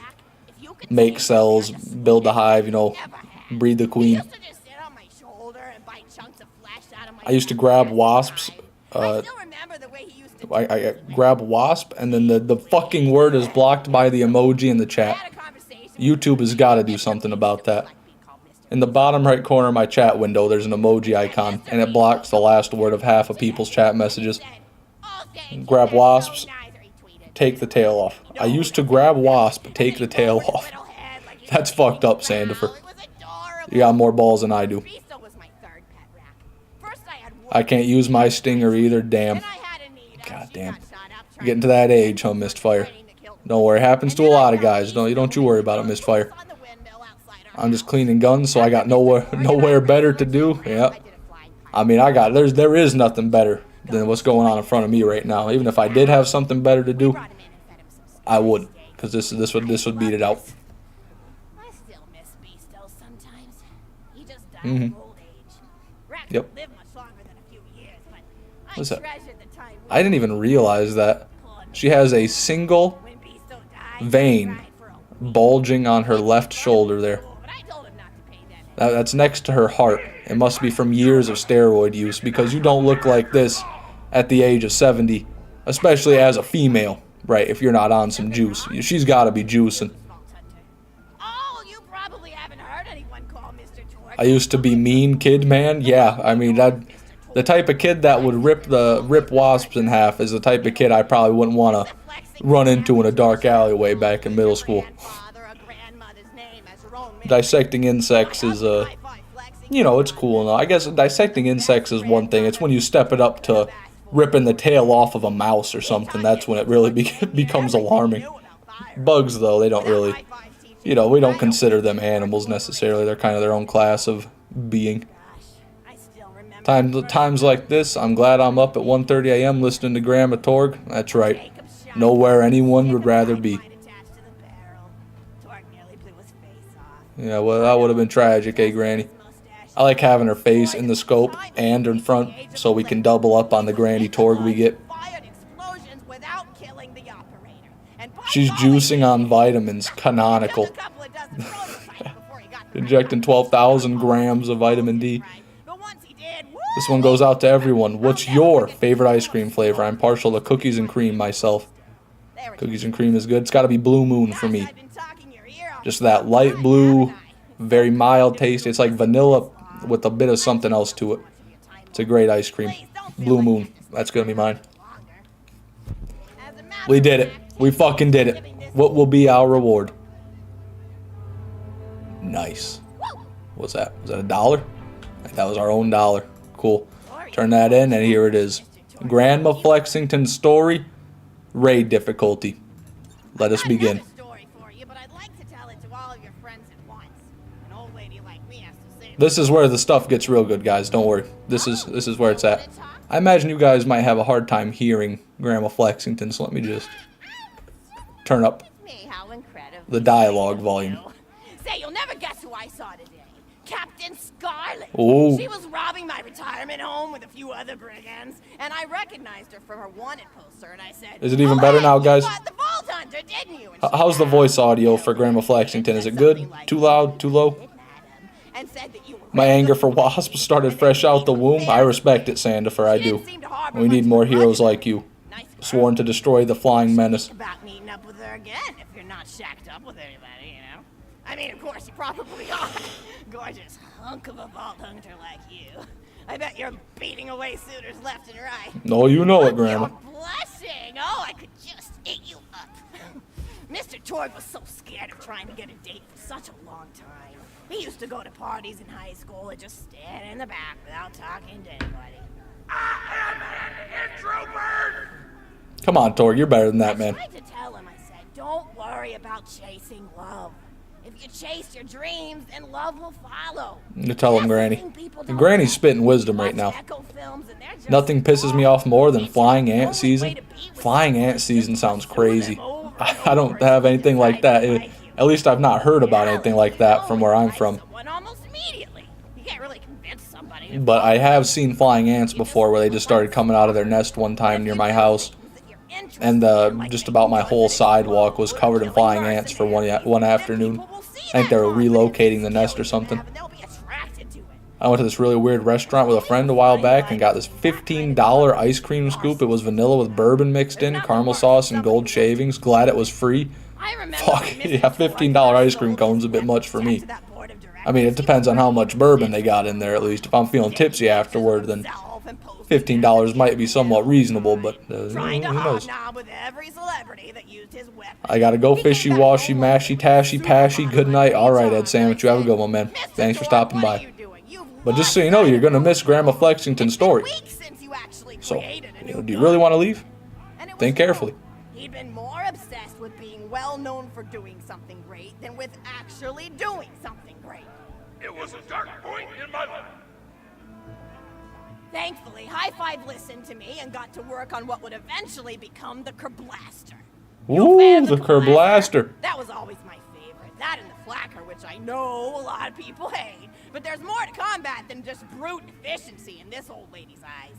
make cells, build the hive, you know, breed the queen. I used to grab wasps. I grab wasp, and then the fucking word is blocked by the emoji in the chat. YouTube has got to do something about that. In the bottom right corner of my chat window, there's an emoji icon, and it blocks the last word of half of people's chat messages. Grab wasps, take the tail off. I used to grab wasp, take the tail off. That's fucked up, Sandifer. You got more balls than I do. I can't use my stinger either, damn. God damn. Getting to that age, huh, Mistfire? Don't worry, it happens to a lot of guys. Don't you worry about it, Mistfire. I'm just cleaning guns, so I got nowhere better to do. Yeah. I mean, there is nothing better than what's going on in front of me right now. Even if I did have something better to do, I would, because this would beat it out. I still miss Beasto sometimes. He just died Mhm. of old age. Rats Yep. live much longer than a few years, but I What's that? treasured the time I didn't even realize that she has a single when Beasto died. vein He cried for a week. bulging on her left shoulder there. But I told him not to pay that. That's next to her heart. It must be from years of steroid use, because you don't look like this at the age of 70, especially as a female, right? If you're not on some juice. She's got to be juicing. Oh, you probably haven't heard anyone call Mr. George. I used to be mean kid, man. Yeah, I mean, the type of kid that would rip wasps in half is the type of kid I probably wouldn't want to run into in a dark alleyway back in middle school. Dissecting insects is, you know, it's cool and all. I guess dissecting insects is one thing. It's when you step it up to ripping the tail off of a mouse or something. That's when it really becomes alarming. Bugs, though, they don't really, you know, we don't consider them animals necessarily. They're kind of their own class of being. Times like this, I'm glad I'm up at 1:30 a.m. listening to Grandma Torg. That's right. Nowhere anyone would rather be. Yeah, well, that would have been tragic, eh, Granny? I like having her face in the scope and in front, so we can double up on the Granny Torg we get. She's juicing on vitamins, canonical. Injecting 12,000 grams of vitamin D. This one goes out to everyone. What's your favorite ice cream flavor? I'm partial to cookies and cream myself. Cookies and cream is good. It's got to be Blue Moon for me. Just that light blue, very mild taste. It's like vanilla with a bit of something else to it. It's a great ice cream. Blue Moon. That's gonna be mine. As a matter We of did it. fact, We fucking did it. What will be our reward? Nice. What's that? Was that $1? That was our own dollar. Cool. Turn that in, and here it is. Grandma Flexington story, raid difficulty. Let us begin. Another story for you, but I'd like to tell it to all of your friends at once. An old lady like me has to say. This is where the stuff gets real good, guys. Don't worry. This is where it's at. I imagine you guys might have a hard time hearing Grandma Flexington, so let me just turn up Me, how incredible. the dialogue volume. Say, you'll never guess who I saw today. Captain Scarlet. Oh. She was robbing my retirement home with a few other brigands, and I recognized her from her wanted poster, and I said, Is it even "Oh, better hey, now, you guys? bought the Vault Hunter, didn't you?" And she How's the laughed. voice audio for Grandma Flexington? Is it good? Too loud? Too low? And said that you were My really anger good for at what you wasps started fresh out the womb. I respect it, Sandifer, I do. We need more heroes like you. Nice girl. Sworn to destroy the flying menace. Think about meeting up with her again if you're not shacked up with anybody, you know? I mean, of course, you probably are. Gorgeous hunk of a vault hunter like you. I bet you're beating away suitors left and right. No, you know it, Grandma. You're blushing. Oh, I could just eat you up. Mr. Torg was so scared of trying to get a date for such a long time. He used to go to parties in high school and just stand in the back without talking to anybody. I am an introvert! Come on, Torg, you're better than that, man. I tried to tell him, I said, don't worry about chasing love. If you chase your dreams, then love will follow. You tell him, That's the Granny. thing people And don't Granny's get. spitting wisdom right Watch now. Echo films and they're just Nothing pisses me off more than flying ant season. Flying Flying ant season sounds crazy. I don't have anything like that. At least I've not heard about anything like that from where I'm from. Almost immediately. You can't really convince somebody. But I have seen flying ants before where they just started coming out of their nest one time near my house. And just about my whole sidewalk was covered in flying ants for one afternoon. I think they were relocating the nest or something. I went to this really weird restaurant with a friend a while back and got this $15 ice cream scoop. It was vanilla with bourbon mixed in, caramel sauce, and gold shavings. Glad it was free. Fuck, yeah, $15 ice cream cone's a bit much for me. I mean, it depends on how much bourbon they got in there, at least. If I'm feeling tipsy afterward, then $15 might be somewhat reasonable, but who knows? I gotta go fishy-washy, mashy-tashy, pashy. Good night. All right, Ed Sandwich, you have a good one, man. Thanks for stopping by. But just so you know, you're gonna miss Grandma Flexington's story. So, do you really want to leave? Think carefully. He'd been more obsessed with being well known for doing something great than with actually doing something great. It was a dark point in my life. Thankfully, High Five listened to me and got to work on what would eventually become the Kerblaster. Ooh, the Kerblaster. That was always my favorite. That and the Flacker, which I know a lot of people hate. But there's more to combat than just brute efficiency in this old lady's eyes.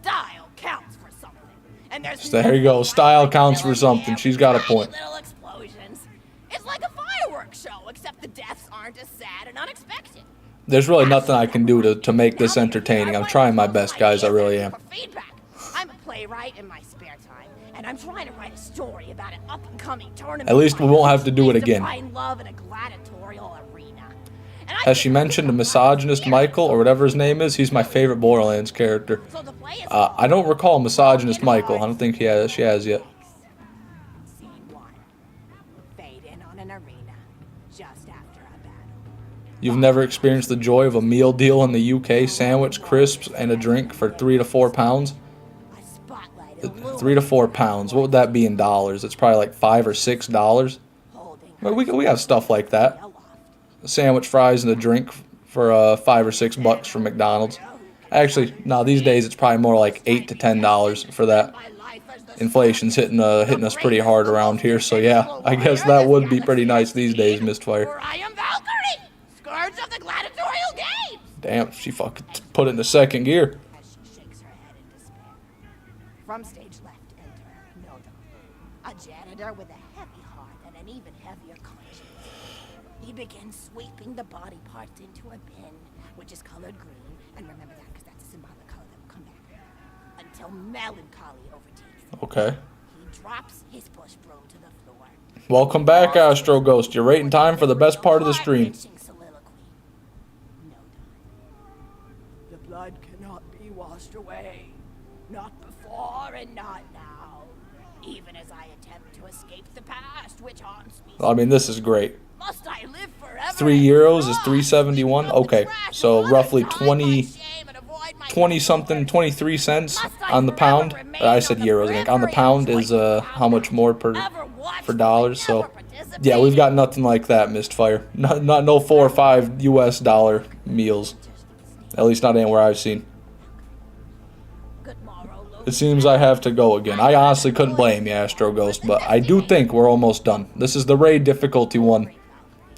Style counts for something. And There you go. Style counts for something. She's got a point. Little explosions. It's like a fireworks show, except the deaths aren't as sad and unexpected. There's really nothing I can do to make this entertaining. I'm trying my best, guys. I really am. I'm a playwright in my spare time, and I'm trying to write a story about an up-and-coming tournament. At least we won't have to do it again. Find love in a gladiatorial arena. Has she mentioned a misogynist Michael, or whatever his name is? He's my favorite Borderlands character. I don't recall misogynist Michael. I don't think she has yet. Scene 1. Fade in on an arena just after a battle. You've never experienced the joy of a meal deal in the UK, sandwich, crisps, and a drink for 3 to 4 pounds? 3 to 4 pounds. What would that be in dollars? It's probably like $5 or $6. Well, we have stuff like that. A sandwich, fries, and a drink for $5 or $6 from McDonald's. Actually, no, these days it's probably more like $8 to $10 for that. Inflation's hitting us pretty hard around here, so yeah, I guess that would be pretty nice these days, Mistfire. I am Valkyrie, scourge of the gladiatorial games. Damn, she fucking put it into second gear. As she shakes her head in despair. From stage left, enter Mildon, a janitor with a heavy heart and an even heavier conscience. He begins sweeping the body parts into a bin, which is colored green, and remember that because that's a symbolic color that will come back, until melancholy overtakes him. Okay. He drops his push broom to the floor. Welcome back, Astro Ghost. You're right in time for the best part of the stream. The blood cannot be washed away. and not now. Even as I attempt to escape the past, which haunts me. I mean, this is great. Must I live forever? 3 euros is 3.71. Okay, so roughly 20 something, 23 cents on the pound. I said euros, I think. On the pound is how much more per for dollars. So yeah, we've got nothing like that, Mistfire. No 4 or 5 US dollar meals. At least not anywhere I've seen. It seems I have to go again. I honestly couldn't blame you, Astro Ghost, but I do think we're almost done. This is the raid difficulty one,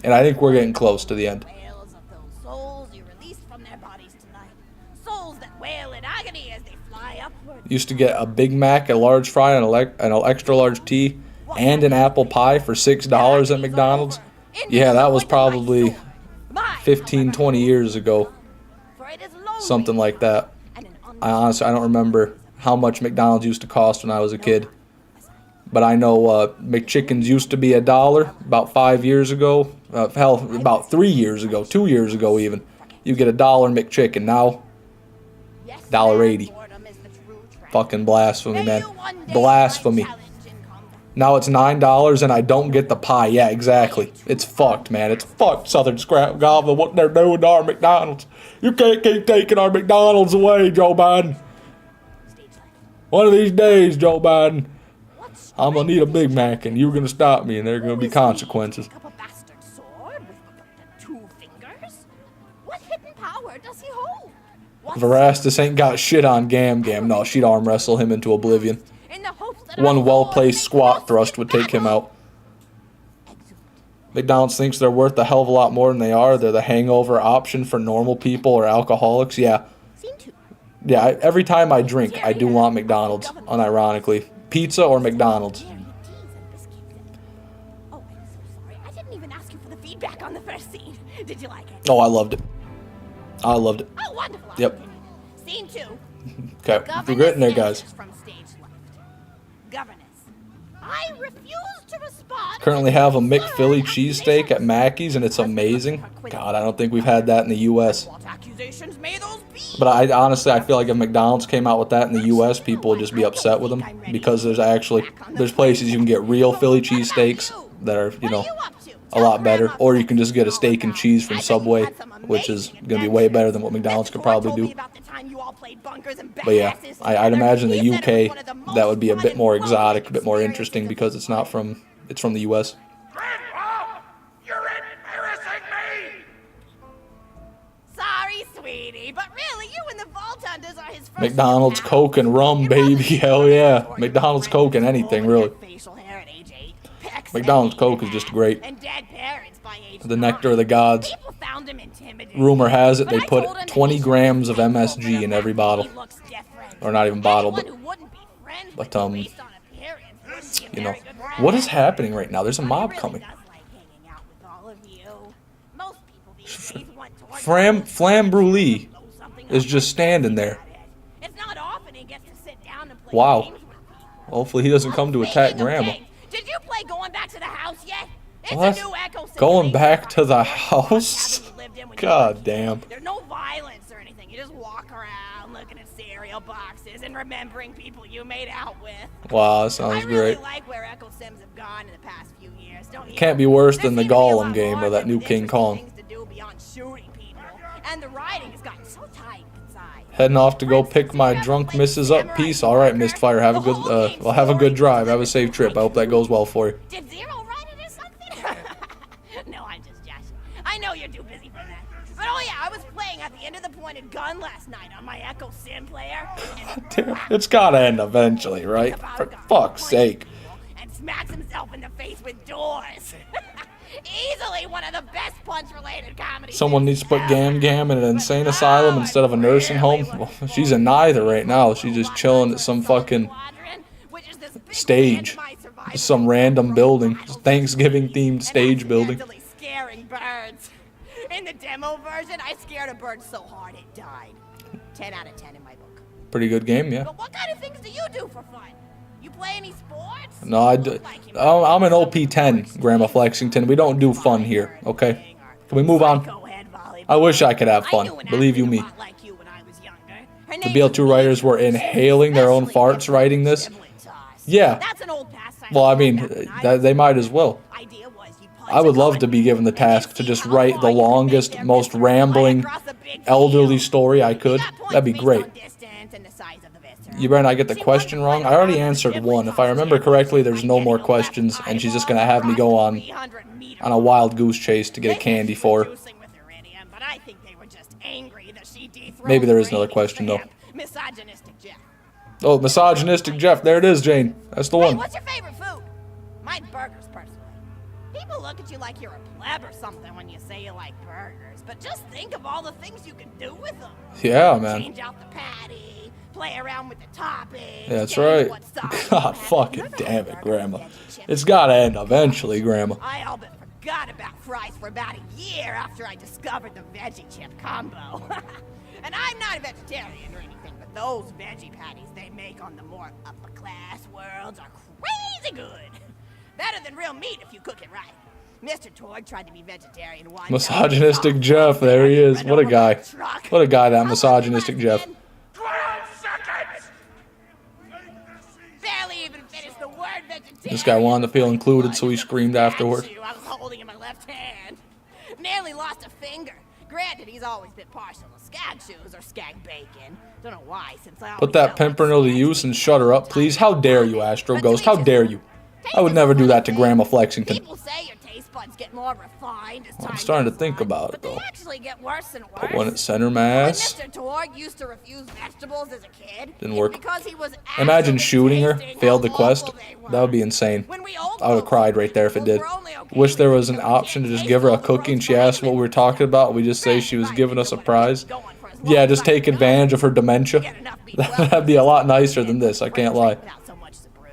and I think we're getting close to the end. Wails of those souls you released from their bodies tonight. Souls that wail in agony as they fly upward. Used to get a Big Mac, a large fry, and an extra large tea, and an apple pie for $6 at McDonald's. Yeah, that was probably 15, 20 years ago. Something like that. I honestly, I don't remember how much McDonald's used to cost when I was a kid. But I know McChickens used to be $1 about 5 years ago. Hell, about 3 years ago, 2 years ago even. You get $1 McChicken. Now, $1.80. Fucking blasphemy, man. Blasphemy. Now it's $9 and I don't get the pie. Yeah, exactly. It's fucked, man. It's fucked, Southern Scrap Goblin, what they're doing to our McDonald's. You can't keep taking our McDonald's away, Joe Biden. One of these days, Joe Biden, I'm gonna need a Big Mac and you're gonna stop me and there are gonna be consequences. A bastard sword with 2 fingers? What hidden power does he hold? Verastus ain't got shit on Gam Gam. No, she'd arm wrestle him into oblivion. One well-placed squat thrust would take him out. McDonald's thinks they're worth a hell of a lot more than they are. They're the hangover option for normal people or alcoholics. Yeah. Yeah, every time I drink, I do want McDonald's, unironically. Pizza or McDonald's. Oh, I'm so sorry. I didn't even ask you for the feedback on the first scene. Did you like it? Oh, I loved it. I loved it. Oh, wonderful. Yep. Scene 2. Okay, we're getting there, guys. From stage left. Governess, I refuse to respond. Currently have a McPhilly cheesesteak at Mackey's, and it's amazing. God, I don't think we've had that in the U.S. What accusations may those be? But I honestly, I feel like if McDonald's came out with that in the U.S., people would just be upset with them because there's places you can get real Philly cheesesteaks that are, you know, a lot better, or you can just get a steak and cheese from Subway, which is gonna be way better than what McDonald's could probably do. But yeah, I'd imagine the UK that would be a bit more exotic, a bit more interesting because it's from the US. Grandpa, you're embarrassing me! Sorry, sweetie, but really, you and the Vault Hunters are his first. McDonald's Coke and rum, baby, hell yeah. McDonald's Coke and anything, really. McDonald's Coke is just great. The nectar of the gods. Rumor has it they put 20 grams of MSG in every bottle. Or not even bottle, but you know. What is happening right now? There's a mob coming. Flam Brûlée is just standing there. Wow. Hopefully he doesn't come to attack Grandma. Did you play Going Back to the House yet? It's What? a new Echo Going back to the house? God damn. There's no violence or anything. You just walk around looking at cereal boxes and remembering people you made out with. Wow, that sounds I really great. like where Echo Sims have gone in the past few years, don't you? Can't be worse than the There seem to be a lot Gollum game more or that new with King interesting Kong. things to do beyond shooting people. And the writing has gotten so tight inside. Heading off to go pick my drunk missus up. Peace. All right, Mistfire. Have a good. Well, have a good drive. Have a safe trip. I hope that goes well for you. Did Zer0 write it or something? No, I'm just joshing. I know you're too busy for that. But oh yeah, I was playing at the end of the pointed gun last night on my Echo Sim player. And It's gotta end eventually, right? For fuck's sake. and smacks himself in the face with doors. Easily one of the best punch-related comedies. Someone needs to put Gam Gam in an insane asylum instead of a nursing home. Well, she's in neither right now. She's just chilling at some fucking stage. Just some random building. Just Thanksgiving-themed stage building. Scaring birds. In the demo version, I scared a bird so hard it died. 10 out of 10 in my book. Pretty good game, yeah. But what kind of things do you do for fun? You play any sports? No, I'm an OP10, Grandma Flexington. We don't do fun here, okay? Can we move on? I wish I could have fun. Believe you me. Like you when I was younger. The BL2 writers were inhaling their own farts writing this. Yeah. That's an old pastime. Well, I mean, they might as well. I would love to be given the task to just write the longest, most rambling, elderly story I could. That'd be great. You better not get the question wrong. I already answered one. If I remember correctly, there's no more questions, and she's just going to have me go on a wild goose chase to get a candy for her. Maybe there is another question, though. Misogynistic Jeff. Oh, misogynistic Jeff. There it is, Jane. That's the Hey, one. what's your favorite food? Mine's burgers, personally. People look at you like you're a pleb or something when you say you like burgers, but just think of all the things you can do with them. Yeah, man. Change out the patty, play around with the toppings. Yeah, that's change right. what sauce God you fucking have. damn it, Never Grandma. had veggie chips. It's gotta end eventually, Grandma. I all but forgot about fries for about a year after I discovered the veggie chip combo. And I'm not a vegetarian or anything, but those veggie patties they make on the more upper class worlds are crazy good. Better than real meat if you cook it right. Mr. Torg tried to be vegetarian once. Misogynistic Jeff, there he is. What a guy. What a guy, that misogynistic Jeff. 12 seconds! Barely even finished the word vegetarian. This guy wanted to feel included, so he screamed afterward. I was holding in my left hand. Nearly lost a finger. Granted, he's always been partial to skag shoes or skag bacon. Don't know why, since I Put that pimpernel to use and shut her up, please. How dare you, Astro Ghost? How dare you? I would never do that to Grandma Flexington. People say your taste buds get more refined as time I'm starting to goes think on, about it, but they though. actually get worse and worse. Put one at center When mass. Mr. Torg used to refuse vegetables as a kid, Didn't it's work. because he was Imagine actually shooting her, tasting failed the how quest. awful they were. That would be insane. When we old I would have folks cried ate right there if it did. vegetables, we're only okay Wish there with was it an if we option to can't just taste give her a all the cookie and gross she asked what we were vitamins. talking about. We just say she was giving us a prize. Yeah, just take advantage of her dementia. That'd be a lot nicer than this, I can't lie. Without so much to bruise.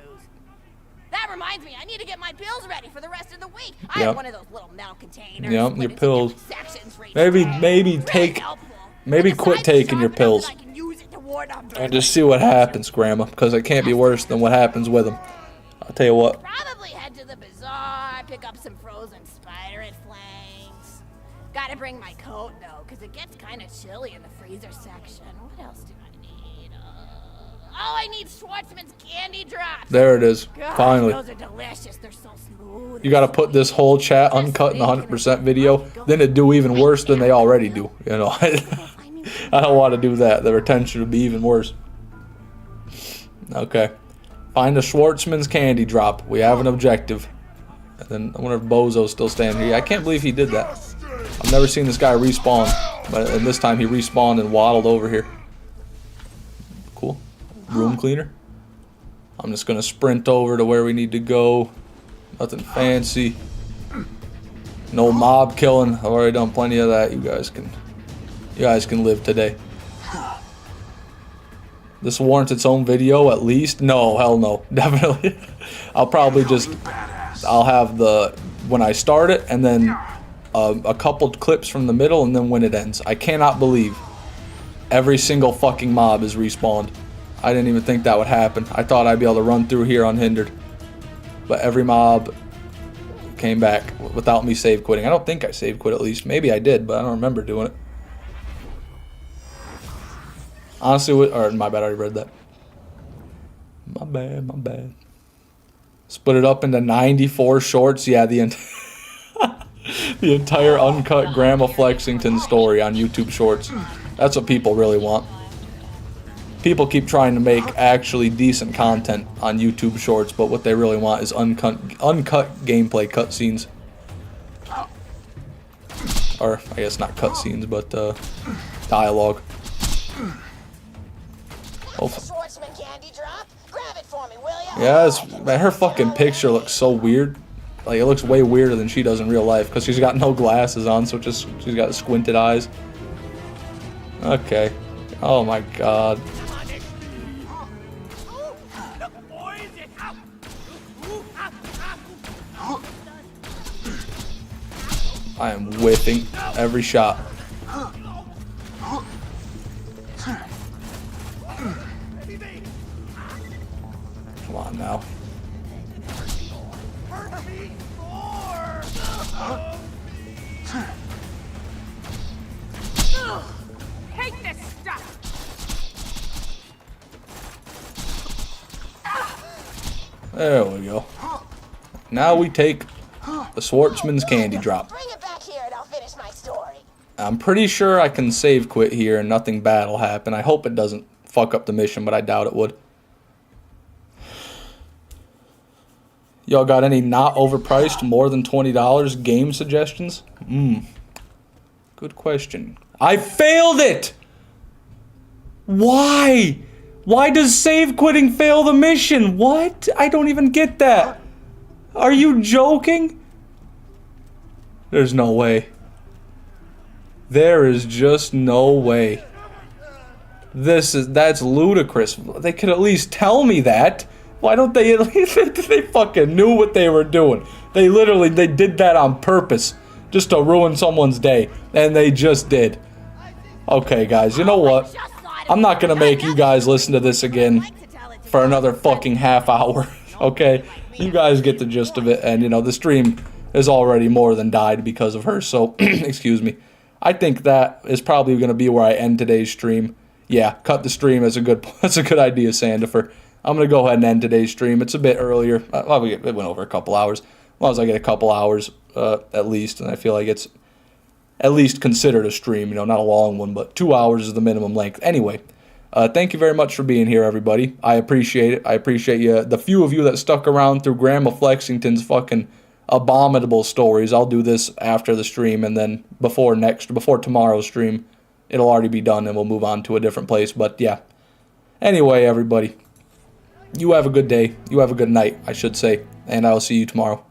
That reminds me, I need to get my pills ready for the rest of the week. I Yep. have one of those little metal containers. Yep, split your into pills. different sections for each Maybe day. take, helpful. maybe And quit the sides are taking your sharp enough pills. that I can use it to ward off And just see what happens, Grandma, because it can't be worse than what happens with them. I'll tell you what. Probably head to the bazaar, pick up some frozen spider head flanks. Gotta bring my coat though, because it gets kind of chilly in the freezer section. What else do I need? Oh, I need Schwartzman's candy drops. There it is. God, Finally. those are delicious. They're so smooth. You gotta put this whole chat uncut in the 100% video, then it'd do even worse than they already do. You know, I don't want to do that. The retention would be even worse. Okay. Find a Schwartzman's candy drop. We have an objective. And then I wonder if Bozo's still standing here. I can't believe he did that. I've never seen this guy respawn. But and this time he respawned and waddled over here. Cool. Room cleaner. I'm just gonna sprint over to where we need to go. Nothing fancy. No mob killing. I've already done plenty of that. You guys can live today. This warrants its own video at least? No, hell no. Definitely. I'll probably just, I'll have the, when I start it, and then a couple clips from the middle, and then when it ends. I cannot believe every single fucking mob is respawned. I didn't even think that would happen. I thought I'd be able to run through here unhindered. But every mob came back without me save quitting. I don't think I save quit at least. Maybe I did, but I don't remember doing it. Honestly, or my bad, I already read that. My bad. Split it up into 94 shorts. Yeah, the entire uncut Grandma Flexington story on YouTube Shorts. That's what people really want. People keep trying to make actually decent content on YouTube Shorts, but what they really want is uncut gameplay cutscenes. Or, I guess not cutscenes, but dialogue. Oh. Schwartzman candy drop. Grab it for me, will ya? Yeah, man, her fucking picture looks so weird. Like, it looks way weirder than she does in real life, because she's got no glasses on, so she's got squinted eyes. Okay. Oh my god. I am whiffing every shot. Come on now. Take this stuff. There we go. Now we take the Swartzman's candy drop. Bring it back here and I'll finish my story. I'm pretty sure I can save quit here and nothing bad will happen. I hope it doesn't fuck up the mission, but I doubt it would. Y'all got any not overpriced, more than $20 game suggestions? Good question. I failed it! Why? Why does save quitting fail the mission? What? I don't even get that. Are you joking? There's no way. There is just no way. That's ludicrous. They could at least tell me that. Why don't they at least, they fucking knew what they were doing. They did that on purpose. Just to ruin someone's day. And they just did. Okay, guys, you know what? I'm not gonna make you guys listen to this again for another fucking half hour. Okay? You guys get the gist of it. And, you know, the stream has already more than died because of her. So, excuse me. I think that is probably going to be where I end today's stream. Yeah, cut the stream is that's a good idea, Sandifer. I'm going to go ahead and end today's stream. It's a bit earlier. Well, it went over a couple hours. As long as I get a couple hours at least, and I feel like it's at least considered a stream. You know, not a long one, but 2 hours is the minimum length. Anyway, thank you very much for being here, everybody. I appreciate it. I appreciate you. The few of you that stuck around through Grandma Flexington's fucking abominable stories. I'll do this after the stream, and then before tomorrow's stream, it'll already be done, and we'll move on to a different place. But yeah. Anyway, everybody, you have a good day. You have a good night, I should say, and I'll see you tomorrow.